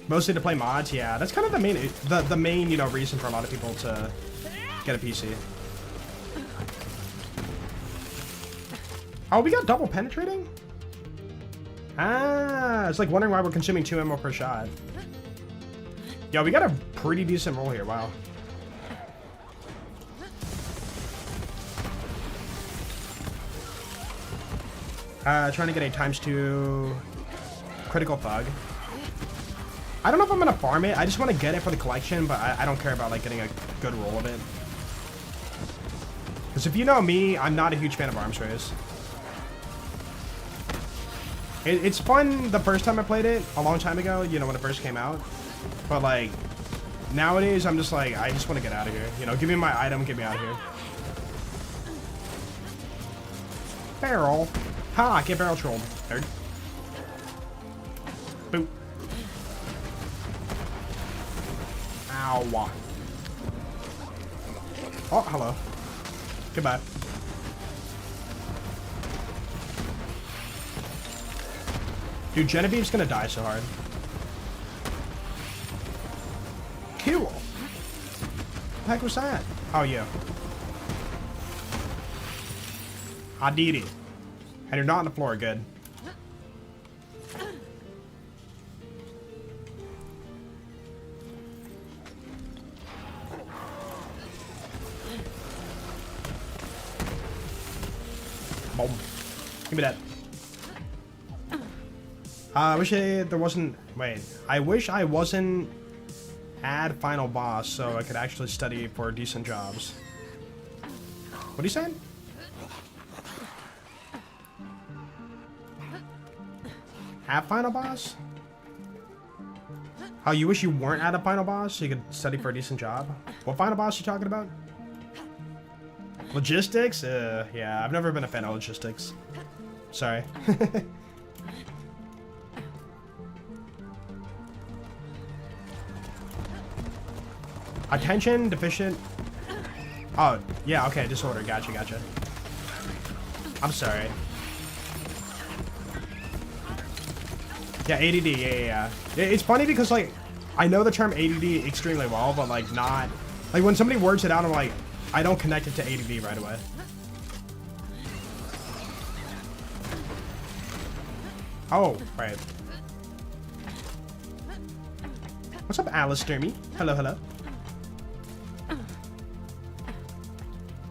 Mostly to play mods, yeah. That's kind of the main, you know, reason for a lot of people to get a PC. Oh, we got double penetrating? Ah, it's like wondering why we're consuming 2 ammo per shot. Yo, we got a pretty decent roll here, wow. Trying to get a ×2 critical thug. I don't know if I'm gonna farm it. I just want to get it for the collection, but I don't care about like getting a good roll of it. Because if you know me, I'm not a huge fan of arms race. It's fun the first time I played it, a long time ago, you know, when it first came out. But like, nowadays, I'm just like, I just want to get out of here. You know, give me my item, get me out of here. Barrel. Ha, get barrel trolled, nerd. Boop. Ow. Oh, hello. Goodbye. Dude, Genevieve's gonna die so hard. Cool. What the heck was that? Oh, yeah. I did it. And you're not on the floor. Good. Boom. Give me that. I wish there wasn't... Wait. I wish I wasn't at final boss so I could actually study for decent jobs. What are you saying? At final boss? Oh, you wish you weren't at a final boss so you could study for a decent job? What final boss are you talking about? Logistics? Yeah, I've never been a fan of logistics. Sorry. Attention deficient. Oh, yeah, okay, disorder. Gotcha, gotcha. I'm sorry. Yeah, ADD, yeah. It's funny because, like, I know the term ADD extremely well, but, like, not... Like, when somebody words it out, I'm like, I don't connect it to ADD right away. Oh, right. What's up, Alistair? Me? Hello, hello.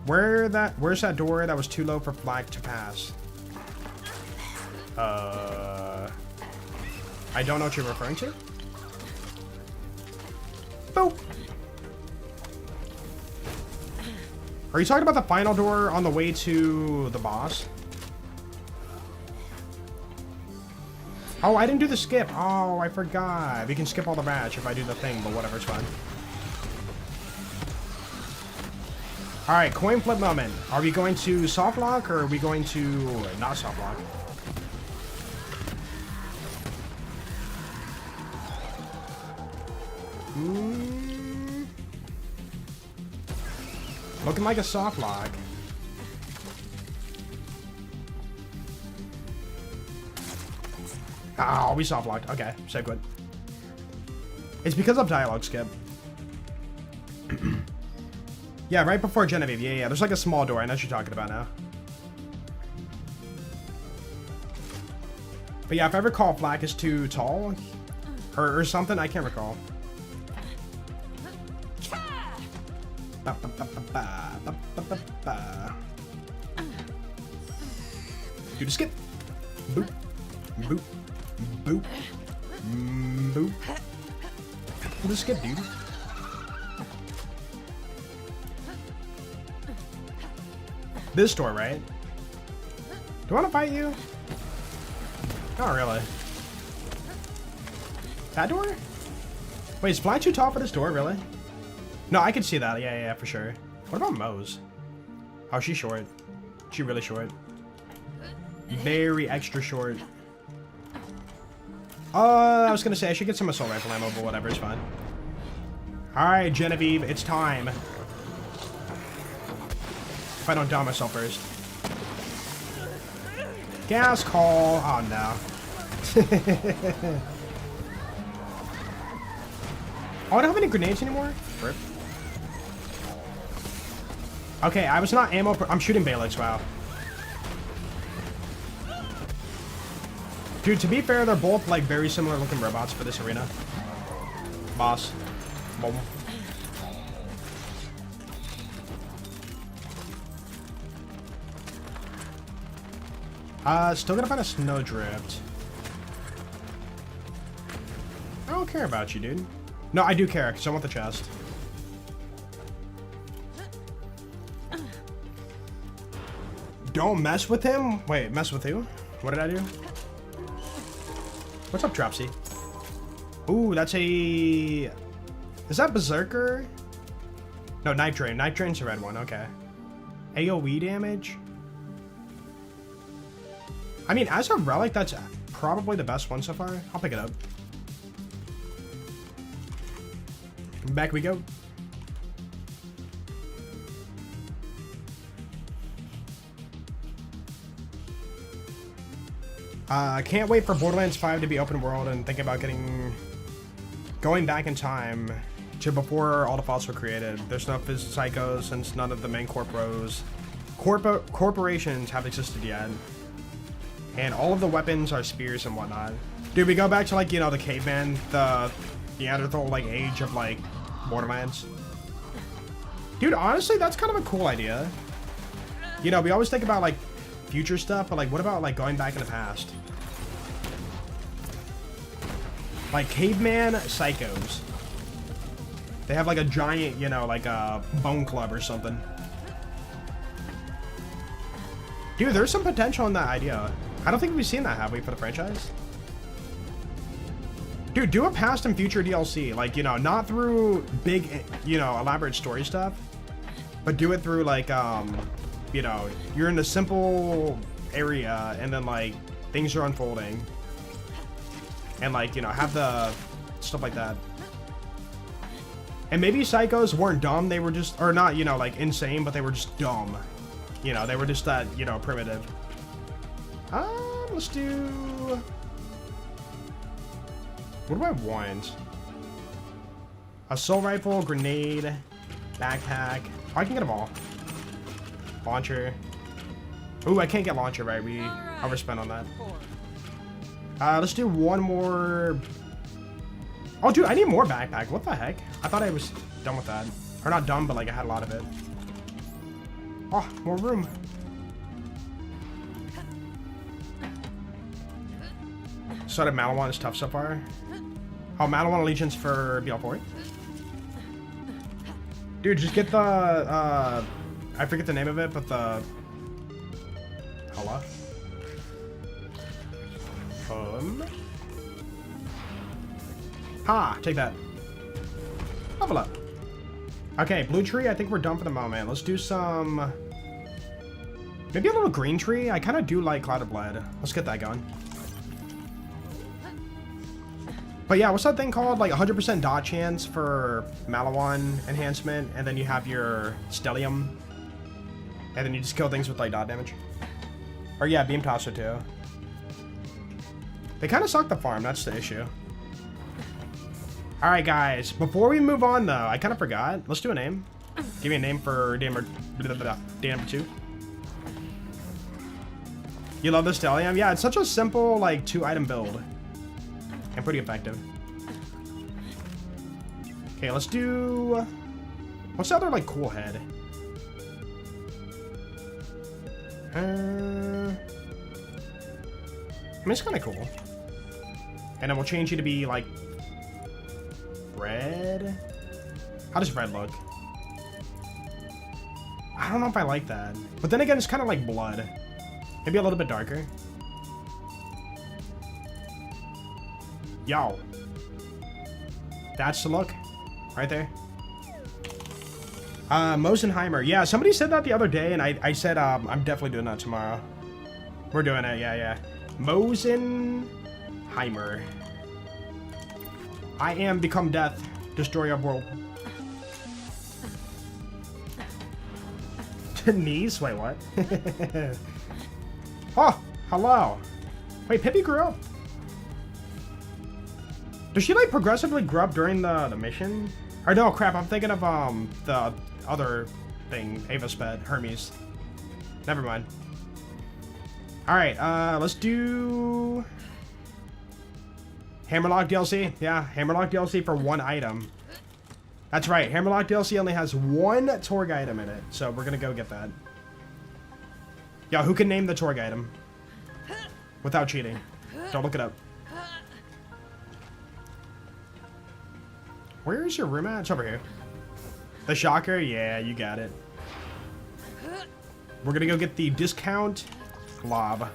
Where's that door that was too low for Flag to pass? I don't know what you're referring to. Boop. Are you talking about the final door on the way to the boss? Oh, I didn't do the skip. Oh, I forgot. We can skip all the match if I do the thing, but whatever, it's fine. Alright, coin flip moment. Are we going to soft lock or are we going to not soft lock? Looking like a soft lock. Oh, we soft locked. Okay, so good. It's because of dialogue skip. Yeah, right before Genevieve. Yeah, there's like a small door. I know what you're talking about now. But yeah, if I recall, Black is too tall or something. I can't recall. Do the skip. Boop. Boop. Boop. Boop. Do the skip, dude. This door, right? Do I want to fight you? Not really. That door? Wait, is Fly too tall for this door, really? No, I can see that. Yeah, for sure. What about Moze? Oh, she's short. She's really short. Very extra short. I was gonna say I should get some assault rifle ammo, but whatever, it's fine. Alright, Genevieve, it's time. If I don't down myself first. Gas call. Oh no. Oh, I don't have any grenades anymore? Rip. Okay, I was not ammo. I'm shooting Balix, wow. Dude, to be fair, they're both like very similar looking robots for this arena. Boss. Boom. Still gonna find a snowdrift. I don't care about you, dude. No, I do care, because I want the chest. Don't mess with him? Wait, mess with who? What did I do? What's up, Dropsy? Ooh, that's a... Is that Berserker? No, Night Drain. Night Drain's the red one, okay. AoE damage? I mean, as a relic, that's probably the best one so far. I'll pick it up. Back we go. Can't wait for Borderlands 5 to be open world and think about going back in time to before all the files were created. There's no psychos since none of the main corporations have existed yet. And all of the weapons are spears and whatnot. Dude, we go back to like, you know, the caveman, the Neanderthal like age of like Borderlands. Dude, honestly, that's kind of a cool idea. You know, we always think about like future stuff, but like what about like going back in the past? Like caveman psychos. They have like a giant, you know, like a bone club or something. Dude, there's some potential in that idea. I don't think we've seen that, have we, for the franchise? Dude, do a past and future DLC. Like, you know, not through big, you know, elaborate story stuff, but do it through like, you know, you're in a simple area and then like things are unfolding. And like, you know, have the stuff like that. And maybe psychos weren't dumb, they were just, or not, you know, like insane, but they were just dumb. You know, they were just that, you know, primitive. Let's do... What do I want? Assault rifle, grenade, backpack. Oh, I can get them all. Launcher. Ooh, I can't get launcher, right? We overspent on that. Let's do one more... Oh, dude, I need more backpack. What the heck? I thought I was done with that. Or not done, but like I had a lot of it. Oh, more room. So that Malawan is tough so far. Oh, Malawan Allegiance for BL4. Dude, just get the, I forget the name of it, but the... Hello? Ha! Take that. Level up. Okay, blue tree, I think we're done for the moment. Let's do some... Maybe a little green tree? I kind of do like Cloud of Blood. Let's get that going. But yeah, what's that thing called? Like 100% dot chance for Malawan enhancement, and then you have your Stellium. And then you just kill things with like dot damage. Or yeah, Beam Tosser too. They kind of suck the farm, that's the issue. Alright guys, before we move on though, I kind of forgot. Let's do a name. Give me a name for day number 2. You love the Stellium? Yeah, it's such a simple like 2-item build. And pretty effective. Okay, let's do... What's the other like cool head? I mean, it's kind of cool. And then we'll change you to be like red. How does red look? I don't know if I like that. But then again, it's kind of like blood. Maybe a little bit darker. Yo. That's the look. Right there. Mosenheimer. Yeah, somebody said that the other day, and I said I'm definitely doing that tomorrow. We're doing it, yeah. Mosenheimer. I am become death. Destroy our world. Denise? Wait, what? Oh, hello. Wait, Pippi grew up. Does she like progressively grow up during the mission? Or no, crap, I'm thinking of the other thing, Ava's pet, Hermes. Never mind. Alright, let's do... Hammerlock DLC? Yeah, Hammerlock DLC for 1 item. That's right, Hammerlock DLC only has 1 Torgue item in it, so we're gonna go get that. Yo, who can name the Torgue item? Without cheating. Don't look it up. Where is your room at? It's over here. The Shocker? Yeah, you got it. We're gonna go get the discount glob,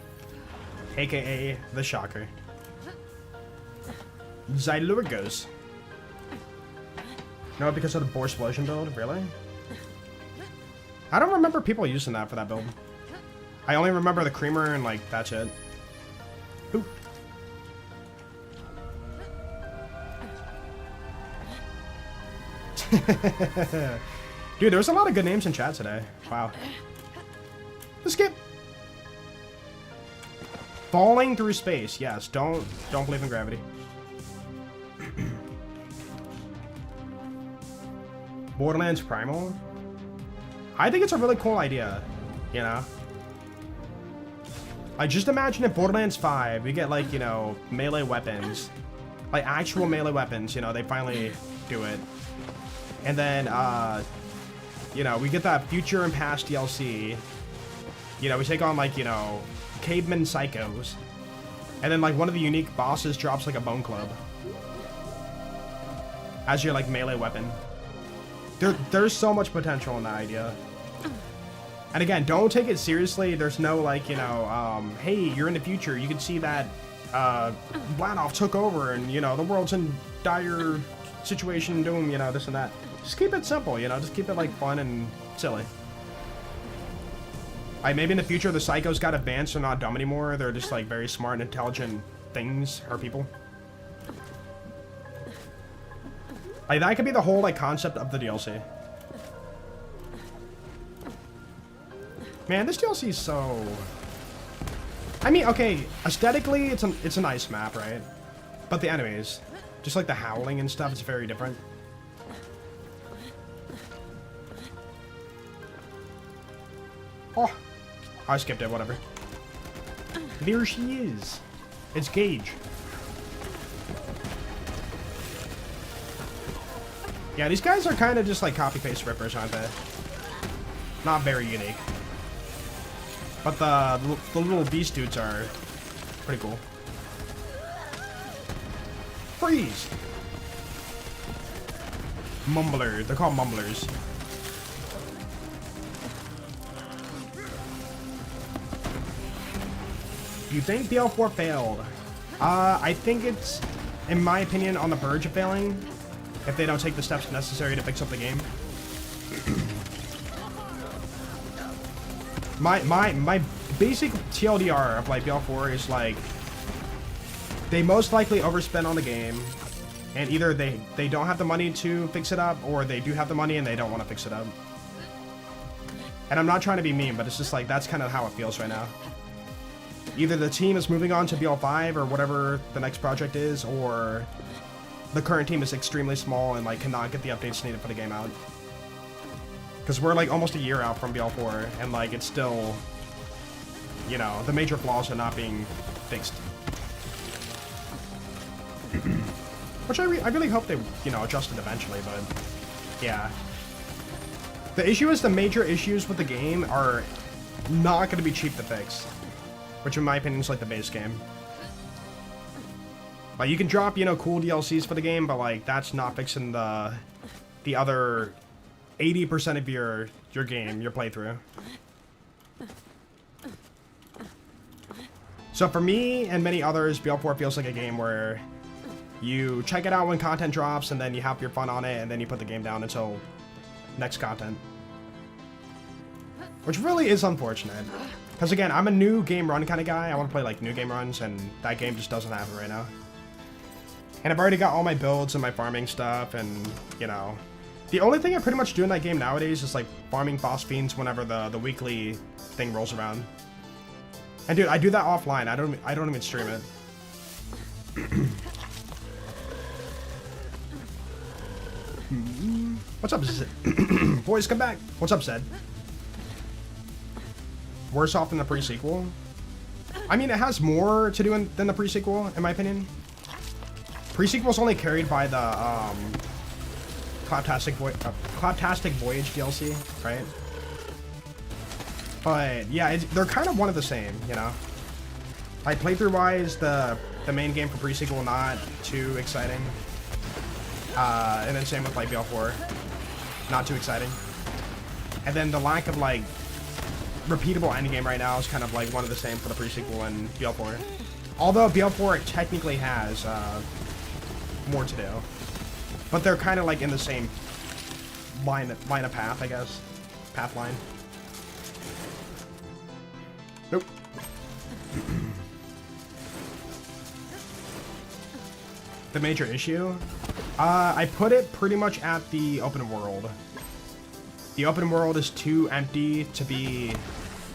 aka the Shocker. Xylurgos. No, because of the Boar Explosion build? Really? I don't remember people using that for that build. I only remember the creamer and, like, that's it. Ooh. Dude, there was a lot of good names in chat today. Wow. Skip. Falling through space. Yes, don't believe in gravity. Borderlands Primal? I think it's a really cool idea, you know? Like, just imagine if Borderlands 5, we get, like, you know, melee weapons. Like, actual melee weapons, you know, they finally do it. And then, you know, we get that Future and Past DLC. You know, we take on, like, you know, caveman psychos. And then, like, one of the unique bosses drops, like, a bone club as your, like, melee weapon. There's so much potential in that idea. And again, don't take it seriously. There's no, like, you know, hey, you're in the future. You can see that Vladoff took over and, you know, the world's in dire situation, doom, you know, this and that. Just keep it simple, you know, just keep it, like, fun and silly. Like, maybe in the future the psychos got advanced, they're not dumb anymore. They're just, like, very smart and intelligent things or people. Like, that could be the whole, like, concept of the DLC. Man, this DLC is so... I mean, okay, aesthetically, it's a nice map, right? But the enemies, just like the howling and stuff, it's very different. Oh, I skipped it, whatever. There she is. It's Gage. Yeah, these guys are kind of just like copy-paste rippers, aren't they? Not very unique. But the little beast dudes are pretty cool. Freeze! Mumbler. They're called mumblers. You think BL4 failed? I think it's, in my opinion, on the verge of failing. If they don't take the steps necessary to fix up the game. My basic TLDR of, like, BL4 is, like, they most likely overspend on the game, and either they don't have the money to fix it up, or they do have the money and they don't want to fix it up. And I'm not trying to be mean, but it's just like, that's kind of how it feels right now. Either the team is moving on to BL5 or whatever the next project is, or the current team is extremely small and, like, cannot get the updates needed for the game out. Because we're, like, almost a year out from BL4, and, like, it's still, you know, the major flaws are not being fixed. Which I really hope they, you know, adjust it eventually, but, yeah. The issue is the major issues with the game are not going to be cheap to fix. Which, in my opinion, is, like, the base game. Like, you can drop, you know, cool DLCs for the game, but, like, that's not fixing the other 80% of your game, your playthrough. So for me and many others, BL4 feels like a game where you check it out when content drops, and then you have your fun on it, and then you put the game down until next content. Which really is unfortunate. Because again, I'm a new game run kind of guy. I want to play, like, new game runs, and that game just doesn't have it right now. And I've already got all my builds and my farming stuff, and, you know, the only thing I pretty much do in that game nowadays is, like, farming boss fiends whenever the weekly thing rolls around. And dude, I do that offline. I don't even stream it. What's up, Zed? Boys, come back. What's up, Zed? Worse off than the pre-sequel? I mean, it has more to do than the pre-sequel, in my opinion. Pre-sequel's only carried by the Claptastic Voyage DLC, right? But yeah, they're kind of one of the same, you know. Like playthrough-wise, the main game for pre-sequel not too exciting, and then same with like BL4, not too exciting. And then the lack of like repeatable endgame right now is kind of like one of the same for the pre-sequel and BL4. Although BL4 technically has more to do, but they're kind of like in the same line of path, I guess. Path line. Nope. The major issue? I put it pretty much at the open world. The open world is too empty to be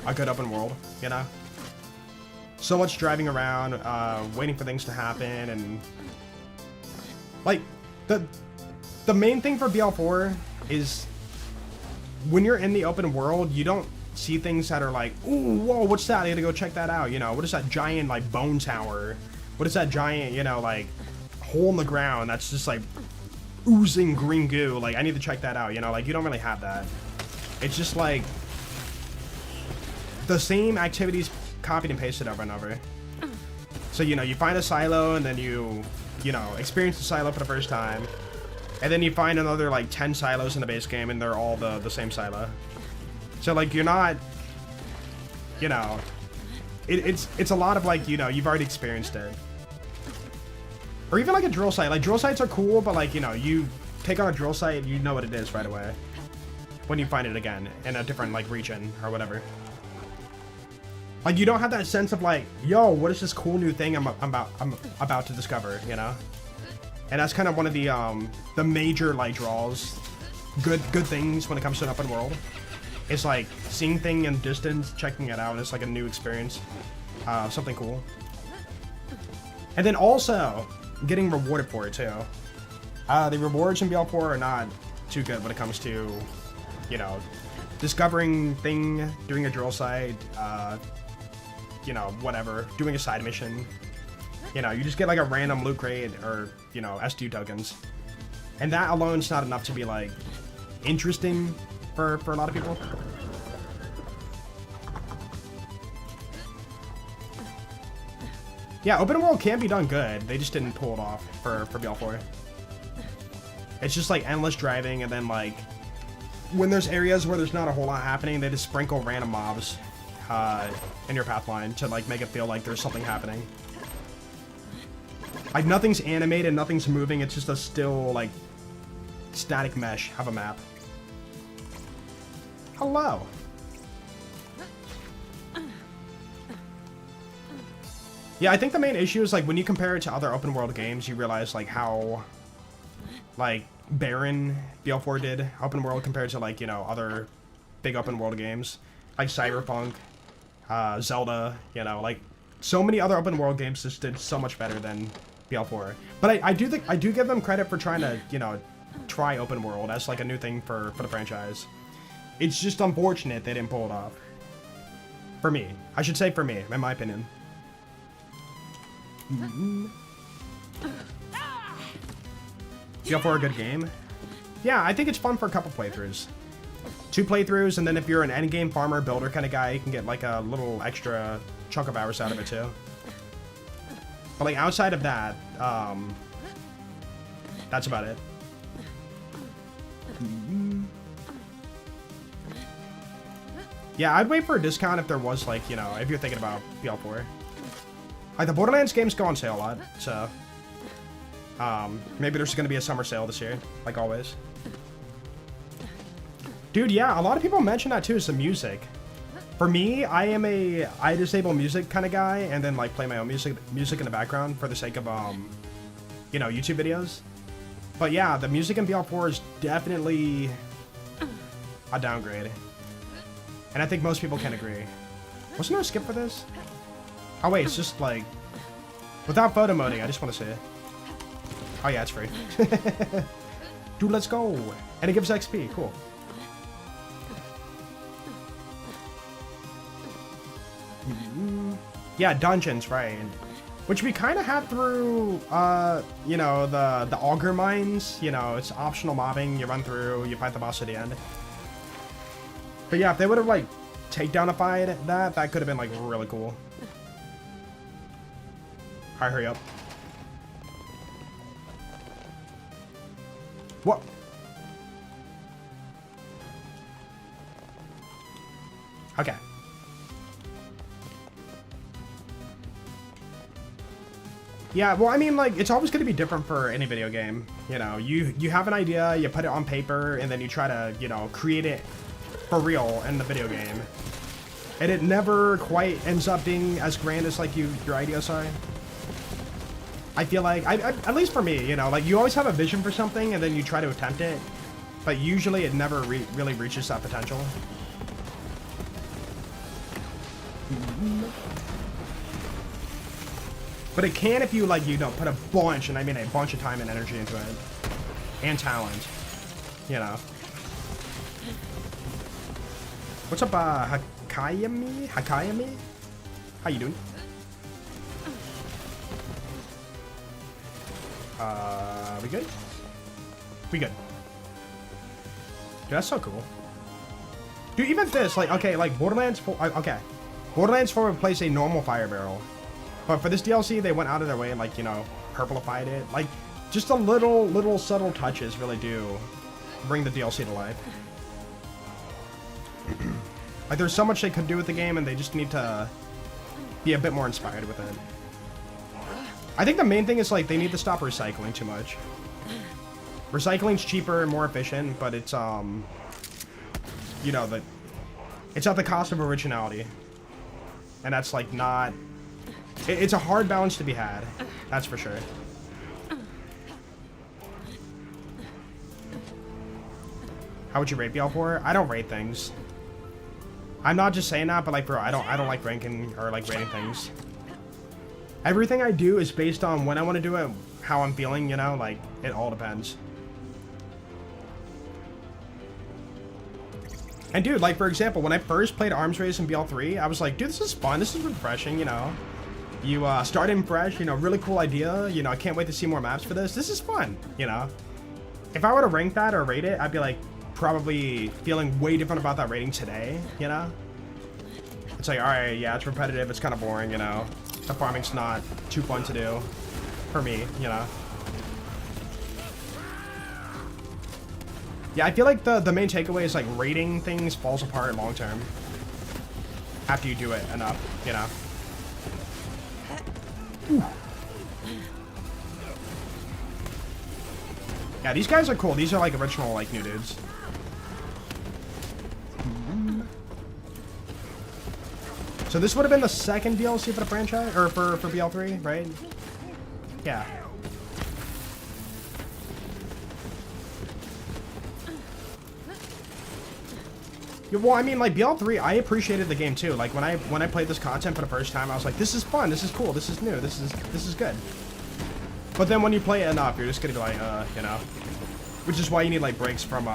a good open world, you know? So much driving around, waiting for things to happen, and... Like, the main thing for BL4 is when you're in the open world, you don't see things that are like, ooh, whoa, what's that? I gotta go check that out, you know? What is that giant, like, bone tower? What is that giant, you know, like, hole in the ground that's just, like, oozing green goo? Like, I need to check that out, you know? Like, you don't really have that. It's just, like, the same activities copied and pasted over and over. So, you know, you find a silo, and then you know, experience the silo for the first time. And then you find another, like, 10 silos in the base game, and they're all the same silo. So, like, you're not, you know, it's a lot of, like, you know, you've already experienced it. Or even, like, a drill site. Like, drill sites are cool, but, like, you know, you take on a drill site, you know what it is right away. When you find it again in a different, like, region or whatever. Like, you don't have that sense of, like, yo, what is this cool new thing I'm about to discover, you know? And that's kind of one of the major, like, draws, good things when it comes to an open world. It's like seeing thing in distance, checking it out, and it's like a new experience, something cool. And then also getting rewarded for it too. The rewards in BL4 are not too good when it comes to, you know, discovering thing, doing a drill site, you know, whatever, doing a side mission. You know, you just get like a random loot crate or, you know, S2 tokens. And that alone's not enough to be like interesting for a lot of people. Yeah, open world can be done good. They just didn't pull it off for BL4. It's just like endless driving, and then like when there's areas where there's not a whole lot happening, they just sprinkle random mobs in your path line to like make it feel like there's something happening. Like nothing's animated, nothing's moving, it's just a still like static mesh of a map. Hello. Yeah, I think the main issue is like when you compare it to other open world games, you realize like how like barren BL4 did open world compared to like, you know, other big open world games like Cyberpunk, Zelda, you know, like so many other open world games just did so much better than BL4. But I do give them credit for trying to, you know, try open world as like a new thing for the franchise. It's just unfortunate they didn't pull it off. For me. I should say for me, in my opinion. BL4 a good game? Yeah, I think it's fun for a couple playthroughs. 2 playthroughs, and then if you're an endgame farmer builder kind of guy, you can get like a little extra chunk of hours out of it too. But like outside of that, that's about it. Yeah, I'd wait for a discount if there was like, you know, if you're thinking about BL4. Like the Borderlands games go on sale a lot, so maybe there's gonna be a summer sale this year, like always. Dude, yeah, a lot of people mention that too, is the music. For me, I disable music kind of guy, and then like play my own music in the background for the sake of you know, YouTube videos. But yeah, the music in BL4 is definitely a downgrade, and I think most people can agree. Wasn't there a skip for this? Oh wait, it's just like without photo moding. I just want to see it. Oh yeah, it's free. Dude, let's go, and it gives XP. Cool. Yeah, dungeons, right? which we kind of had through, you know, the auger mines. You know, it's optional mobbing. You run through, you fight the boss at the end. But yeah, if they would have like takedownified that, that could have been like really cool. Alright, hurry up. What? Okay. Yeah, well, I mean, like, it's always going to be different for any video game. You know, you have an idea, you put it on paper, and then you try to, you know, create it for real in the video game. And it never quite ends up being as grand as, like, your ideas are. I feel like, at least for me, you know, like, you always have a vision for something, and then you try to attempt it. But usually it never really reaches that potential. But it can if you, like, you know, put a bunch, and I mean a bunch of time and energy into it. And talent. You know. What's up, Hakayami? Hakayami? How you doing? We good? We good. Dude, that's so cool. Dude, even this, like, okay, like, Borderlands 4, okay. Borderlands 4 replaced a normal fire barrel. But for this DLC, they went out of their way and, like, you know, purplified it. Like, just a little subtle touches really do bring the DLC to life. Like, there's so much they could do with the game, and they just need to be a bit more inspired with it. I think the main thing is, like, they need to stop recycling too much. Recycling's cheaper and more efficient, but it's, you know, it's at the cost of originality. And that's, like, not... It's a hard balance to be had. That's for sure. How would you rate BL4? I don't rate things. I'm not just saying that, but, like, bro, I don't like ranking or, like, rating things. Everything I do is based on when I want to do it, how I'm feeling, you know? Like, it all depends. And, dude, like, for example, when I first played Arms Race in BL3, I was like, dude, this is fun. This is refreshing, you know? You start in fresh, you know, really cool idea. You know, I can't wait to see more maps for this. This is fun, you know? If I were to rank that or rate it, I'd be, like, probably feeling way different about that rating today, you know? It's like, alright, yeah, it's repetitive, it's kind of boring, you know? The farming's not too fun to do for me, you know? Yeah, I feel like the main takeaway is, like, rating things falls apart long term. After you do it enough, you know? Ooh. Yeah, these guys are cool. These are, like, original, like, new dudes. So this would have been the second DLC for the franchise, or for BL3, right? Yeah. Yeah, well, I mean, like, BL3, I appreciated the game too. Like, when I played this content for the first time, I was like, this is fun, this is cool, this is new, this is good. But then when you play it enough, you're just gonna be like, you know. Which is why you need, like, breaks from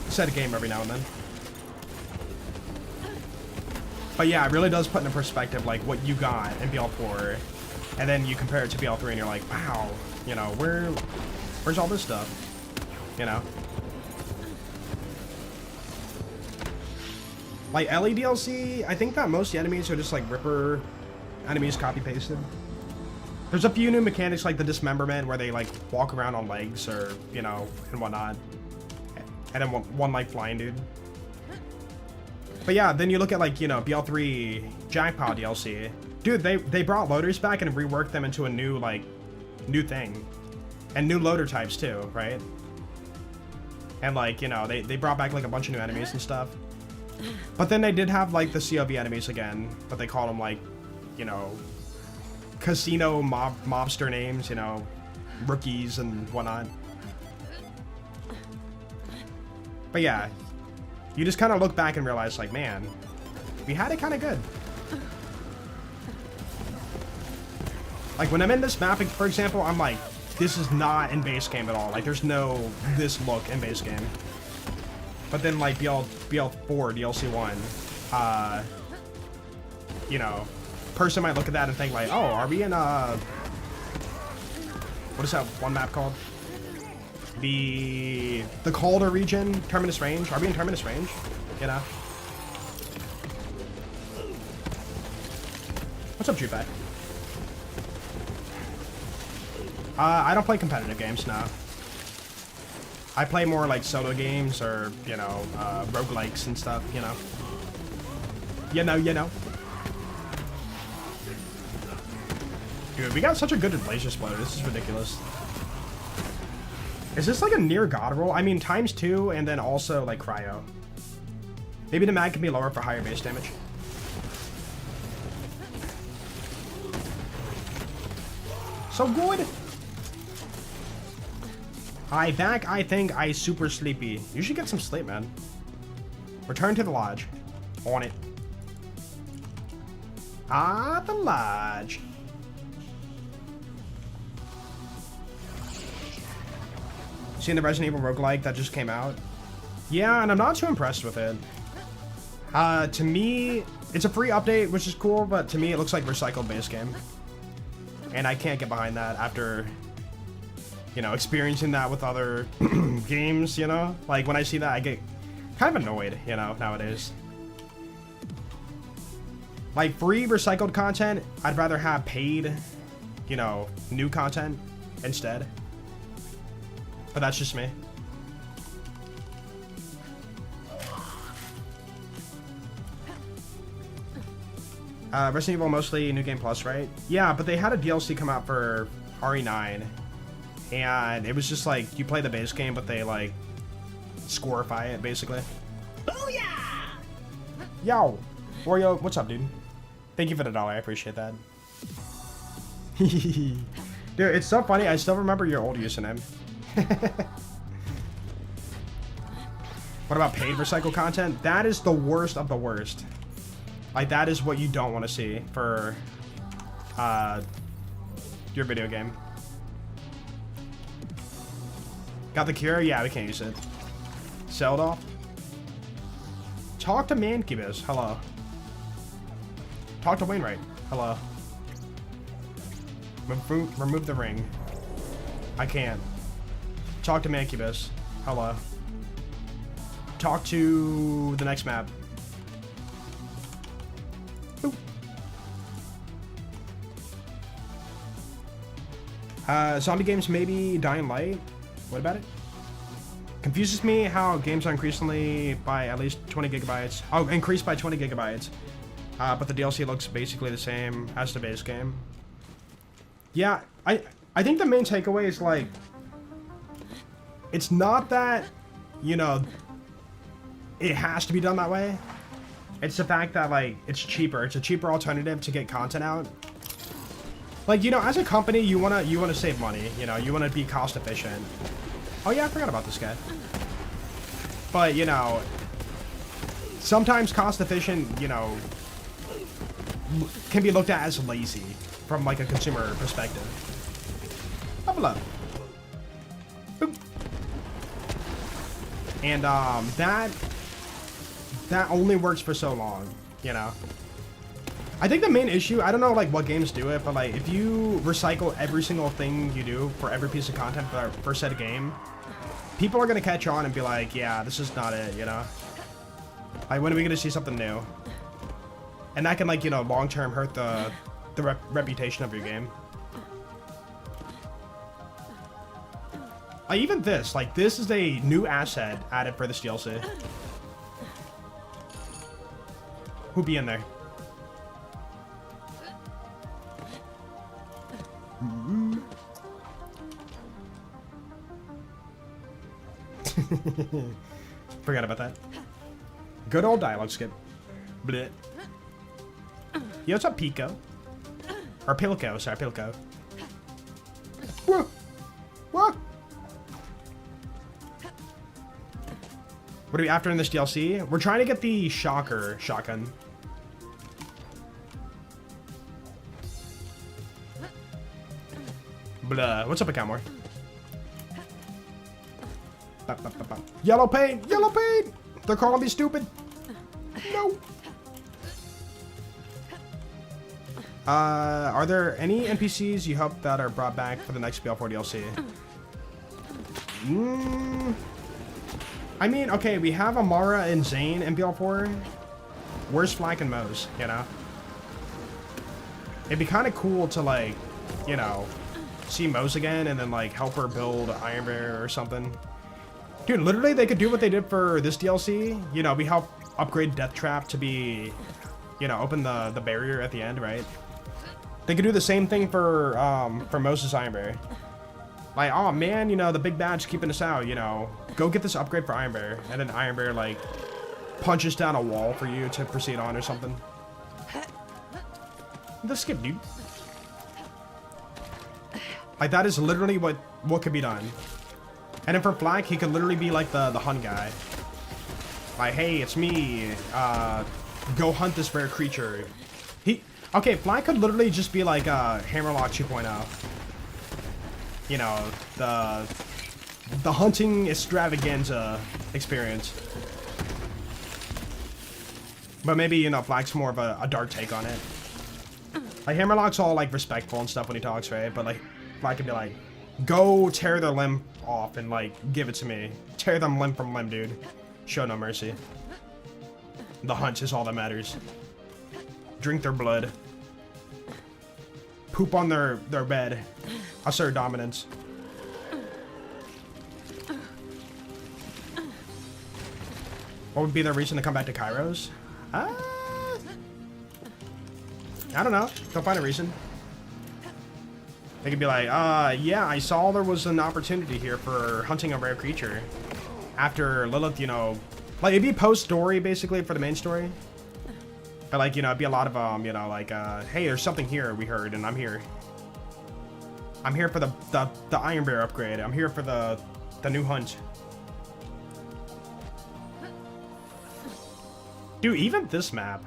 set a game every now and then. But yeah, it really does put into perspective, like, what you got in BL4, and then you compare it to BL3, and you're like, wow, you know, where's all this stuff, you know? Like, LE DLC, I think that most of the enemies are just, like, Ripper enemies copy-pasted. There's a few new mechanics, like the dismemberment, where they, like, walk around on legs, or, you know, and whatnot. And then one like, flying dude. But yeah, then you look at, like, you know, BL3 Jackpot DLC. Dude, they brought loaders back and reworked them into a new, like, new thing. And new loader types, too, right? And, like, you know, they brought back, like, a bunch of new enemies and stuff. But then they did have, like, the COV enemies again. But they called them, like, you know, casino mobster names, you know, rookies and whatnot. But yeah. You just kind of look back and realize, like, man, we had it kind of good. Like, when I'm in this mapping, for example, I'm like, this is not in base game at all. Like, there's no this look in base game. But then, like, BL4, DLC 1, you know, person might look at that and think like, oh, are we in what is that one map called? The Calder region, Terminus Range. Are we in Terminus Range? You know? What's up, Jupe? I don't play competitive games, no. I play more like solo games or, you know, roguelikes and stuff, you know. You know. Dude, we got such a good laser splitter. This is ridiculous. Is this like a near god roll? I mean, ×2 and then also like cryo. Maybe the mag can be lower for higher base damage. So good. I back. I think I super sleepy. You should get some sleep, man. Return to the lodge. On it. Ah, the lodge. Seen the Resident Evil roguelike that just came out? Yeah, and I'm not too impressed with it. To me, it's a free update, which is cool, but to me it looks like recycled base game. And I can't get behind that after, you know, experiencing that with other games, you know? Like, when I see that, I get kind of annoyed, you know, nowadays. Like, free recycled content, I'd rather have paid, you know, new content instead. But that's just me. Resident Evil mostly New Game Plus, right? Yeah, but they had a DLC come out for RE9. And it was just like, you play the base game, but they like scorify it, basically. Booyah! Yo! Wario, what's up, dude? Thank you for the $1. I appreciate that. Dude, it's so funny. I still remember your old username. What about paid recycle content? That is the worst of the worst. Like, that is what you don't want to see for your video game. Got the cure? Yeah, we can't use it. Sell it off. Talk to Mancubus. Hello. Talk to Wainwright. Hello. Remove the ring. I can't. Talk to Mancubus. Hello. Talk to the next map. Boop. Zombie games, maybe Dying Light. What about it? Confuses me how games are increasingly by at least 20 gigabytes. Oh, increased by 20 gigabytes. But the DLC looks basically the same as the base game. Yeah, I think the main takeaway is like, it's not that, you know, it has to be done that way. It's the fact that, like, it's cheaper. It's a cheaper alternative to get content out. Like, you know, as a company, you wanna save money. You know, you wanna be cost efficient. Oh yeah, I forgot about this guy. But, you know, sometimes cost efficient, you know, can be looked at as lazy from like a consumer perspective. Up below. Boop. And that only works for so long, you know. I think the main issue, I don't know like what games do it, but like if you recycle every single thing you do for every piece of content for a set of game, people are gonna catch on and be like, yeah, this is not it, you know. Like, when are we gonna see something new? And that can, like, you know, long term hurt the reputation of your game. Even this, like, this is a new asset added for this DLC. Who be in there? Forgot about that. Good old dialogue skip. Bleh. Yo, what's up, Pico? Or Pilco, sorry, Pilco. Whoa! Whoa! What are we after in this DLC? We're trying to get the Shocker shotgun. Blah. What's up, Akamor? Yellow paint! Yellow paint! They're calling me stupid. No. Are there any NPCs you hope that are brought back for the next BL4 DLC? I mean, okay, we have Amara and Zane in BL4. Where's Flack and Moze, you know? It'd be kind of cool to, like, you know, see Moze again and then, like, help her build Iron Bear or something. Dude, literally, they could do what they did for this DLC. You know, we help upgrade Death Trap to be, you know, open the barrier at the end, right? They could do the same thing for Moze's Iron Bear. Like, oh man, you know, the big bad's keeping us out, you know. Go get this upgrade for Iron Bear. And then Iron Bear, like, punches down a wall for you to proceed on or something. The skip, dude. Like, that is literally what could be done. And then for Flack, he could literally be like the hunt guy. Like, hey, it's me. Go hunt this rare creature. Okay, Flack could literally just be like Hammerlock 2.0. You know, the hunting extravaganza experience. But maybe, you know, Flack's more of a dark take on it. Like, Hammerlock's all, like, respectful and stuff when he talks, right? But, like, Flack could be like, go tear their limb off and, like, give it to me. Tear them limb from limb, dude. Show no mercy. The hunt is all that matters. Drink their blood. Poop on their bed. Assert dominance. What would be their reason to come back to Kairos? I don't know. Don't find a reason. They could be like, yeah, I saw there was an opportunity here for hunting a rare creature. After Lilith, you know, like, it'd be post-story, basically, for the main story. But, like, you know, it'd be a lot of, you know, like, hey, there's something here we heard, and I'm here. I'm here for the Iron Bear upgrade. I'm here for the new hunt. Dude, even this map.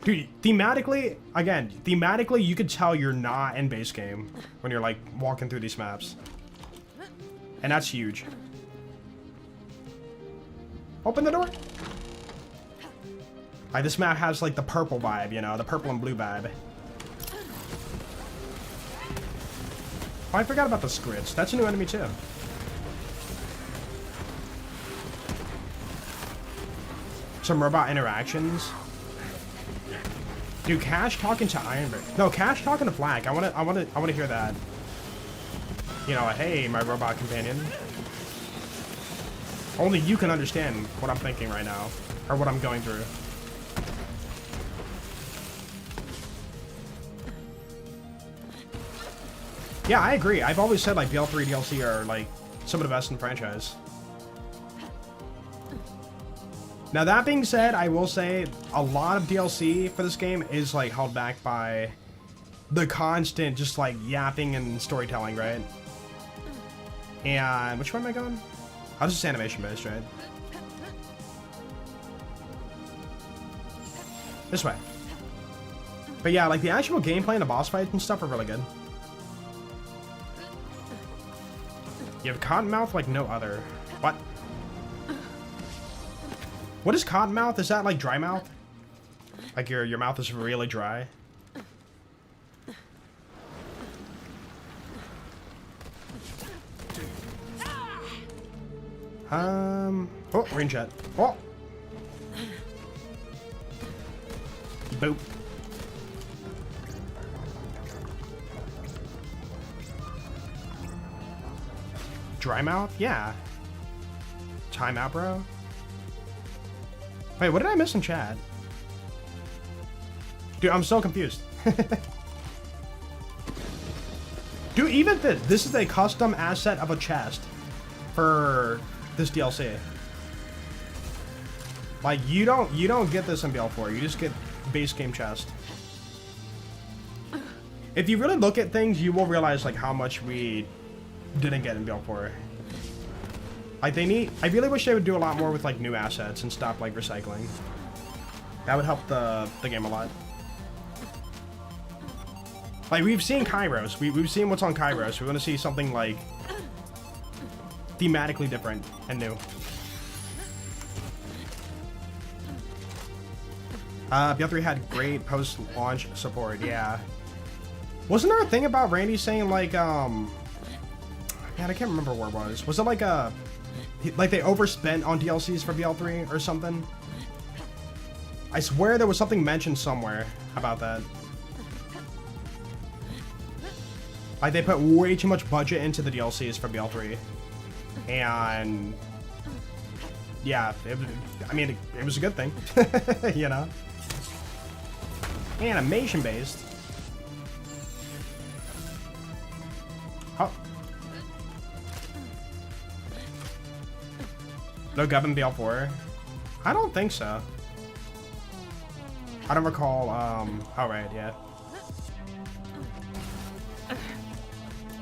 Dude, thematically, again, you could tell you're not in base game when you're, like, walking through these maps. And that's huge. Open the door. Like, this map has, like, the purple vibe, you know, the purple and blue vibe. Oh, I forgot about the Scrits. That's a new enemy, too. Some robot interactions. Dude, Cash talking to Iron Bear. No, Cash talking to Flack. I wanna hear that. You know, hey, my robot companion. Only you can understand what I'm thinking right now, or what I'm going through. Yeah, I agree. I've always said, like, BL3 DLC are, like, some of the best in the franchise. Now, that being said, I will say a lot of DLC for this game is, like, held back by the constant just, like, yapping and storytelling, right? And which way am I going? Oh, this is animation based, right? This way. But yeah, like, the actual gameplay and the boss fights and stuff are really good. You have Cottonmouth like no other. What? What is Cottonmouth? Is that like dry mouth? Like your mouth is really dry? Oh, range jet. Oh! Boop. Dry mouth? Yeah. Time out, bro. Wait, what did I miss in chat? Dude, I'm so confused. Dude, even this is a custom asset of a chest for this DLC. Like, you don't get this in BL4. You just get base game chest. If you really look at things, you will realize, like, how much we didn't get in BL4. Like, I really wish they would do a lot more with, like, new assets and stop, like, recycling. That would help the game a lot. Like, we've seen Kairos. We've seen what's on Kairos. We want to see something, like, thematically different and new. BL3 had great post-launch support, yeah. Wasn't there a thing about Randy saying like, man, I can't remember where it was. Was it like like they overspent on DLCs for BL3 or something? I swear there was something mentioned somewhere about that. Like they put way too much budget into the DLCs for BL3. And yeah, I mean, it was a good thing, you know? Animation based. Oh. No Gov in BL4? I don't think so. I don't recall, oh right, yeah.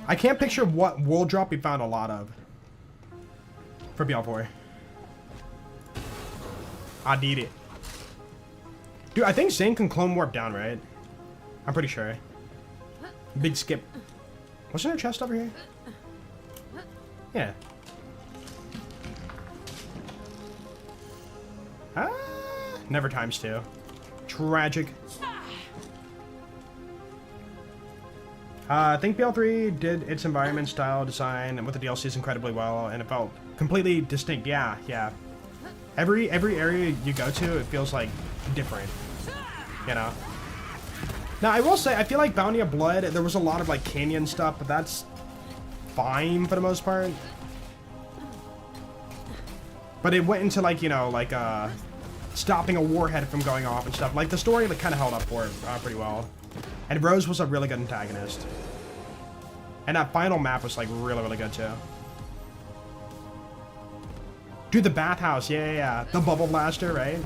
I can't picture what world drop we found a lot of for BL4. I need it. Dude, I think Zane can clone warp down, right? I'm pretty sure. Big skip. Wasn't there a chest over here? Yeah. Ah, never ×2. Tragic. I think BL3 did its environment, style, design, and with the DLCs incredibly well, and it felt completely distinct. Yeah, yeah. Every area you go to, it feels like different, you know? Now, I will say, I feel like Bounty of Blood, there was a lot of like canyon stuff, but that's fine for the most part. But it went into like, you know, like stopping a warhead from going off and stuff. Like the story like, kind of held up for it pretty well. And Rose was a really good antagonist. And that final map was like really, really good too. Dude, the bathhouse, yeah. The bubble blaster, right?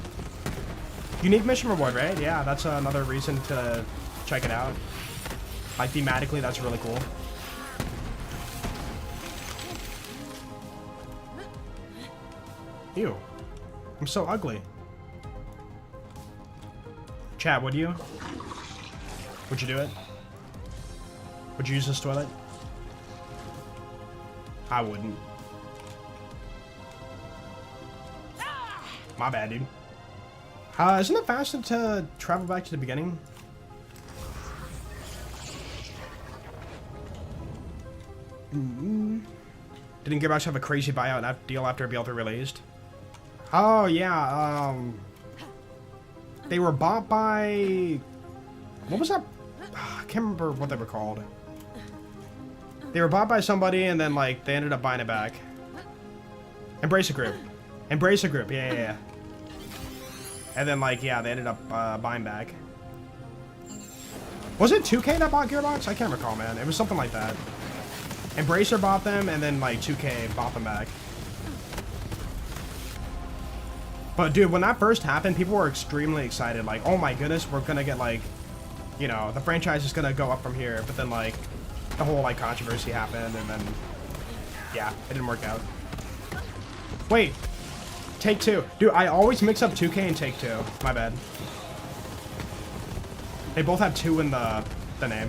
Unique mission reward, right? Yeah, that's another reason to check it out. Like thematically, that's really cool. Ew. I'm so ugly. Chad, would you? Would you do it? Would you use this toilet? I wouldn't. My bad, dude. Isn't it faster to travel back to the beginning? Didn't Gearbox have a crazy buyout deal after BL3 released? Oh, yeah, they were bought by... What was that? I can't remember what they were called. They were bought by somebody and then, like, they ended up buying it back. Embracer Group. Embracer Group, yeah. And then, like, yeah, they ended up buying back. Was it 2K that bought Gearbox? I can't recall, man. It was something like that. Embracer bought them, and then, like, 2K bought them back. But, dude, when that first happened, people were extremely excited. Like, oh my goodness, we're gonna get, like, you know, the franchise is gonna go up from here. But then, like, the whole, like, controversy happened, and then, yeah, it didn't work out. Wait. Take-Two. Dude, I always mix up 2K and Take-Two. My bad. They both have 2 in the name.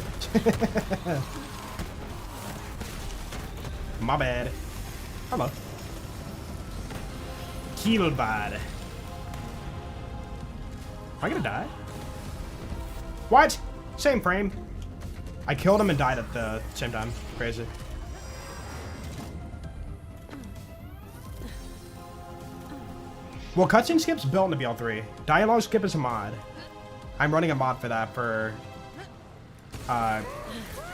My bad. Hello. Keelbad. Am I gonna die? What? Same frame. I killed him and died at the same time. Crazy. Well, cutscene skip's built into BL3. Dialogue skip is a mod. I'm running a mod for that for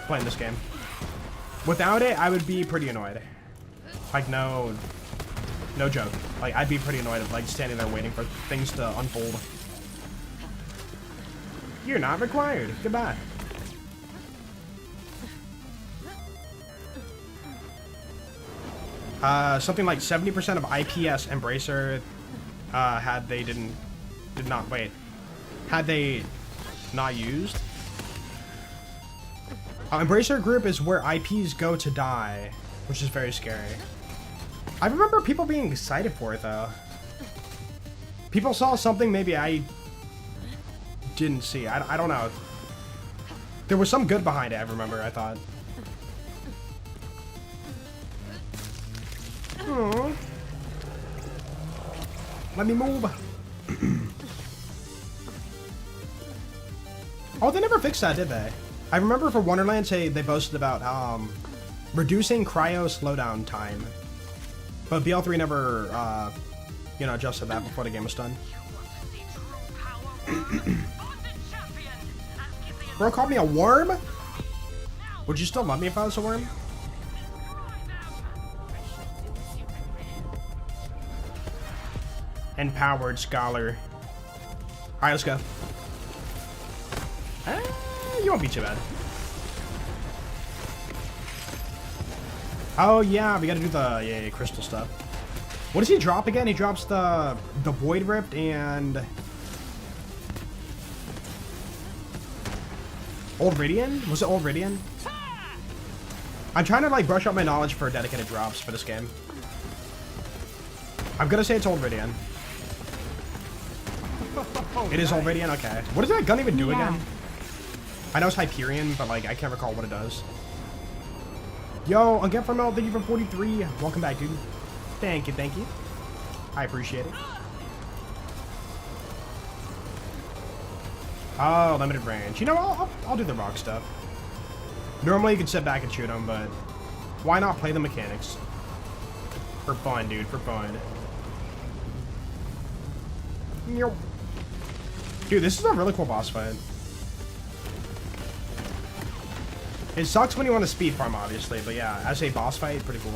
playing this game. Without it, I would be pretty annoyed. Like, no joke. Like, I'd be pretty annoyed at, like, standing there waiting for things to unfold. You're not required. Goodbye. Something like 70% of IPS Embracer had they not used. Embracer Group is where IPs go to die, which is very scary. I remember people being excited for it, though. People saw something maybe I didn't see. I don't know. There was some good behind it, I remember, I thought. Aww. Let me move. Oh, they never fixed that, did they? I remember for Wonderlands, they boasted about reducing cryo slowdown time. But BL3 never, you know, adjusted that before the game was done. Bro called me a worm? Would you still love me if I was a worm? Empowered scholar. Alright, let's go. You won't be too bad. Oh yeah, we gotta do the crystal stuff. What does he drop again? He drops the Void Rift and Old Radiant? Was it Old Radiant? I'm trying to like brush up my knowledge for dedicated drops for this game. I'm gonna say it's Old Radiant. It is Old Radiant? Okay. What does that gun even do again? I know it's Hyperion, but like I can't recall what it does. Yo, Again from Mel, thank you for 43. Welcome back, dude. Thank you, thank you. I appreciate it. Oh, limited range. You know, I'll do the rock stuff. Normally you can sit back and shoot them, but why not play the mechanics? For fun, dude, for fun. Dude, this is a really cool boss fight. It sucks when you want to speed farm, obviously, but yeah, as a boss fight, pretty cool.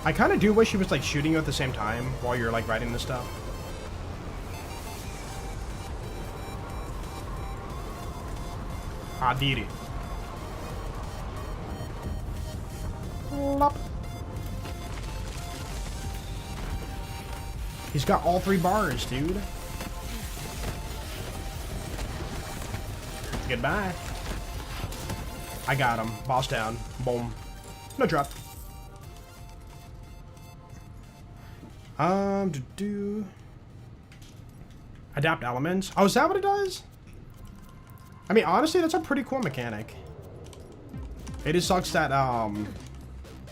I kind of do wish he was like shooting you at the same time while you're like riding this stuff. Adiri. Lop. He's got all 3 bars, dude. Goodbye. I got him. Boss down. Boom. No drop. Adapt elements. Oh, is that what it does? I mean, honestly, that's a pretty cool mechanic. It just sucks that,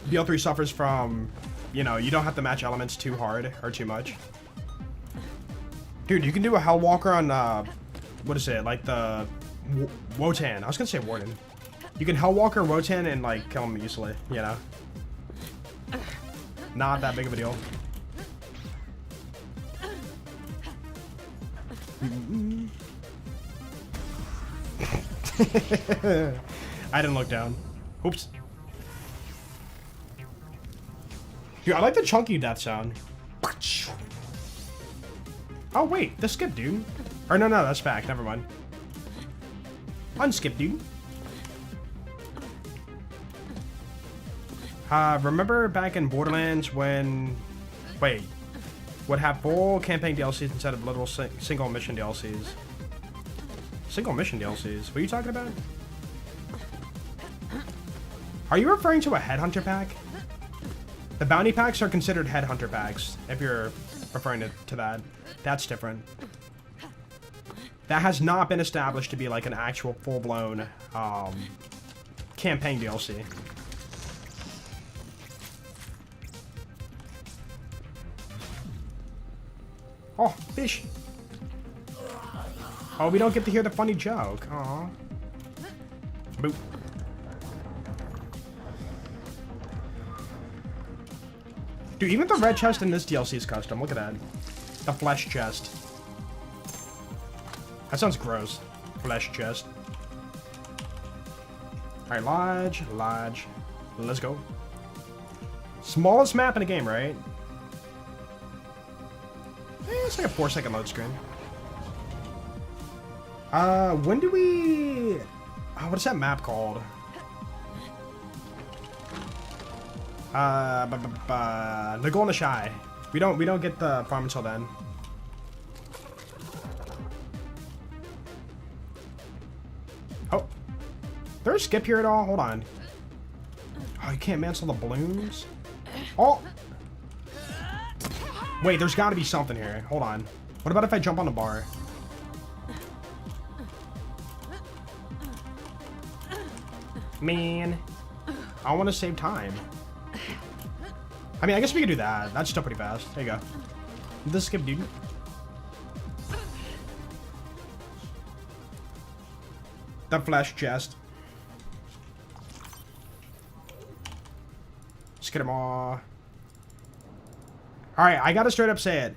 BL3 suffers from, you know, you don't have to match elements too hard or too much. Dude, you can do a Hellwalker on, what is it? Like the Wotan. I was gonna say Warden. You can Hellwalker Wotan and, like, kill him easily, you know? Not that big of a deal. I didn't look down. Oops. Dude, I like the chunky death sound. Oh wait, the skip, dude. Or no, that's back. Never mind. Unskip, dude. Remember back in Borderlands when... Wait. Would have full campaign DLCs instead of little single mission DLCs. Single mission DLCs? What are you talking about? Are you referring to a headhunter pack? The bounty packs are considered headhunter packs, if you're referring to that. That's different. That has not been established to be like an actual full-blown campaign DLC. Oh, fish. Oh, we don't get to hear the funny joke. Aw. Boop. Dude, even the red chest in this DLC is custom. Look at that. The flesh chest. That sounds gross. Flesh chest. Alright, lodge. Let's go. Smallest map in the game, right? It's like a 4-second load screen. When do we... what is that map called? The Golden Shy. We don't get the farm until then. Oh. There's a skip here at all? Hold on. Oh, you can't cancel the balloons? Oh! Wait, there's gotta be something here. Hold on. What about if I jump on the bar? Man. I want to save time. I mean, I guess we could do that. That's still pretty fast. There you go. This skip, dude. The flash chest. Let's get them all. Alright, I gotta straight up say it.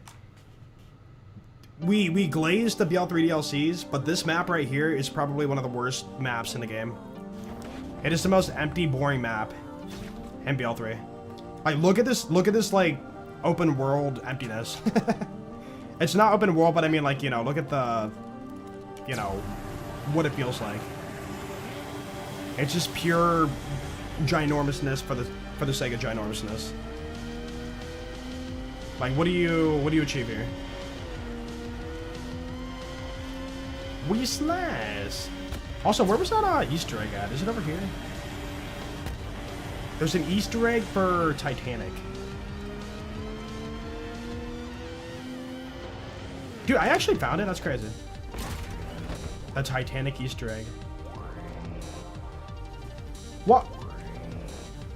We glazed the BL3 DLCs, but this map right here is probably one of the worst maps in the game. It is the most empty, boring map in BL3. Like, look at this, like, open world emptiness. It's not open world, but I mean, like, you know, look at the, you know, what it feels like. It's just pure ginormousness for the sake of ginormousness. Like, what do you achieve here? We slash. Also, where was that Easter egg at? Is it over here? There's an Easter egg for Titanic. Dude, I actually found it. That's crazy. The Titanic Easter egg. What?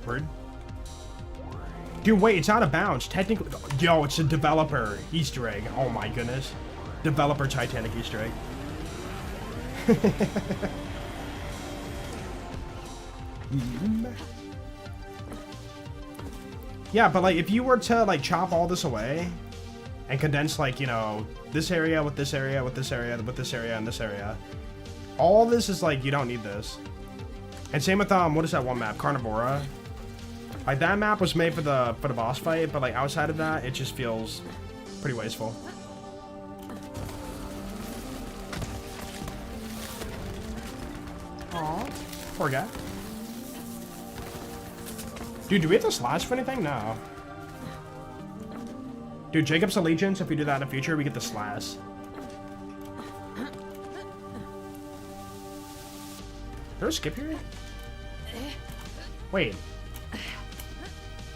Word? Dude, wait, it's out of bounds. Technically, yo, it's a developer Easter egg. Oh my goodness. Developer Titanic Easter egg. Yeah, but like if you were to like chop all this away and condense like, you know, this area with this area with this area with this area and this area, all this is like, you don't need this. And same with what is that one map, Carnivora? Like that map was made for the boss fight, but like outside of that, it just feels pretty wasteful. Aw, poor guy. Dude, do we have to slash for anything? No. Dude, Jacob's Allegiance, if we do that in the future, we get the slash. There's a skip here? Wait.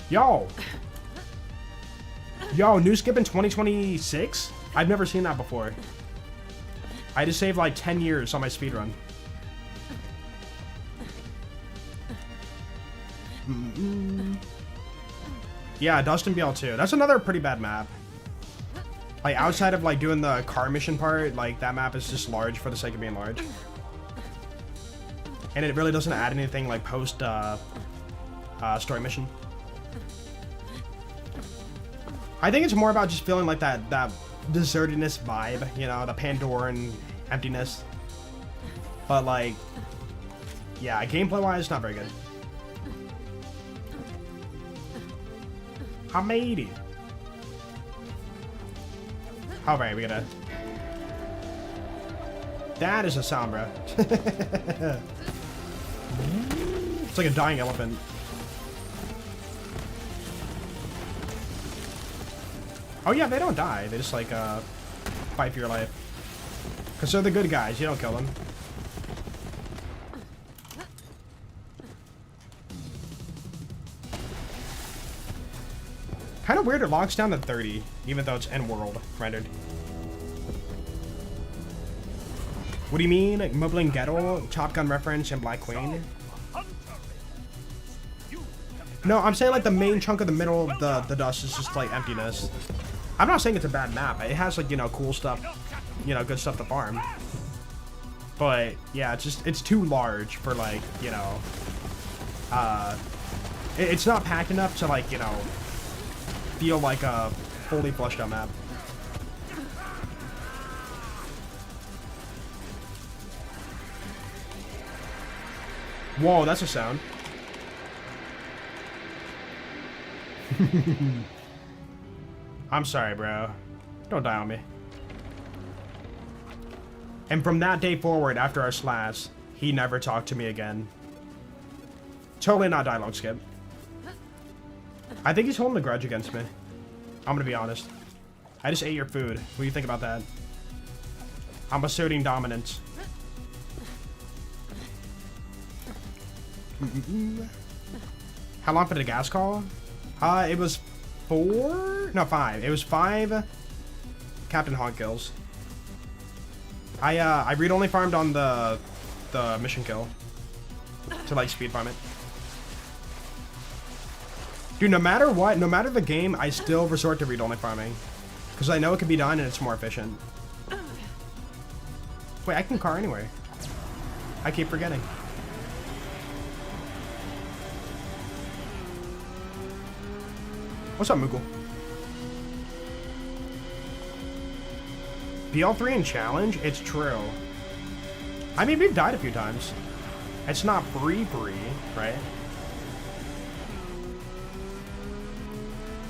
Yo! Yo, new skip in 2026? I've never seen that before. I just saved like 10 years on my speedrun. Yeah, Dustin BL2. That's another pretty bad map. Like, outside of like doing the car mission part, like that map is just large for the sake of being large. And it really doesn't add anything like post story mission. I think it's more about just feeling like that desertedness vibe, you know, the Pandoran emptiness. But like, yeah, gameplay wise, not very good. I made it. Alright, we gotta. That is a sound, bro. It's like a dying elephant. Oh yeah, they don't die. They just like fight for your life. Cause they're the good guys. You don't kill them. Kind of weird it locks down to 30, even though it's end-world rendered. What do you mean? Like, Mumbling Ghetto, Top Gun reference, and Black Queen? No, I'm saying like the main chunk of the middle of the dust is just like emptiness. I'm not saying it's a bad map. It has like, you know, cool stuff, you know, good stuff to farm. But yeah, it's too large for like, you know, it's not packed enough to like, you know, feel like a fully fleshed out map. Whoa, that's a sound. I'm sorry, bro. Don't die on me. And from that day forward, after our slash, he never talked to me again. Totally not dialogue skip. I think he's holding a grudge against me. I'm gonna be honest. I just ate your food. What do you think about that? I'm asserting dominance. How long for the gas call? It was 4? No, 5. It was 5 Captain Hog kills. I read-only farmed on the mission kill to like speed farm it. Dude, no matter what, no matter the game, I still resort to read-only farming. Because I know it can be done and it's more efficient. Wait, I can car anyway. I keep forgetting. What's up, Moogle? BL3 and challenge? It's true. I mean, we've died a few times. It's not free, right?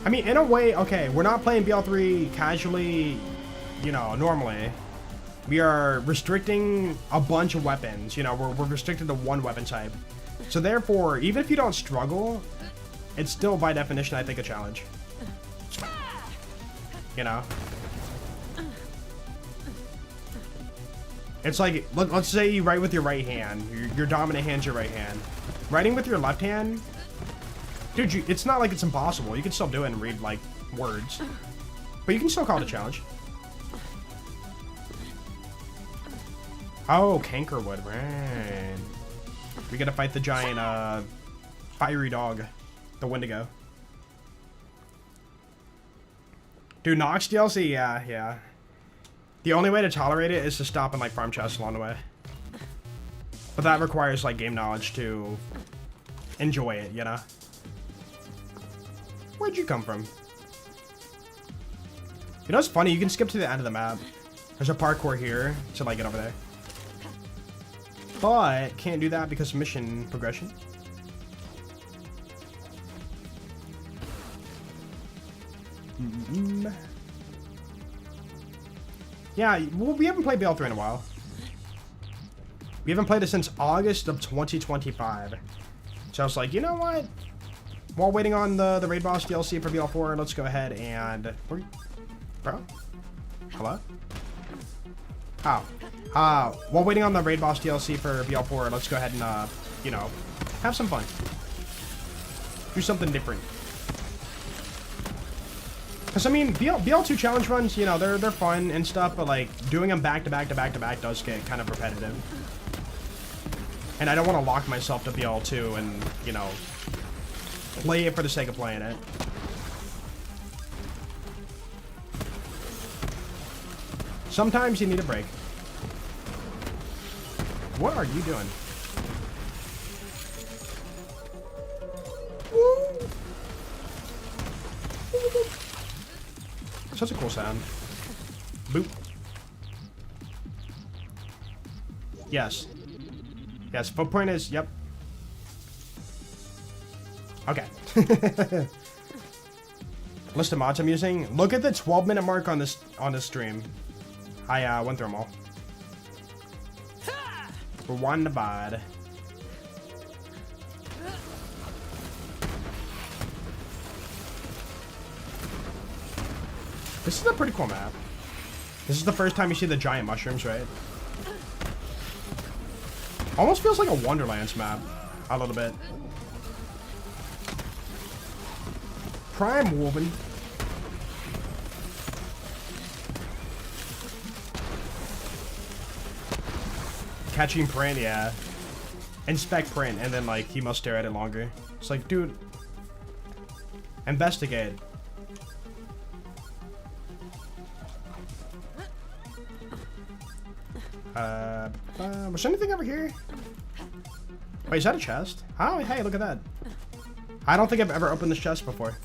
I mean, in a way, okay, we're not playing BL3 casually, you know, normally. We are restricting a bunch of weapons, you know, we're restricted to one weapon type. So therefore, even if you don't struggle, it's still by definition, I think, a challenge. You know? It's like, let's say you write with your right hand. Your dominant hand's your right hand. Writing with your left hand, dude, it's not like it's impossible. You can still do it and read, like, words. But you can still call it a challenge. Oh, Cankerwood, right. We gotta fight the giant, fiery dog. The Wendigo. Dude, Nox DLC, yeah. The only way to tolerate it is to stop and, like, farm chests along the way. But that requires, like, game knowledge to enjoy it, you know? Where'd you come from? You know what's funny? You can skip to the end of the map. There's a parkour here to, like, get over there. But can't do that because of mission progression. Yeah, well, we haven't played BL3 in a while. We haven't played it since August of 2025. So I was like, you know what? While waiting on the raid boss DLC for BL4, let's go ahead and... Bro? Hello? Oh. While waiting on the raid boss DLC for BL4, let's go ahead and, you know, have some fun. Do something different. Because, I mean, BL2 challenge runs, you know, they're fun and stuff, but, like, doing them back to back to back to back does get kind of repetitive. And I don't want to lock myself to BL2 and, you know, play it for the sake of playing it. Sometimes you need a break. What are you doing? Such a cool sound. Boop. Yes. Yes, footprint is, yep. Okay. List of mods I'm using. Look at the 12-minute mark on this stream. I went through them all. For one to bod. This is a pretty cool map. This is the first time you see the giant mushrooms, right? Almost feels like a Wonderlands map. A little bit. Prime Woven. Catching print, yeah. Inspect print, and then, like, he must stare at it longer. It's like, dude. Investigate. Was there anything over here? Wait, is that a chest? Oh, hey, look at that. I don't think I've ever opened this chest before.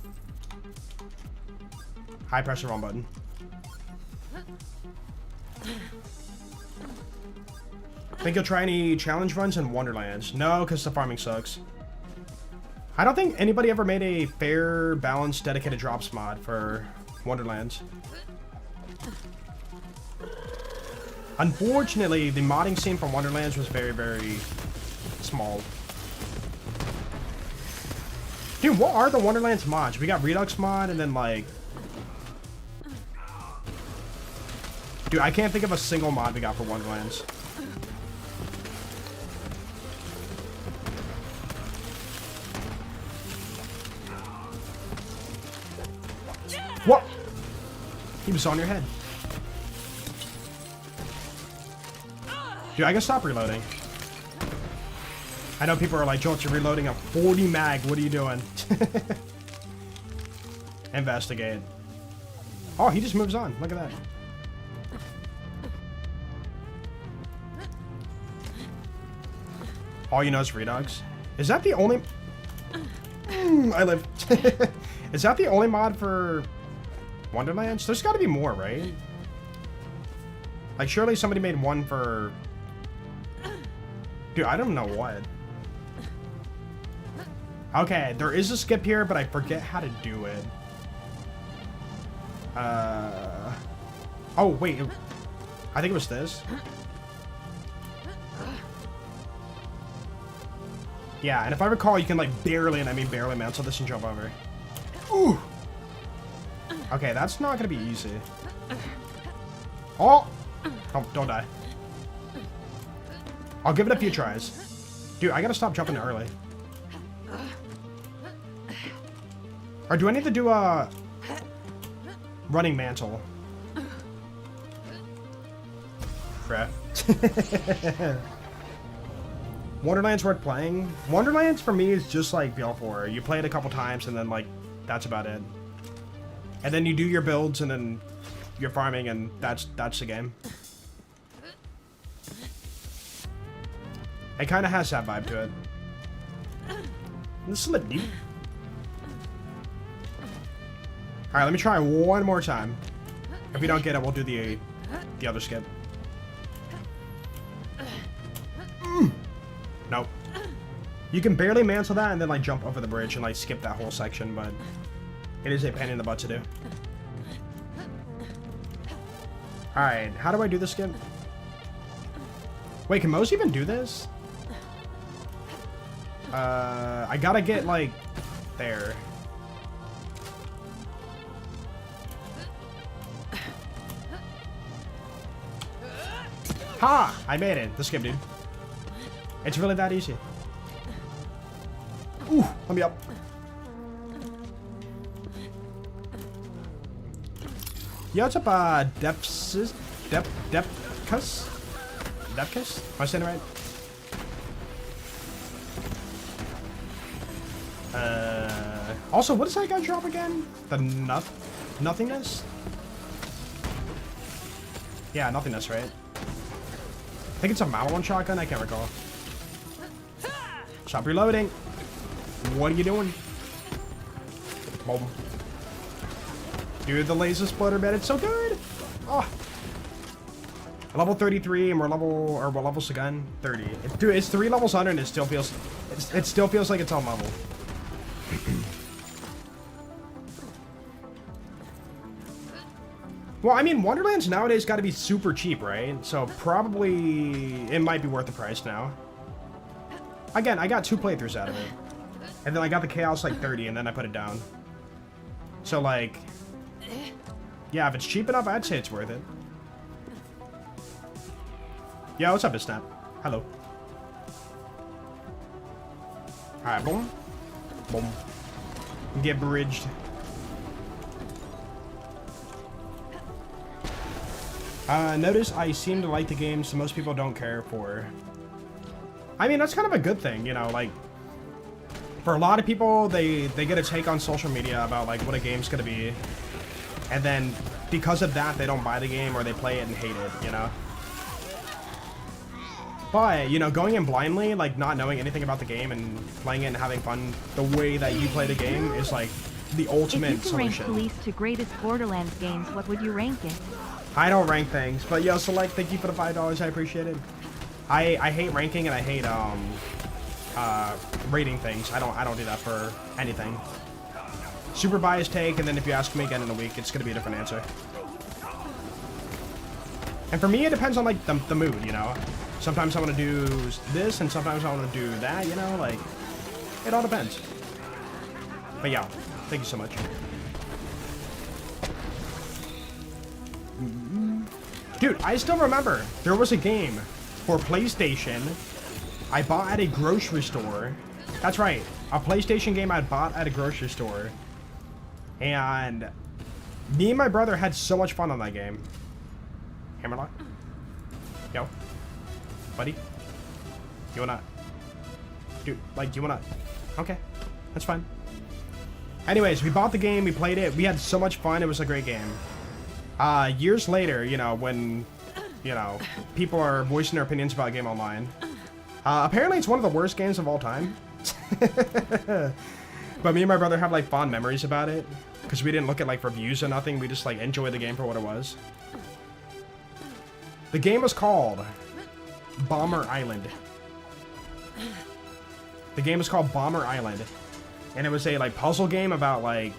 High pressure wrong button. Think you'll try any challenge runs in Wonderlands? No, because the farming sucks. I don't think anybody ever made a fair, balanced, dedicated drops mod for Wonderlands. Unfortunately, the modding scene from Wonderlands was very, very small. Dude, what are the Wonderlands mods? We got Redux mod and then, like... Dude, I can't think of a single mod we got for Wonderlands. What? He was on your head. Dude, I can stop reloading. I know people are like, Jolt, you're reloading a 40 mag. What are you doing? Investigate. Oh, he just moves on. Look at that. All you know is free dogs. Is that the only... I live. Is that the only mod for Wonderlands? There's got to be more, right? Like, surely somebody made one for... Dude, I don't know what. Okay, there is a skip here, but I forget how to do it. Oh, wait. I think it was this. Yeah, and if I recall, you can, like, barely, and I mean barely, mantle this and jump over. Ooh! Okay, that's not gonna be easy. Oh! Oh, don't die. I'll give it a few tries. Dude, I gotta stop jumping early. Or do I need to do a... running mantle? Crap. Wonderlands worth playing? Wonderlands for me is just like BL4. You play it a couple times and then like that's about it. And then you do your builds and then you're farming and that's the game. It kind of has that vibe to it. This is lit deep. All right, let me try one more time. If we don't get it, we'll do the other skip. Nope. You can barely mantle that and then like jump over the bridge and like skip that whole section, but it is a pain in the butt to do. Alright, how do I do this skip? Wait, can Moze even do this? I gotta get like there. Ha! I made it. The skip, dude. It's really that easy. Ooh, let me up. Yo, what's up, Depkus? Depkus? Am I saying it right? Also, what does that guy drop again? The nothingness? Yeah, nothingness, right? I think it's a Malone shotgun, I can't recall. Stop reloading. What are you doing? Boom. Dude, the laser splitter, man, it's so good. Oh. Level 33 and we're level's the gun? 30. Dude, it's 3 levels under and it still feels like it's on level. Well, I mean, Wonderlands nowadays got to be super cheap, right? So probably it might be worth the price now. Again, I got 2 playthroughs out of it. And then I got the Chaos like 30 and then I put it down. So like, yeah, if it's cheap enough, I'd say it's worth it. Yeah, what's up, Snap? Hello. Alright, boom. Boom. Get bridged. Notice I seem to like the games most people don't care for. I mean, that's kind of a good thing, you know, like, for a lot of people, they get a take on social media about, like, what a game's gonna be, and then, because of that, they don't buy the game, or they play it and hate it, you know? But, you know, going in blindly, like, not knowing anything about the game and playing it and having fun the way that you play the game is, like, the ultimate solution. If you could rank Police to greatest Borderlands games, what would you rank it? I don't rank things, but yo, Select, thank you for the $5, I appreciate it. I hate ranking and I hate rating things. I don't do that for anything. Super biased take, and then if you ask me again in a week, it's gonna be a different answer. And for me, it depends on like the mood, you know. Sometimes I want to do this, and sometimes I want to do that, you know. Like, it all depends. But yeah, thank you so much. Dude, I still remember there was a game for PlayStation I bought at a grocery store. That's right, a PlayStation game I bought at a grocery store. And me and my brother had so much fun on that game. Hammerlock? Yo. Buddy? You wanna... Dude, like, you wanna... Okay, that's fine. Anyways, we bought the game, we played it, we had so much fun, it was a great game. Years later, you know, when, you know, people are voicing their opinions about Game Online, apparently it's one of the worst games of all time. But me and my brother have, like, fond memories about it, because we didn't look at, like, reviews or nothing, we just, like, enjoyed the game for what it was. The game was called Bomber Island. The game is called Bomber Island. And it was a, like, puzzle game about, like,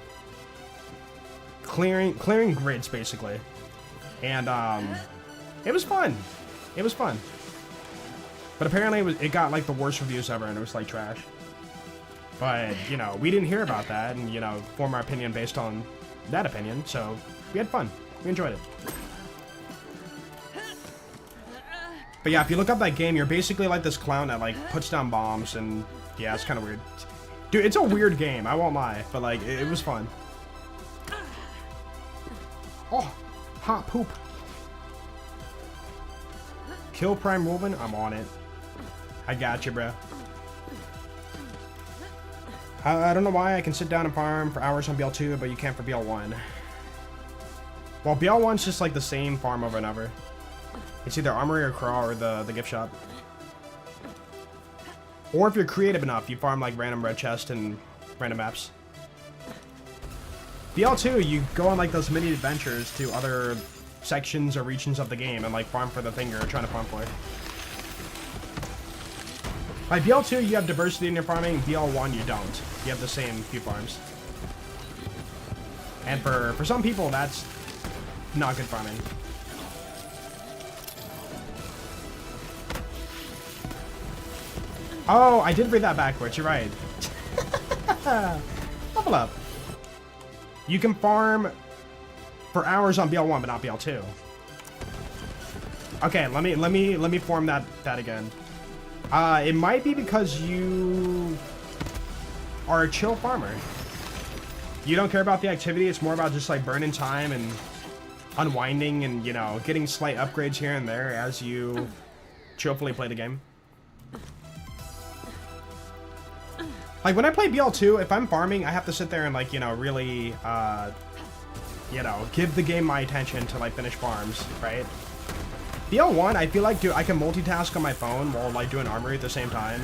clearing grids, basically. And, it was fun. It was fun. But apparently it got, like, the worst reviews ever, and it was, like, trash. But, you know, we didn't hear about that, and, you know, form our opinion based on that opinion, so we had fun. We enjoyed it. But yeah, if you look up that game, you're basically like this clown that, like, puts down bombs, and, yeah, it's kind of weird. Dude, it's a weird game, I won't lie, but, like, it was fun. Oh, hot poop. Kill Prime Wolven? I'm on it. I got you, bro. I don't know why I can sit down and farm for hours on BL2, but you can't for BL1. Well, BL1's just like the same farm over and over. It's either Armory or Crawl or the gift shop. Or if you're creative enough, you farm like random red chest and random maps. BL2, you go on like those mini adventures to other sections or regions of the game and like farm for the thing you're trying to farm for. By BL2, you have diversity in your farming. BL1, you don't. You have the same few farms. And for some people, that's not good farming. Oh, I did read that backwards. You're right. Level up. You can farm for hours on BL1, but not BL2. Okay, let me form that again. It might be because you are a chill farmer. You don't care about the activity. It's more about just like burning time and unwinding and, you know, getting slight upgrades here and there as you chillfully play the game. Like, when I play BL2, if I'm farming, I have to sit there and, like, you know, really, you know, give the game my attention to, like, finish farms, right? BL1, I feel like, dude, I can multitask on my phone while, like, doing armory at the same time.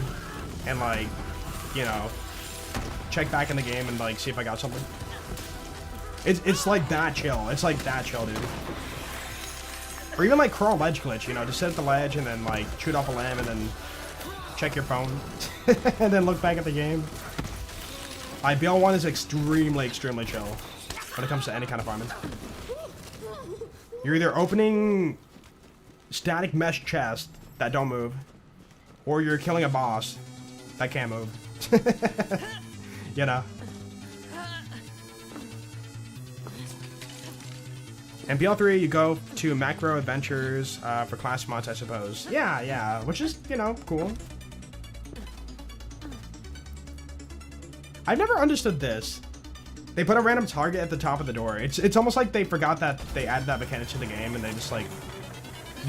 And, like, you know, check back in the game and, like, see if I got something. It's like that chill. It's like that chill, dude. Or even, like, Crawl ledge glitch, you know, just sit at the ledge and then, like, shoot off a limb and then check your phone. And then look back at the game. BL1 is extremely, extremely chill when it comes to any kind of farming. You're either opening static mesh chests that don't move, or you're killing a boss that can't move. You know? And BL3, you go to macro adventures for class mods, I suppose. Yeah, which is, you know, cool. I've never understood this. They put a random target at the top of the door. It's almost like they forgot that they added that mechanic to the game and they just, like,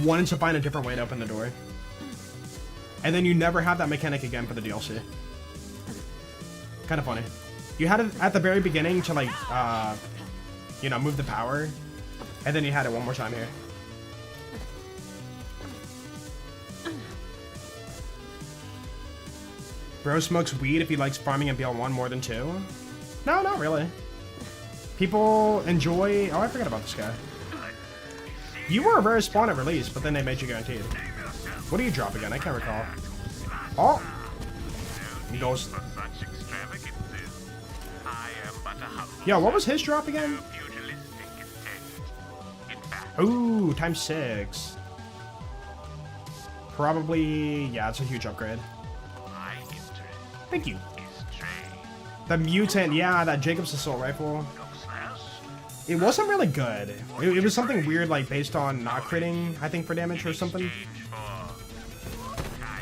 wanted to find a different way to open the door. And then you never have that mechanic again for the DLC. Kind of funny. You had it at the very beginning to, like, you know, move the power. And then you had it one more time here. Bro smokes weed if he likes farming in BL1 more than 2. No, not really. People enjoy... Oh, I forgot about this guy. You were a rare spawn at release, but then they made you guaranteed. What do you drop again? I can't recall. Oh! Ghost. Yo, what was his drop again? Ooh, times 6. Probably... Yeah, it's a huge upgrade. Thank you. The mutant, yeah, that Jacob's assault rifle. It wasn't really good. It was something weird, like based on not critting, I think, for damage or something.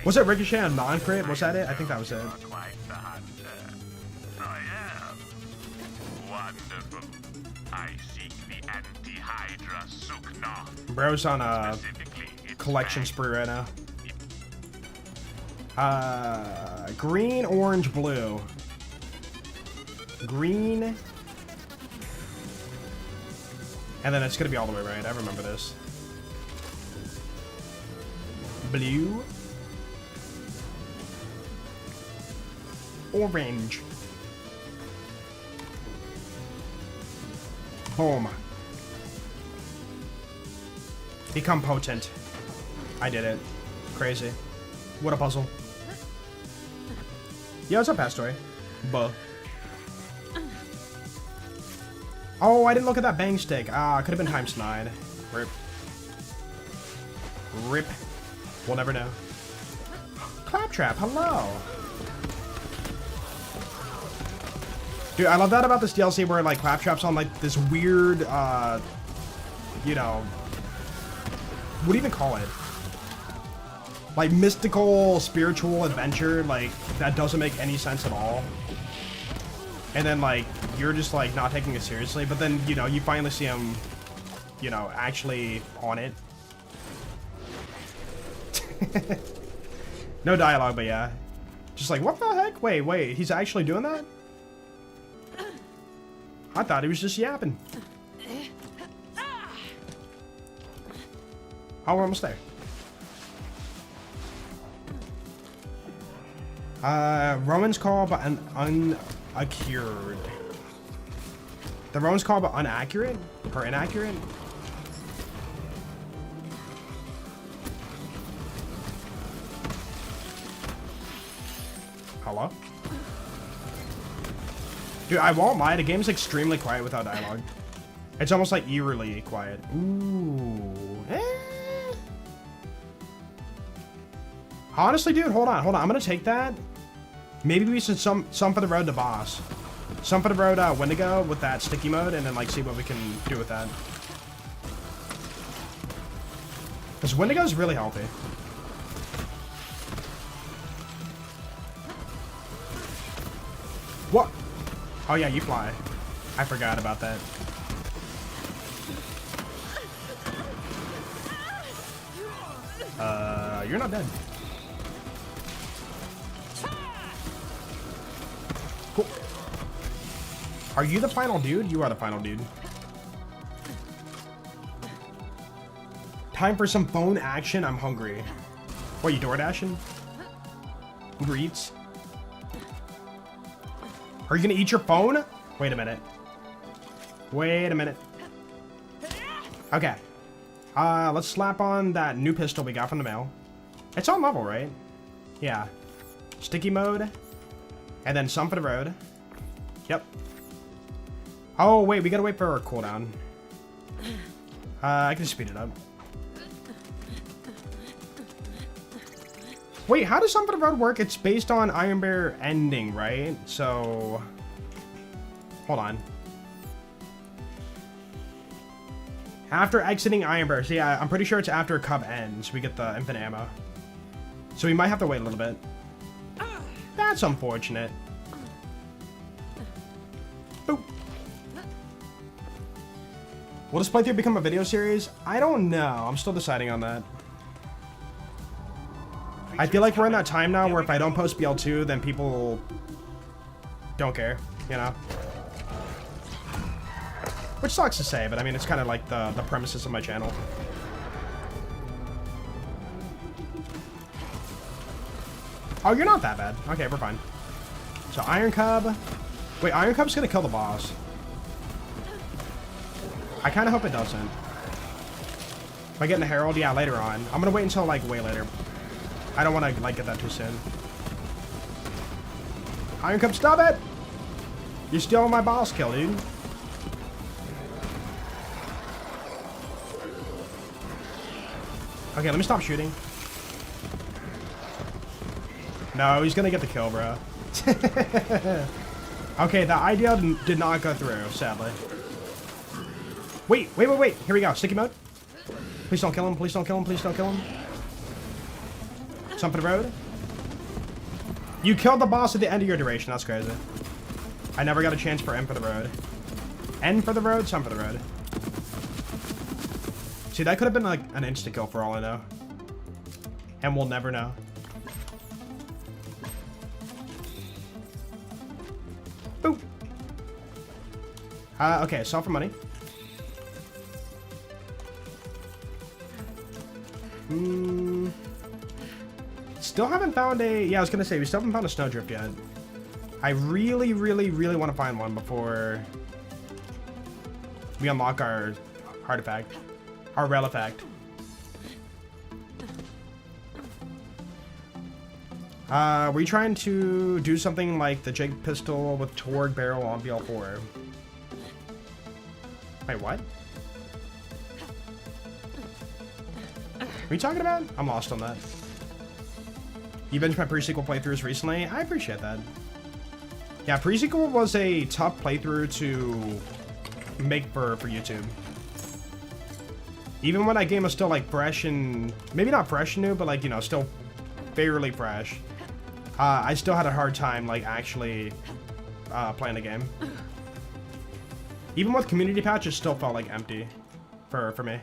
Was it ricochet and non-crit? Was that it? I think that was it. Bro's on a collection spree right now. Green, orange, blue. green. And then it's gonna be all the way right. I remember this. Blue. Orange. Boom. Become potent. I did it. Crazy. What a puzzle. Yo, what's up, Pastory? Buh. Oh, I didn't look at that bang stick. Ah, could have been times 9. Rip. Rip. We'll never know. Claptrap, hello. Dude, I love that about this DLC where, like, Claptrap's on, like, this weird, you know, what do you even call it? Like, mystical, spiritual adventure, like, that doesn't make any sense at all. And then, like, you're just, like, not taking it seriously, but then, you know, you finally see him, you know, actually on it. No dialogue, but yeah. Just like, what the heck? Wait, he's actually doing that? I thought he was just yapping. Oh, we're almost there. Roman's call, but unaccurate. The Roman's call, but unaccurate? Or inaccurate? Hello? Dude, I won't lie, the game's extremely quiet without dialogue. It's almost like eerily quiet. Ooh. Honestly, dude, hold on. I'm gonna take that. Maybe we should some for the road to boss. Some for the road Wendigo with that sticky mode, and then like see what we can do with that. Because Wendigo's really healthy. What? Oh yeah, you fly. I forgot about that. You're not dead. Cool. Are you the final dude? You are the final dude. Time for some phone action. I'm hungry. What, you door dashing? Uber Eats? Are you gonna eat your phone? Wait a minute. Wait a minute. Okay. Let's slap on that new pistol we got from the mail. It's on level, right? Yeah. Sticky mode. And then some for the road. Yep. Oh, wait, we gotta wait for our cooldown. I can speed it up. Wait, how does some for the road work? It's based on Iron Bear ending, right? So... hold on. After exiting Iron Bear. So yeah, I'm pretty sure it's after Cub ends. We get the infinite ammo. So we might have to wait a little bit. That's unfortunate. Boop. Will this playthrough become a video series? I don't know. I'm still deciding on that. I feel like we're in that time now where if I don't post BL2, then people don't care, you know? Which sucks to say, but I mean, it's kind of like the premises of my channel. Oh, you're not that bad. Okay, we're fine. So Iron Cub. Wait, Iron Cub's gonna kill the boss. I kind of hope it doesn't. Am I getting the Herald? Yeah, later on. I'm gonna wait until like way later. I don't want to like get that too soon. Iron Cub, stop it! You're stealing my boss kill, dude. Okay, let me stop shooting. No, he's gonna get the kill, bro. Okay, the idea did not go through, sadly. Wait. Here we go. Sticky mode. Please don't kill him. Please don't kill him. Please don't kill him. Some for the road. You killed the boss at the end of your duration. That's crazy. I never got a chance for M for the road. N for the road, some for the road. See, that could have been like an insta-kill for all I know. And we'll never know. Boop. Okay, sell for money. Still haven't found a... Yeah, I was gonna say, we still haven't found a snowdrift yet. I really, really, really want to find one before we unlock our artifact. Our relifact. Were you trying to do something like the Jig pistol with Torgue barrel on BL4? Wait, what? What are you talking about? I'm lost on that. You binged my pre-sequel playthroughs recently? I appreciate that. Yeah, pre-sequel was a tough playthrough to make for YouTube. Even when that game was still like fresh and... Maybe not fresh and new, but like, you know, still fairly fresh. I still had a hard time like actually playing the game. Even with community patches, still felt like empty for me.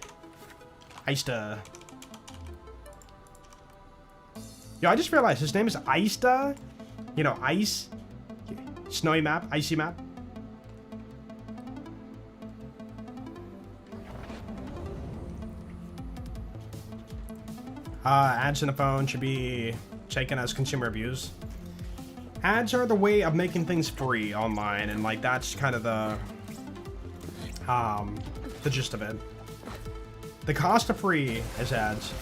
I used to... Yo, I just realized his name is Aista. You know, ice. Snowy map, icy map. Ads in the phone should be taken as consumer reviews. Ads are the way of making things free online, and like that's kind of the gist of it. The cost of free is ads.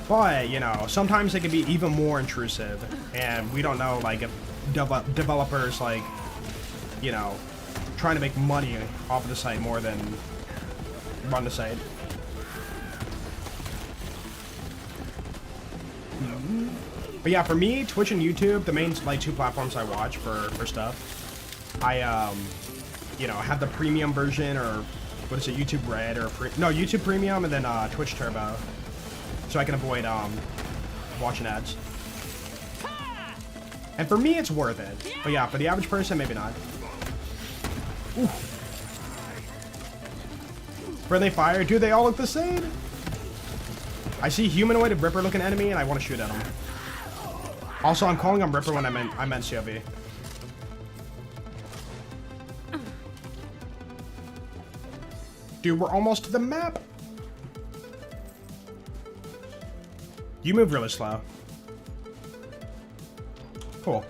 But, you know, sometimes they can be even more intrusive, and we don't know, like, if developers, like, you know, trying to make money off of the site more than run the site. But yeah, for me, Twitch and YouTube, the main, like, two platforms I watch for stuff. I, you know, have the premium version, or, what is it, YouTube Red, or, YouTube Premium, and then, Twitch Turbo. So I can avoid watching ads. And for me, it's worth it. But yeah, for the average person, maybe not. Ooh. Friendly fire. Dude, they all look the same. I see humanoid Ripper looking enemy and I want to shoot at him. Also, I'm calling him Ripper when I meant COV. Dude, we're almost to the map. You move really slow. Cool.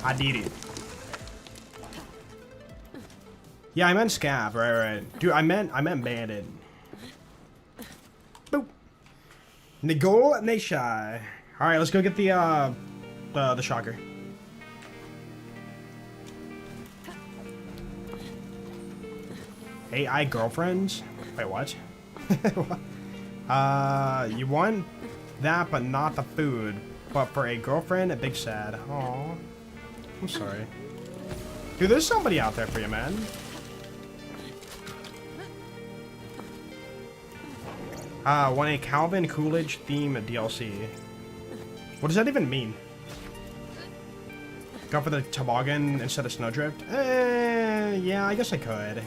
I did it. Yeah, I meant scav, right. Dude, I meant bandit. Boop. Nigol Nashai. Alright, let's go get the shocker. AI girlfriends? Wait, what? You want that, but not the food. But for a girlfriend, a big sad. Aww. I'm sorry. Dude, there's somebody out there for you, man. Want a Calvin Coolidge theme DLC. What does that even mean? Go for the toboggan instead of snowdrift? Yeah, I guess I could.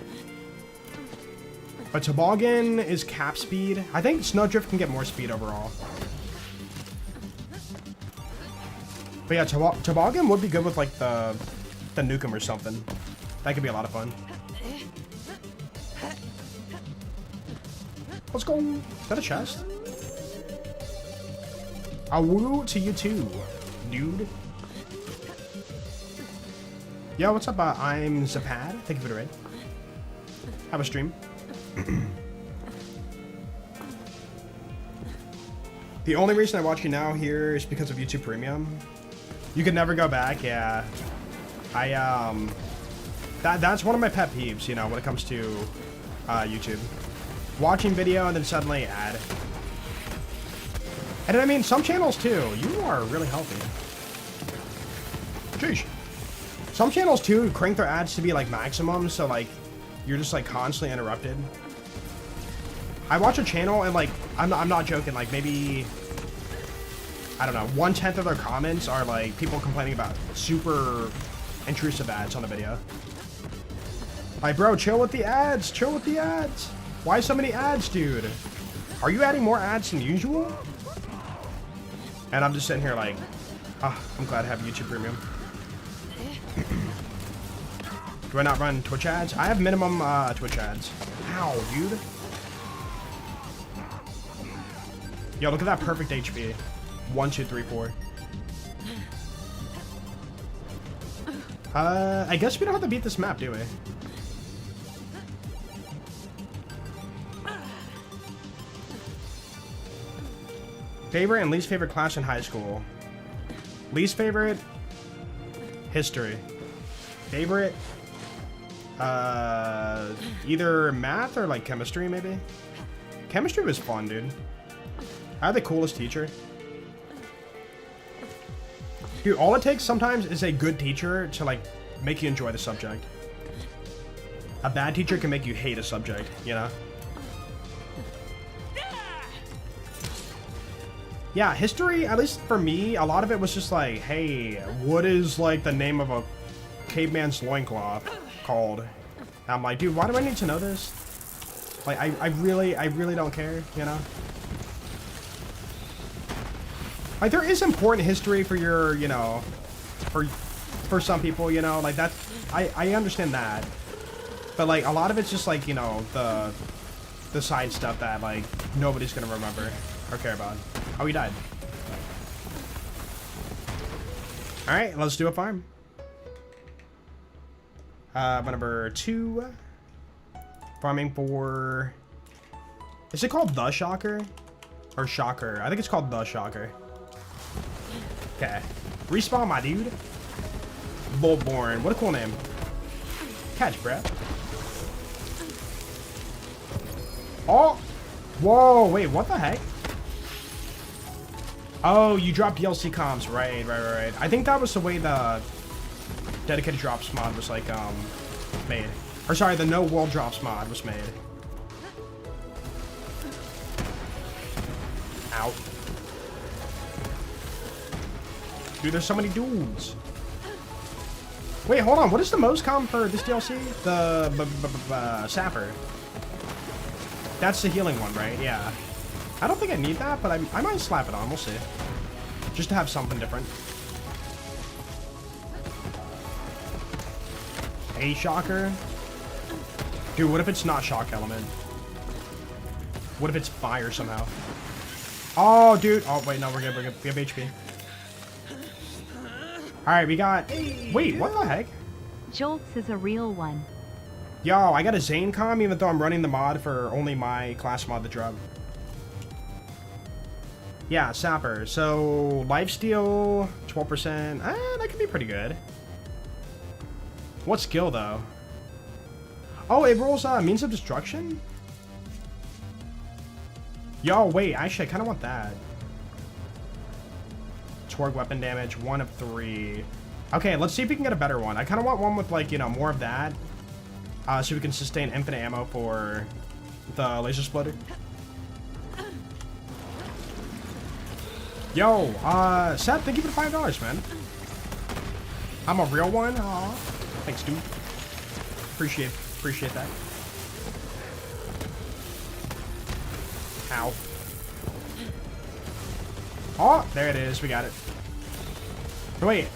But toboggan is cap speed. I think snowdrift can get more speed overall. But yeah, toboggan would be good with like the Nukem or something. That could be a lot of fun. Let's go. Is that a chest? A woo to you too, dude. Yo, what's up? I'm Zapad. Thank you for the raid. Have a stream. The only reason I watch you now here is because of YouTube Premium. You can never go back, yeah. That's one of my pet peeves, you know, when it comes to YouTube. Watching video and then suddenly ad. And I mean, some channels too. You are really healthy. Sheesh. Some channels too crank their ads to be like maximum, so like you're just like constantly interrupted. I watch a channel and like I'm not joking, like maybe I don't know, 1/10 of their comments are like people complaining about super intrusive ads on the video. Like, bro, chill with the ads, chill with the ads. Why so many ads, dude? Are you adding more ads than usual? And I'm just sitting here like, Ah, I'm glad I have YouTube Premium. Do I not run Twitch ads? I have minimum Twitch ads. Ow, dude. Yo, look at that perfect HP. 1, 2, 3, 4. I guess we don't have to beat this map, do we? Favorite and least favorite class in high school. Least favorite, history. Favorite, either math or like chemistry, maybe. Chemistry was fun, dude. I had the coolest teacher. Dude, all it takes sometimes is a good teacher to like make you enjoy the subject. A bad teacher can make you hate a subject, you know? Yeah, history, at least for me, a lot of it was just like, hey, what is like the name of a caveman's loincloth called? And I'm like, dude, why do I need to know this? Like, I really don't care, you know? Like, there is important history for your, you know, for some people, you know, like that, I understand that. But like, a lot of it's just like, you know, the side stuff that like, nobody's gonna remember or care about. Oh, he died. Alright, let's do a farm. Number 2. Farming for... Is it called the Shocker? Or Shocker? I think it's called the Shocker. Okay. Respawn, my dude. Bullborn. What a cool name. Catch, bruh. Oh! Whoa, wait, what the heck? Oh, you dropped DLC comms. Right. I think that was the way the dedicated drops mod was, like, made. Or, sorry, the no world drops mod was made. Ow. Dude, there's so many dudes. Wait, hold on. What is the most common for this DLC? The Sapper. That's the healing one, right? Yeah. I don't think I need that, but I might slap it on. We'll see. Just to have something different. A Shocker? Dude, what if it's not Shock Element? What if it's fire somehow? Oh, dude. Oh, wait, no, we're good. We have HP. Alright, we got... Wait, what the heck? Jolts is a real one. Yo, I got a Zane comm even though I'm running the mod for only my class mod to drop. Yeah, Sapper. So, lifesteal, 12%. That could be pretty good. What skill, though? Oh, it rolls means of destruction? Yo, wait, actually, I kind of want that. Torgue weapon damage, 1 of 3. Okay, let's see if we can get a better one. I kind of want one with, like, you know, more of that. So we can sustain infinite ammo for the laser splitter. Yo, Seth, thank you for the $5, man. I'm a real one. Aw. Thanks, dude. Appreciate that. Ow. Oh, there it is. We got it. Wait.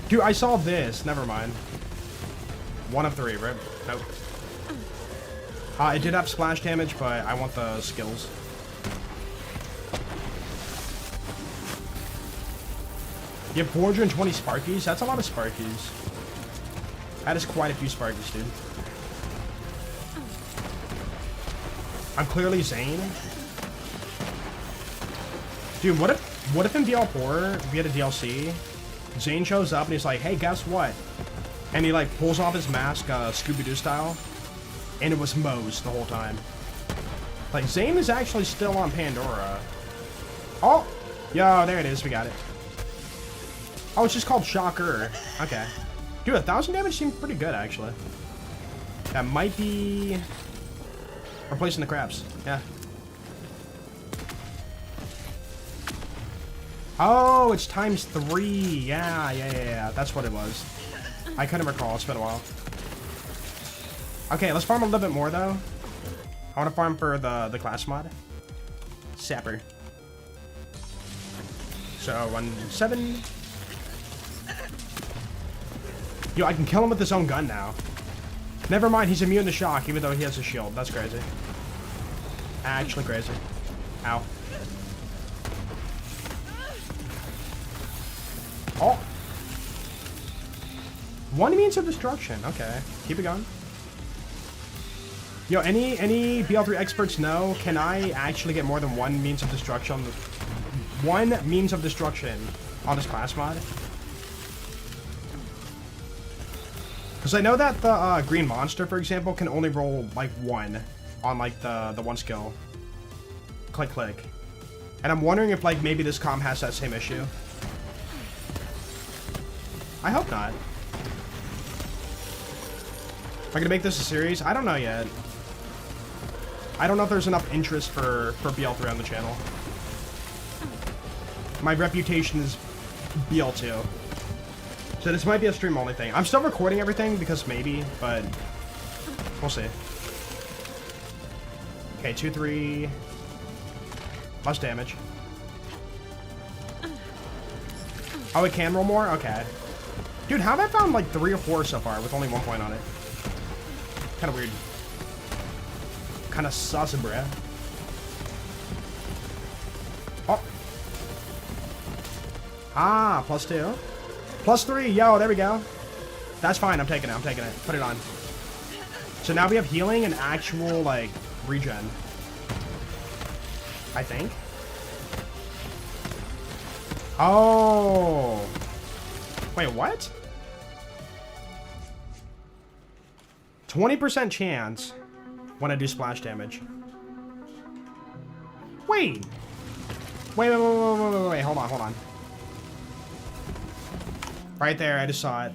Dude, I saw this. Never mind. 1 of 3, right? Nope. It did have splash damage, but I want the skills. You have 420 Sparkies? That's a lot of Sparkies. That is quite a few Sparkies, dude. I'm clearly Zane. Dude, what if in BL4 we had a DLC, Zane shows up and he's like, hey, guess what? And he like pulls off his mask, Scooby-Doo style, and it was Moze the whole time. Like, Zane is actually still on Pandora. Oh! Yo, there it is, we got it. Oh, it's just called Shocker. Okay. Dude, 1,000 damage seems pretty good, actually. That might be... replacing the crabs. Yeah. Oh, it's ×3. Yeah. That's what it was. I couldn't recall. It's been a while. Okay, let's farm a little bit more, though. I want to farm for the class mod. Sapper. So, 1, 7. Yo, I can kill him with his own gun now. Never mind, he's immune to shock, even though he has a shield. That's crazy. Actually crazy. Ow. Oh. One means of destruction. Okay. Keep it going. Yo, any BL3 experts know, can I actually get more than one means of destruction on one means of destruction on this class mod? Because I know that the green monster, for example, can only roll like one on like the one skill. Click, click. And I'm wondering if like maybe this comm has that same issue. I hope not. Am I gonna make this a series? I don't know yet. I don't know if there's enough interest for BL3 on the channel. My reputation is BL2. So this might be a stream only thing. I'm still recording everything because maybe, but we'll see. Okay, 2, 3. Less damage. Oh, it can roll more? Okay. Dude, how have I found like 3 or 4 so far with only 1 point on it? Kind of weird. Kind of sus, bruh. Oh. Ah, +2. +3. Yo, there we go. That's fine. I'm taking it. I'm taking it. Put it on. So now we have healing and actual, like, regen. I think. Oh. Wait, what? 20% chance when I do splash damage. Wait. Wait, hold on. Right there, I just saw it.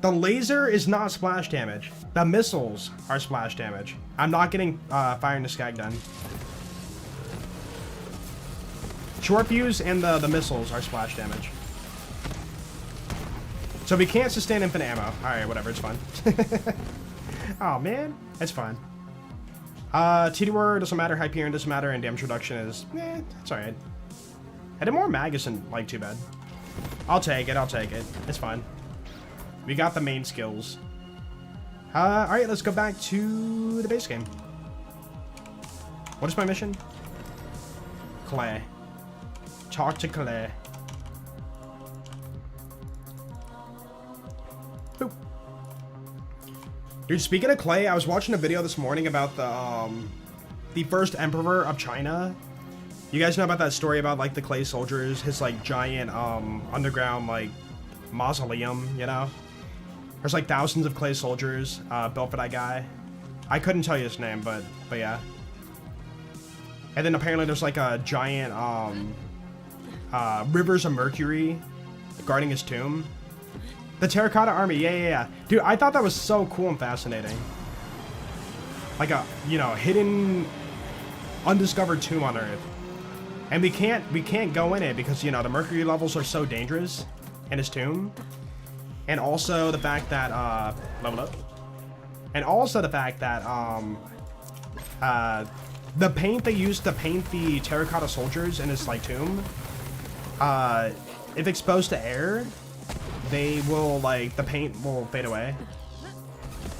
The laser is not splash damage. The missiles are splash damage. I'm not getting firing the skag done. Short fuse and the missiles are splash damage. So we can't sustain infinite ammo. Alright, whatever, it's fine. Oh man, it's fine. TD doesn't matter, Hyperion doesn't matter, and damage reduction is, it's alright. I did more mag isn't, like, too bad. I'll take it, it's fine. We got the main skills. Alright, let's go back to the base game. What is my mission? Clay. Talk to Clay. Boop. Dude, speaking of Clay, I was watching a video this morning about the first emperor of China. You guys know about that story about like the clay soldiers, his like giant underground like mausoleum, you know? There's like thousands of clay soldiers built for that guy. I couldn't tell you his name, but yeah. And then apparently there's like a giant rivers of mercury guarding his tomb. The Terracotta Army, yeah. Dude, I thought that was so cool and fascinating. Like a, you know, hidden, undiscovered tomb on Earth. And we can't go in it because, you know, the mercury levels are so dangerous in his tomb. And also the fact that, level up. And also the fact that, the paint they used to paint the terracotta soldiers in his, like, tomb, if exposed to air, they will, like, the paint will fade away.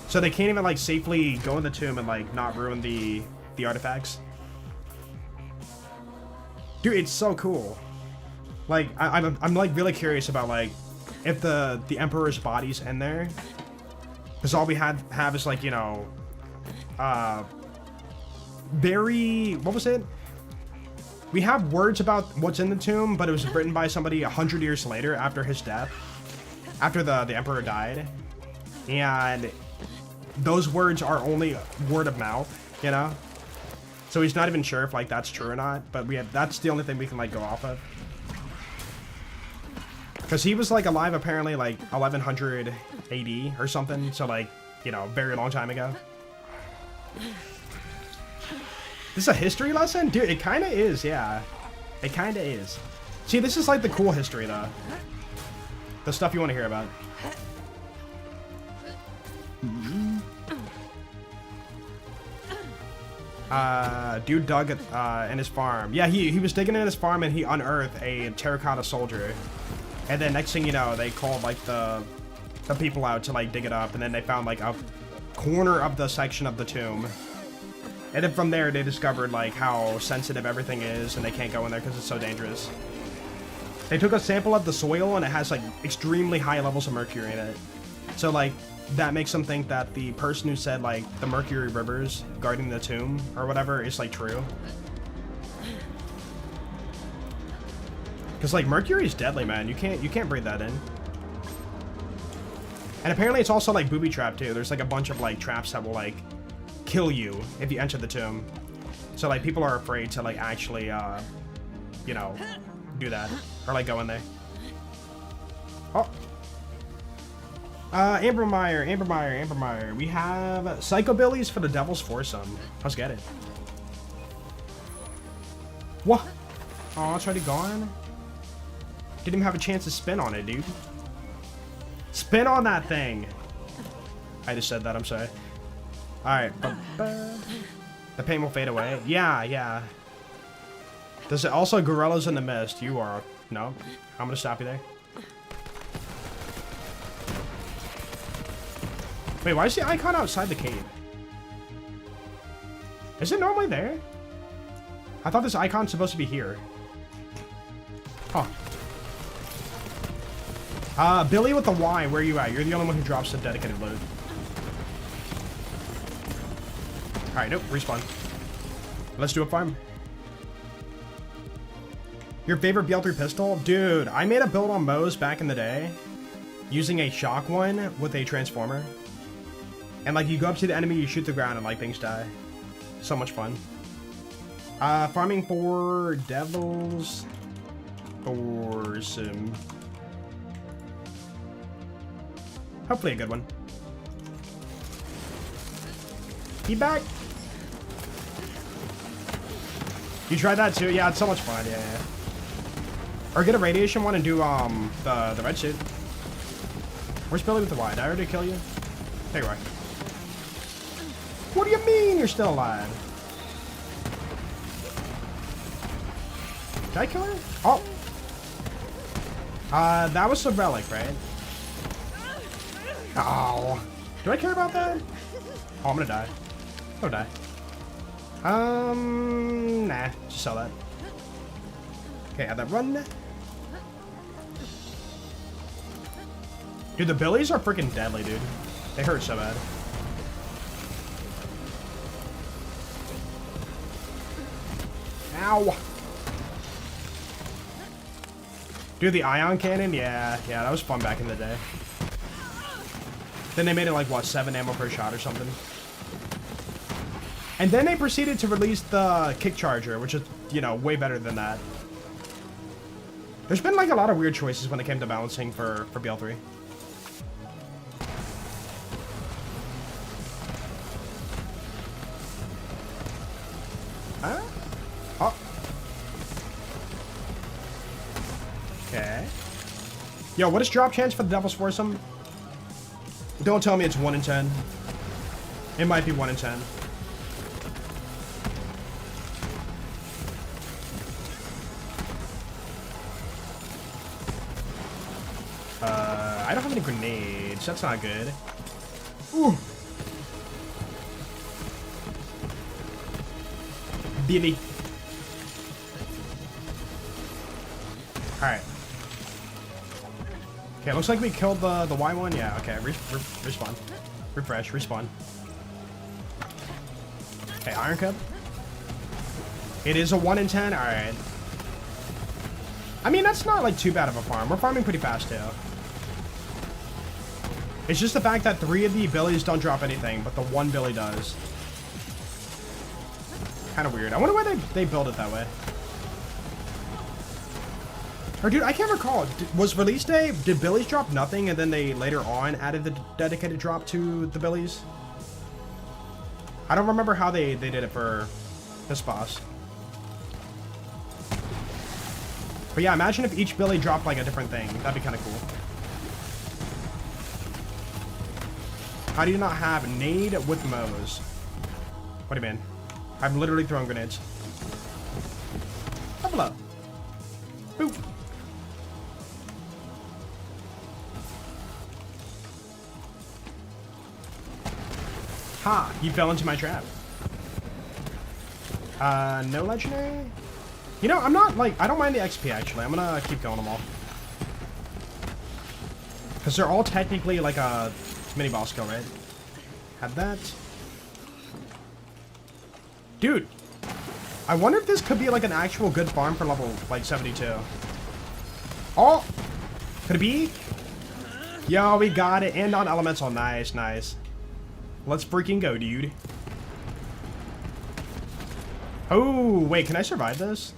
So they can't even, like, safely go in the tomb and, like, not ruin the artifacts. Dude, it's so cool. Like, I'm like, really curious about, like, if the Emperor's body's in there. Because all we have is, like, you know, very, what was it? We have words about what's in the tomb, but it was written by somebody 100 years later after his death. After the Emperor died. And those words are only word of mouth, you know? So he's not even sure if, like, that's true or not, but that's the only thing we can, like, go off of. Because he was, like, alive apparently, like, 1100 AD or something, so, like, you know, very long time ago. This is a history lesson? Dude, it kind of is, yeah. It kind of is. See, this is, like, the cool history, though. The stuff you want to hear about. Dude dug in his farm. Yeah, he was digging in his farm and he unearthed a terracotta soldier. And then next thing you know, they called like the the people out to like dig it up, and then they found like a corner of the section of the tomb. And then from there, they discovered like how sensitive everything is, and they can't go in there because it's so dangerous. They took a sample of the soil, and it has like extremely high levels of mercury in it. So like that makes them think that the person who said like the mercury rivers guarding the tomb or whatever is like true. Because like mercury is deadly, man. You can't breathe that in. And apparently it's also like booby trap too. There's like a bunch of like traps that will like kill you if you enter the tomb. So like people are afraid to like actually you know, do that or like go in there. Oh. Amber Meyer. We have Psychobillies for the Devil's Foursome. Let's get it. What? Oh, it's already gone? Didn't even have a chance to spin on it, dude. Spin on that thing. I just said that, I'm sorry. Alright. The pain will fade away. Yeah. Does it also Gorillas in the Mist? You are... No. I'm gonna stop you there. Wait, why is the icon outside the cave? Is it normally there? I thought this icon's supposed to be here. Huh. Billy with the Y, where are you at? You're the only one who drops the dedicated loot. Alright, nope, respawn. Let's do a farm. Your favorite BL3 pistol? Dude, I made a build on Moze back in the day using a shock one with a transformer. And like you go up to the enemy, you shoot the ground, and like things die. So much fun. Farming for Devil's Foursome. Hopefully a good one. He back. You tried that too? Yeah, it's so much fun. Yeah. Or get a radiation one and do the red suit. Where's Billy with the Y? Did I already kill you? There you are. What do you mean you're still alive? Did I kill her? Oh. That was the relic, right? Oh. Do I care about that? Oh, I'm gonna die. I'm gonna die. Nah. Just sell that. Okay, have that run. Dude, the billies are freaking deadly, dude. They hurt so bad. Ow. Dude, the ion cannon? Yeah, that was fun back in the day. Then they made it like, what, 7 ammo per shot or something. And then they proceeded to release the kick charger, which is, you know, way better than that. There's been like a lot of weird choices when it came to balancing for BL3. Huh? Oh. Okay. Yo, what is drop chance for the Devil's Foursome? Don't tell me it's 1 in 10. It might be 1 in 10. I don't have any grenades. That's not good. Ooh. Billy. Alright. Okay, looks like we killed the Y one. Yeah, okay. Respawn. Refresh. Respawn. Okay, Iron Cup. It is a 1 in 10? Alright. I mean, that's not like too bad of a farm. We're farming pretty fast too. It's just the fact that 3 of the billies don't drop anything, but the 1 billy does. Kind of weird. I wonder why they build it that way. Or dude, I can't recall. Was release day, did billies drop nothing and then they later on added the dedicated drop to the billies? I don't remember how they did it for this boss. But yeah, imagine if each billy dropped like a different thing. That'd be kind of cool. How do you not have nade with Moze? What do you mean? I'm literally throwing grenades. Hello. Boop. Ha! You fell into my trap. No legendary? You know, I'm not like, I don't mind the XP actually. I'm gonna keep going them all. Because they're all technically like a mini boss kill, right? Have that. Dude, I wonder if this could be like an actual good farm for level like 72. Oh! Could it be? Yo, we got it. And on elemental. Nice, nice. Let's freaking go, dude. Oh, wait, can I survive this?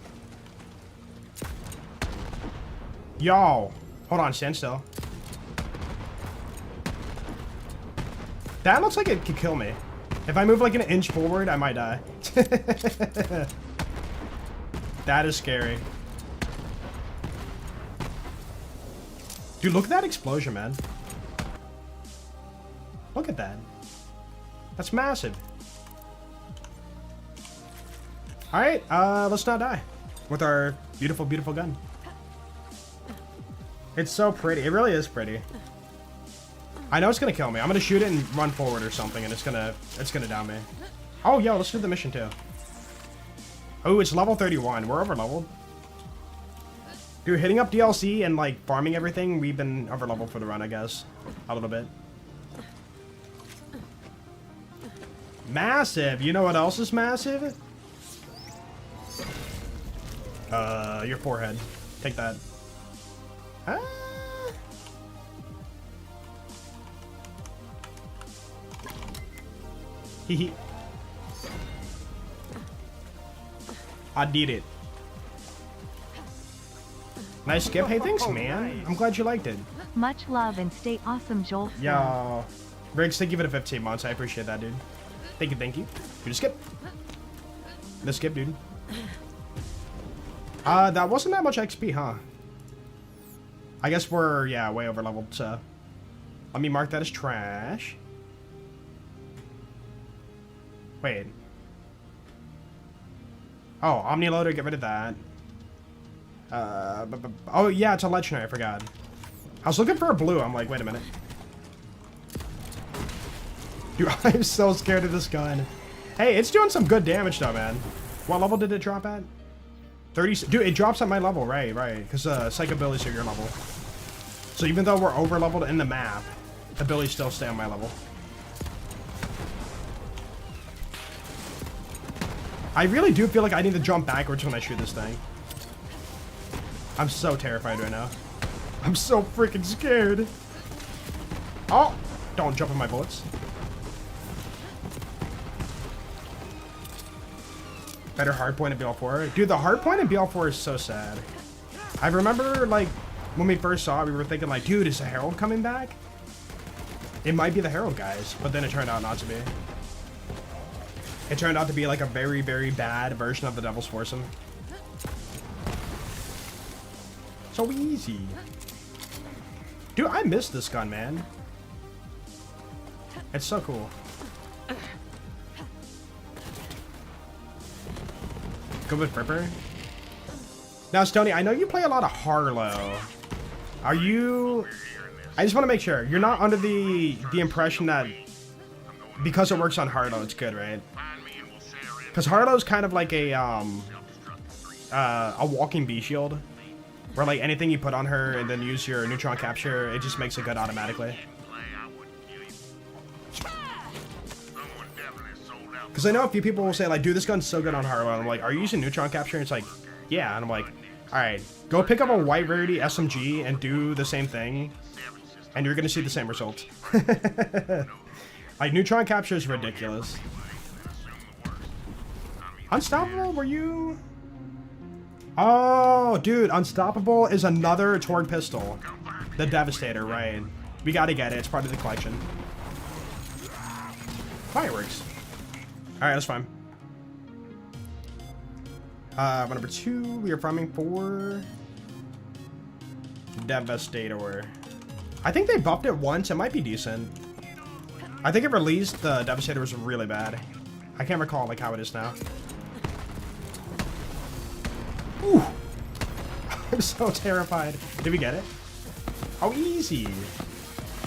Yo. Hold on, stand still. That looks like it could kill me. If I move like an inch forward, I might die. That is scary. Dude, look at that explosion, man. Look at that. That's massive. Alright, let's not die. With our beautiful, beautiful gun. It's so pretty. It really is pretty. I know it's gonna kill me. I'm gonna shoot it and run forward or something, and it's gonna down me. Oh, yo, let's do the mission too. Oh, it's level 31. We're over leveled. Dude, hitting up DLC and like farming everything, we've been over leveled for the run, I guess. A little bit. Massive. You know what else is massive? Your forehead. Take that. Ah. Hehe. I did it. Nice skip. Hey, thanks, man. Nice. I'm glad you liked it. Much love and stay awesome, Joel. Yo. Riggs, thank you for the 15 months. I appreciate that, dude. Thank you, thank you. Dude, skip. The skip, dude. That wasn't that much XP, huh? I guess we're, yeah, way over leveled, so. Let me mark that as trash. Wait. Oh, Omni Loader, get rid of that. Oh, yeah, it's a legendary, I forgot. I was looking for a blue. I'm like, wait a minute. Dude, I'm so scared of this gun. Hey, it's doing some good damage, though, man. What level did it drop at? 30. Dude, it drops at my level, right, because psych abilities are your level. So even though we're over leveled in the map, abilities still stay on my level. I really do feel like I need to jump backwards when I shoot this thing. I'm so terrified right now. I'm so freaking scared. Oh, don't jump on my bullets. Better hardpoint in BL4. Dude, the hardpoint in BL4 is so sad. I remember, like, when we first saw it, we were thinking, like, dude, is the Herald coming back? It might be the Herald guys, but then it turned out not to be. It turned out to be, like, a very, very bad version of the Devil's Foursome. So easy. Dude, I miss this gun, man. It's so cool. Good with Fripper. Now, Stoney, I know you play a lot of Harlow. Are you... I just want to make sure. You're not under the impression that because it works on Harlow, it's good, right? Because Harlow's kind of like a walking bee shield. Where, like, anything you put on her and then use your neutron capture, it just makes it good automatically. Because I know a few people will say, like, dude, this gun's so good on Harlow. And I'm like, are you using neutron capture? And it's like, yeah. And I'm like, alright, go pick up a white rarity SMG and do the same thing. And you're going to see the same results. Like, neutron capture is ridiculous. Unstoppable, were you... Oh, dude, Unstoppable is another Torgue pistol. The Devastator, right. We gotta get it. It's part of the collection. Fireworks. Alright, that's fine. Number 2, we are farming for... Devastator. I think they buffed it once. It might be decent. I think it released the Devastator was really bad. I can't recall, like, how it is now. Ooh. I'm so terrified. Did we get it? Oh, easy.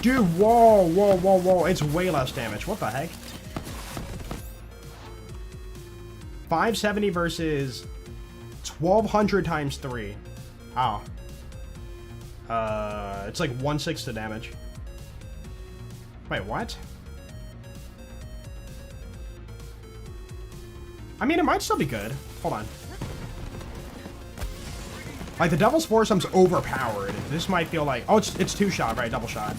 Dude, whoa, whoa, whoa, whoa. It's way less damage. What the heck? 570 versus 1200 times 3. Oh. It's like 1/6 the damage. Wait, what? I mean, it might still be good. Hold on. Like, the Devil's Foursome's overpowered. This might feel like... Oh, it's 2 shot, right? Double shot.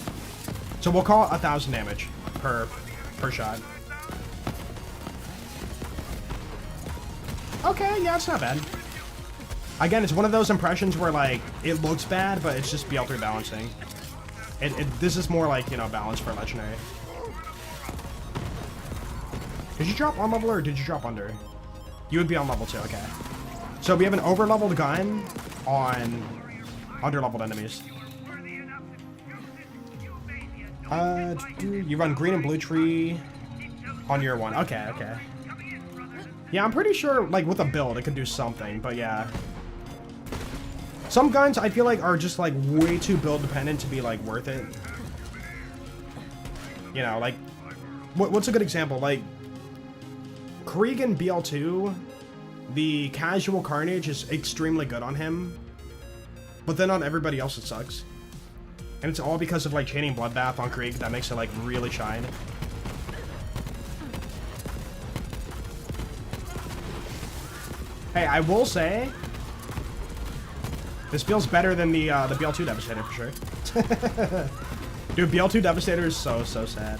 So we'll call it 1,000 damage per shot. Okay, yeah, it's not bad. Again, it's one of those impressions where, like, it looks bad, but it's just BL3 balancing. This is more like, you know, balance for Legendary. Did you drop on level or did you drop under? You would be on level 2, okay. So we have an over-leveled gun on under-leveled enemies. You run green and blue tree on your one. Okay, okay. Yeah, I'm pretty sure, like, with a build, it could do something, but yeah. Some guns, I feel like, are just, like, way too build-dependent to be, like, worth it. You know, like, what's a good example? Like, Krieg in BL2, the casual carnage is extremely good on him, but then on everybody else it sucks. And it's all because of, like, chaining Bloodbath on Krieg that makes it, like, really shine. Hey, I will say, this feels better than the BL2 Devastator for sure. Dude, BL2 Devastator is so sad.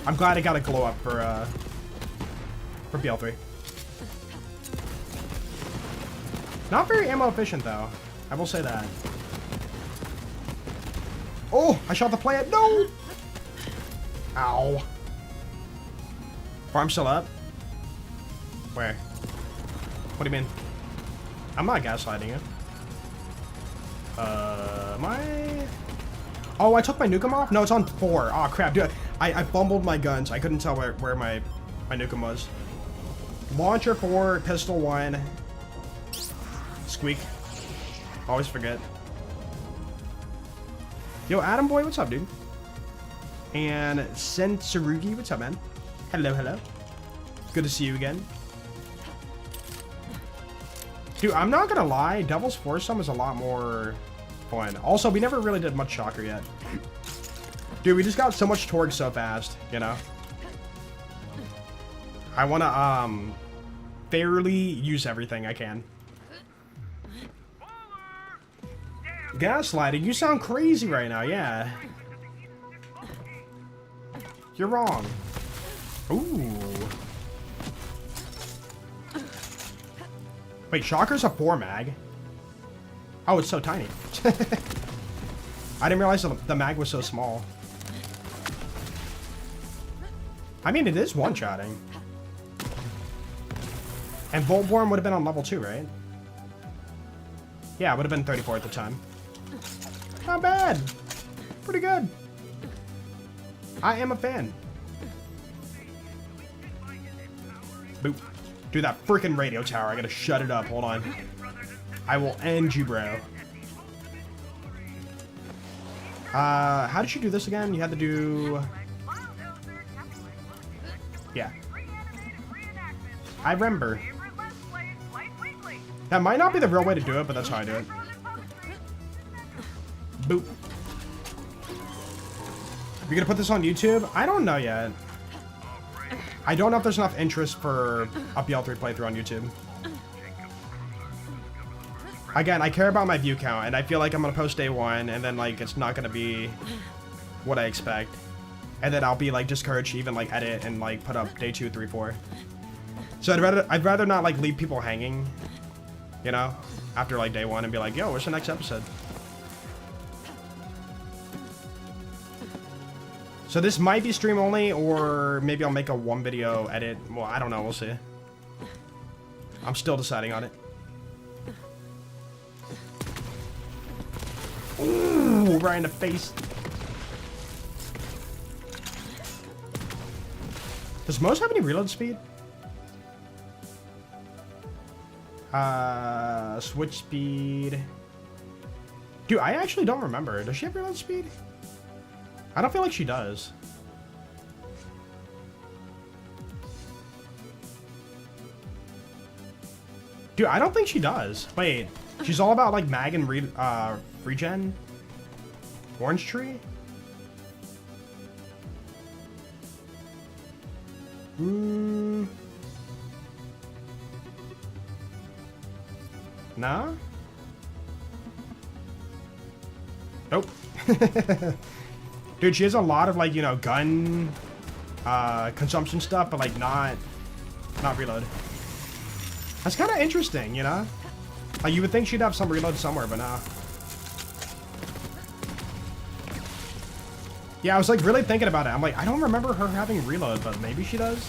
I'm glad it got a glow up for BL3. Not very ammo efficient though. I will say that. Oh, I shot the plant. No! Ow. Farm still up? Where? What do you mean? I'm not gaslighting you. Oh, I took my Nukem off? No, it's on 4. Oh, crap. Dude, I fumbled my guns. I couldn't tell where my Nukem was. Launcher 4, pistol 1. Squeak. Always forget. Yo, Adam Boy, what's up, dude? And Sensurugi, what's up, man? Hello, hello. Good to see you again. Dude, I'm not gonna lie, Devil's Foursome is a lot more fun. Also, we never really did much Shocker yet. Dude, we just got so much Torgue so fast, you know? I wanna, fairly use everything I can. Gaslighting, you sound crazy right now, yeah. You're wrong. Ooh. Wait, Shocker's a 4 mag? Oh, it's so tiny. I didn't realize the mag was so small. I mean, it is one-shotting. And Voltborn would have been on level 2, right? Yeah, it would have been 34 at the time. Not bad. Pretty good. I am a fan. Boop. Dude, that freaking radio tower. I gotta shut it up. Hold on. I will end you, bro. How did you do this again? You had to do... Yeah. I remember. That might not be the real way to do it, but that's how I do it. Boop. You're gonna put this on YouTube? I don't know yet. I don't know if there's enough interest for a BL3 playthrough on YouTube. Again, I care about my view count, and I feel like I'm gonna post day 1, and then, like, it's not gonna be what I expect. And then I'll be, like, discouraged to even, like, edit and, like, put up day 2, 3, 4. So I'd rather not, like, leave people hanging, you know, after, like, day 1 and be like, yo, where's the next episode? So this might be stream only, or maybe I'll make a 1 video edit. Well, I don't know. We'll see. I'm still deciding on it. Ooh, right in the face. Does Moze have any reload speed? Switch speed. Dude, I actually don't remember. Does she have reload speed? I don't feel like she does. Dude, I don't think she does. Wait, she's all about like mag and regen? Orange tree? Nah? Nope. Dude, she has a lot of like, you know, gun consumption stuff, but like not reload. That's kind of interesting, you know? Like you would think she'd have some reload somewhere, but nah. Yeah, I was like really thinking about it. I'm like, I don't remember her having reload, but maybe she does.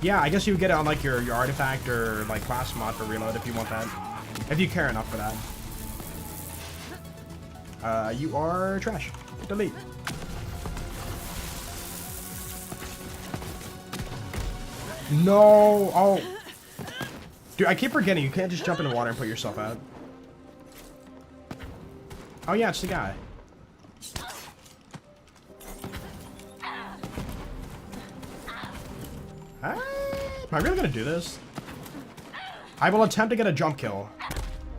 Yeah, I guess you would get it on like your artifact or like class mod for reload if you want that. If you care enough for that. You are trash. Delete. No! Oh. Dude, I keep forgetting you can't just jump in the water and put yourself out. Oh yeah, it's the guy. Am I really gonna do this? I will attempt to get a jump kill.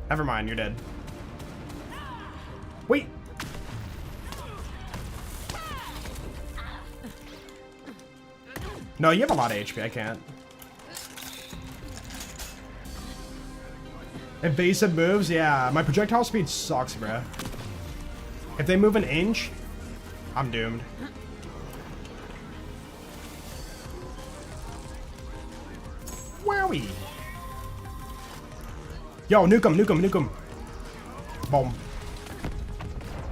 Never mind, you're dead. Wait! No, you have a lot of HP, I can't. Evasive moves? Yeah, my projectile speed sucks, bruh. If they move an inch, I'm doomed. Wowie! Yo, nuke him, nuke him, nuke him. Boom.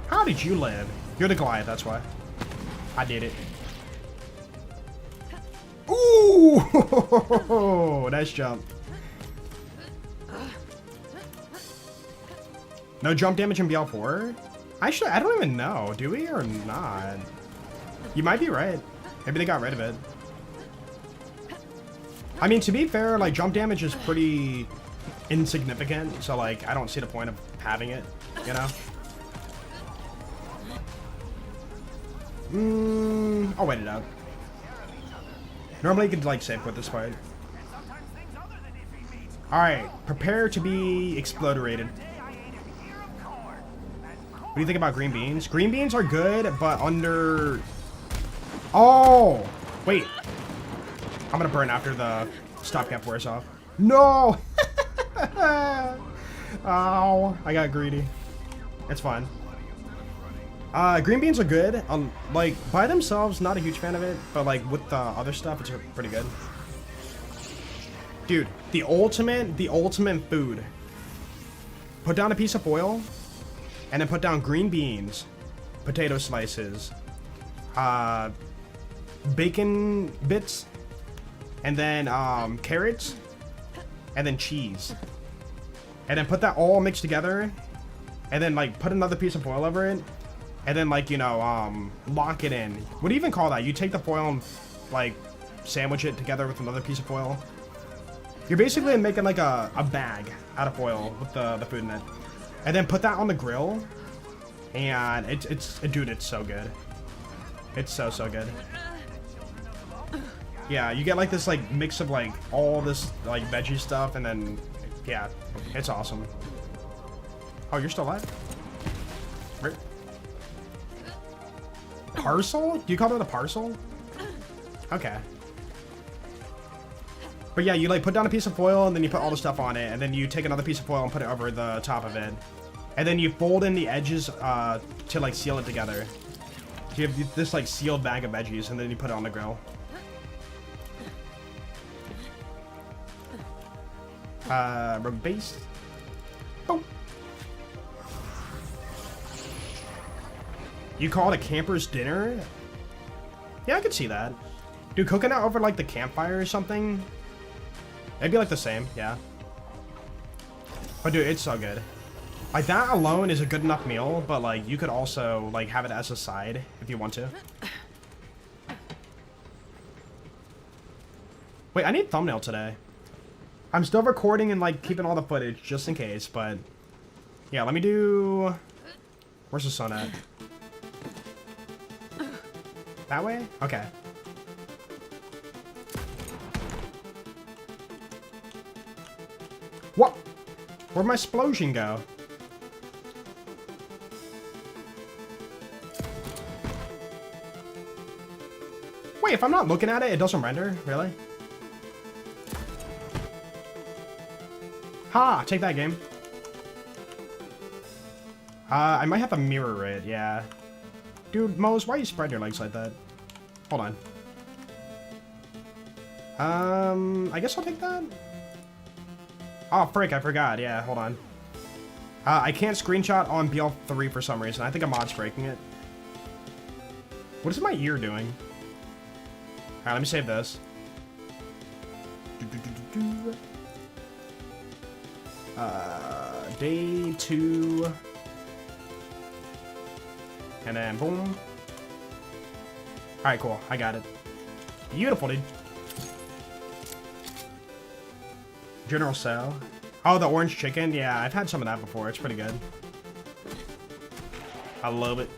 How did you live? You're the Goliath, that's why. I did it. Ooh! Nice jump. No jump damage in BL4? Actually, I don't even know. Do we or not? You might be right. Maybe they got rid of it. I mean, to be fair, like, jump damage is pretty insignificant. So, like, I don't see the point of having it, you know? I'll wait it out. Normally you could like save with this part. Alright, prepare to be exploderated. What do you think about green beans? Green beans are good, but under... Oh! Wait. I'm gonna burn after the stopgap wears off. No! Oh, I got greedy. It's fine. Green beans are good. Like, by themselves, not a huge fan of it, but like with the other stuff, it's pretty good. Dude, the ultimate food. Put down a piece of foil, and then put down green beans, potato slices, bacon bits, and then carrots, and then cheese. And then put that all mixed together, and then like put another piece of foil over it. And then, like, you know, lock it in. What do you even call that? You take the foil and, like, sandwich it together with another piece of foil. You're basically making, like, a bag out of foil with the food in it. And then put that on the grill. And dude, it's so good. It's so good. Yeah, you get, like, this, like, mix of, like, all this, like, veggie stuff. And then, yeah, it's awesome. Oh, you're still alive? Where? Parcel? Do you call it a parcel? Okay. But yeah, you like put down a piece of foil and then you put all the stuff on it, and then you take another piece of foil and put it over the top of it. And then you fold in the edges to like seal it together. So you have this like sealed bag of veggies, and then you put it on the grill. Rogue base. Oh. You call it a camper's dinner? Yeah, I could see that. Dude, cooking it over like the campfire or something? It'd be like the same, yeah. But dude, it's so good. Like that alone is a good enough meal, but like you could also like have it as a side if you want to. Wait, I need thumbnail today. I'm still recording and like keeping all the footage just in case, but yeah, let me do... Where's the sun at? – That way? Okay. Where'd my explosion go? Wait, if I'm not looking at it, it doesn't render? Really? Ha! Take that, game. I might have to mirror it, yeah. Dude, Moze, why you spread your legs like that? Hold on. I guess I'll take that. Oh, frick, I forgot. Yeah, hold on. I can't screenshot on BL3 for some reason. I think a mod's breaking it. What is my ear doing? Alright, let me save this. Day 2. And then boom. Alright, cool. I got it. Beautiful, dude. General Sale. Oh, the orange chicken? Yeah, I've had some of that before. It's pretty good. I love it.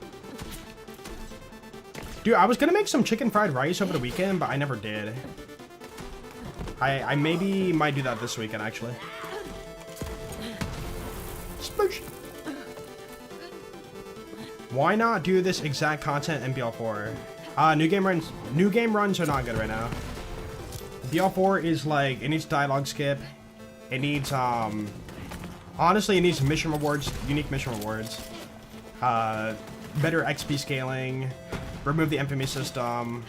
Dude, I was gonna make some chicken fried rice over the weekend, but I never did. I maybe might do that this weekend, actually. Sploosh. Why not do this exact content in BL4? New game runs are not good right now. BL4 is like, it needs dialogue skip. It needs, honestly, it needs mission rewards, unique mission rewards. Better XP scaling. Remove the infamy system.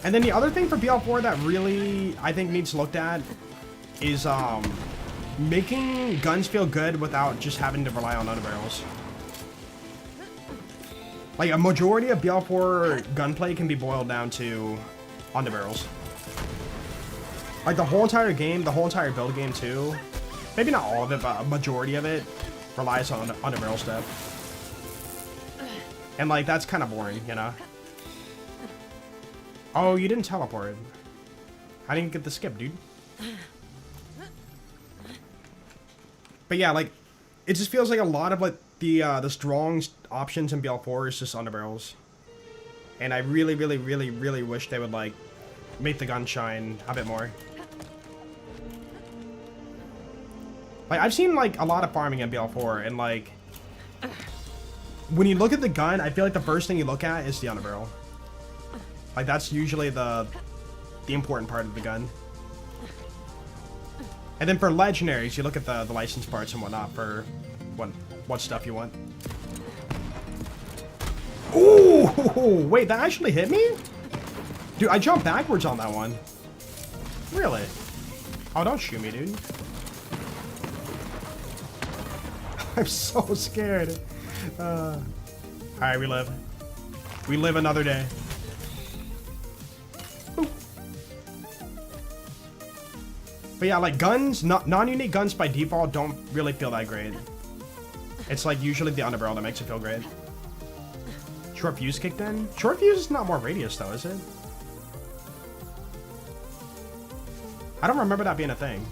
And then the other thing for BL4 that really, I think, needs looked at is, making guns feel good without just having to rely on underbarrels. Like, a majority of BL4 gunplay can be boiled down to underbarrels. Like, the whole entire game, the whole entire build game, too. Maybe not all of it, but a majority of it relies on underbarrel stuff. And, like, that's kind of boring, you know? Oh, you didn't teleport. I didn't get the skip, dude. But yeah, like, it just feels like a lot of, like, the strong options in BL4 is just underbarrels. And I really, really, really, really wish they would, like, make the gun shine a bit more. Like, I've seen, like, a lot of farming in BL4, and, like, when you look at the gun, I feel like the first thing you look at is the underbarrel. Like, that's usually the important part of the gun. And then for legendaries, you look at the license parts and whatnot for what stuff you want. Ooh, wait, that actually hit me? Dude, I jumped backwards on that one. Really? Oh, don't shoot me, dude. I'm so scared. Alright, we live. We live another day. Ooh. But yeah, like guns, non-unique guns by default don't really feel that great. It's like usually the underbarrel that makes it feel great. Short fuse kicked in? Short fuse is not more radius though, is it? I don't remember that being a thing.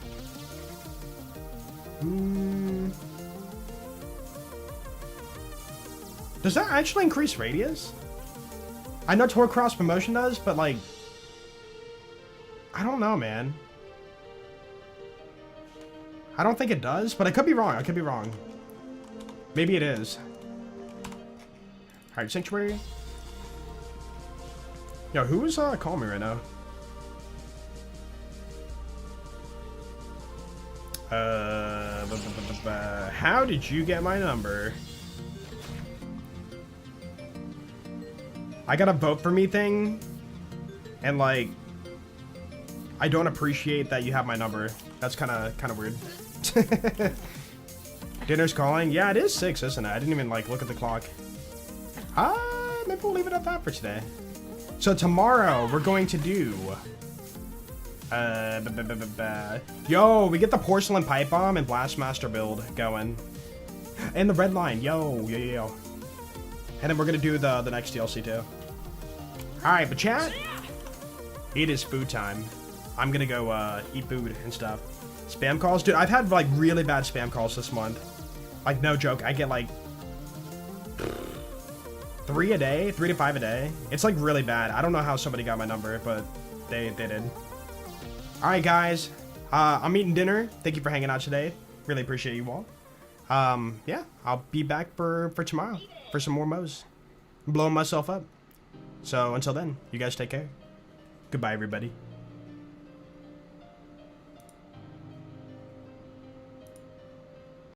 Does that actually increase radius? I know Torque cross promotion does, but like, I don't know, man. I don't think it does, but I could be wrong. I could be wrong. Maybe it is. Alright, Sanctuary. Yo, who is calling me right now? How did you get my number? I got a vote for me thing, and like, I don't appreciate that you have my number. That's kind of weird. Dinner's calling. Yeah, it is 6, isn't it? I didn't even like look at the clock. Maybe we'll leave it at that for today. So tomorrow we're going to do. Yo, we get the porcelain pipe bomb and blastmaster build going, and the red line. Yo. And then we're gonna do the next DLC too. Alright, but chat, it is food time. I'm gonna go eat food and stuff. Spam calls? Dude, I've had like really bad spam calls this month. Like, no joke, I get like 3 a day, 3 to 5 a day. It's like really bad. I don't know how somebody got my number, but they did. Alright guys, I'm eating dinner. Thank you for hanging out today. Really appreciate you all. Yeah, I'll be back for tomorrow for some more Moze. I'm blowing myself up. So until then, you guys take care. Goodbye, everybody.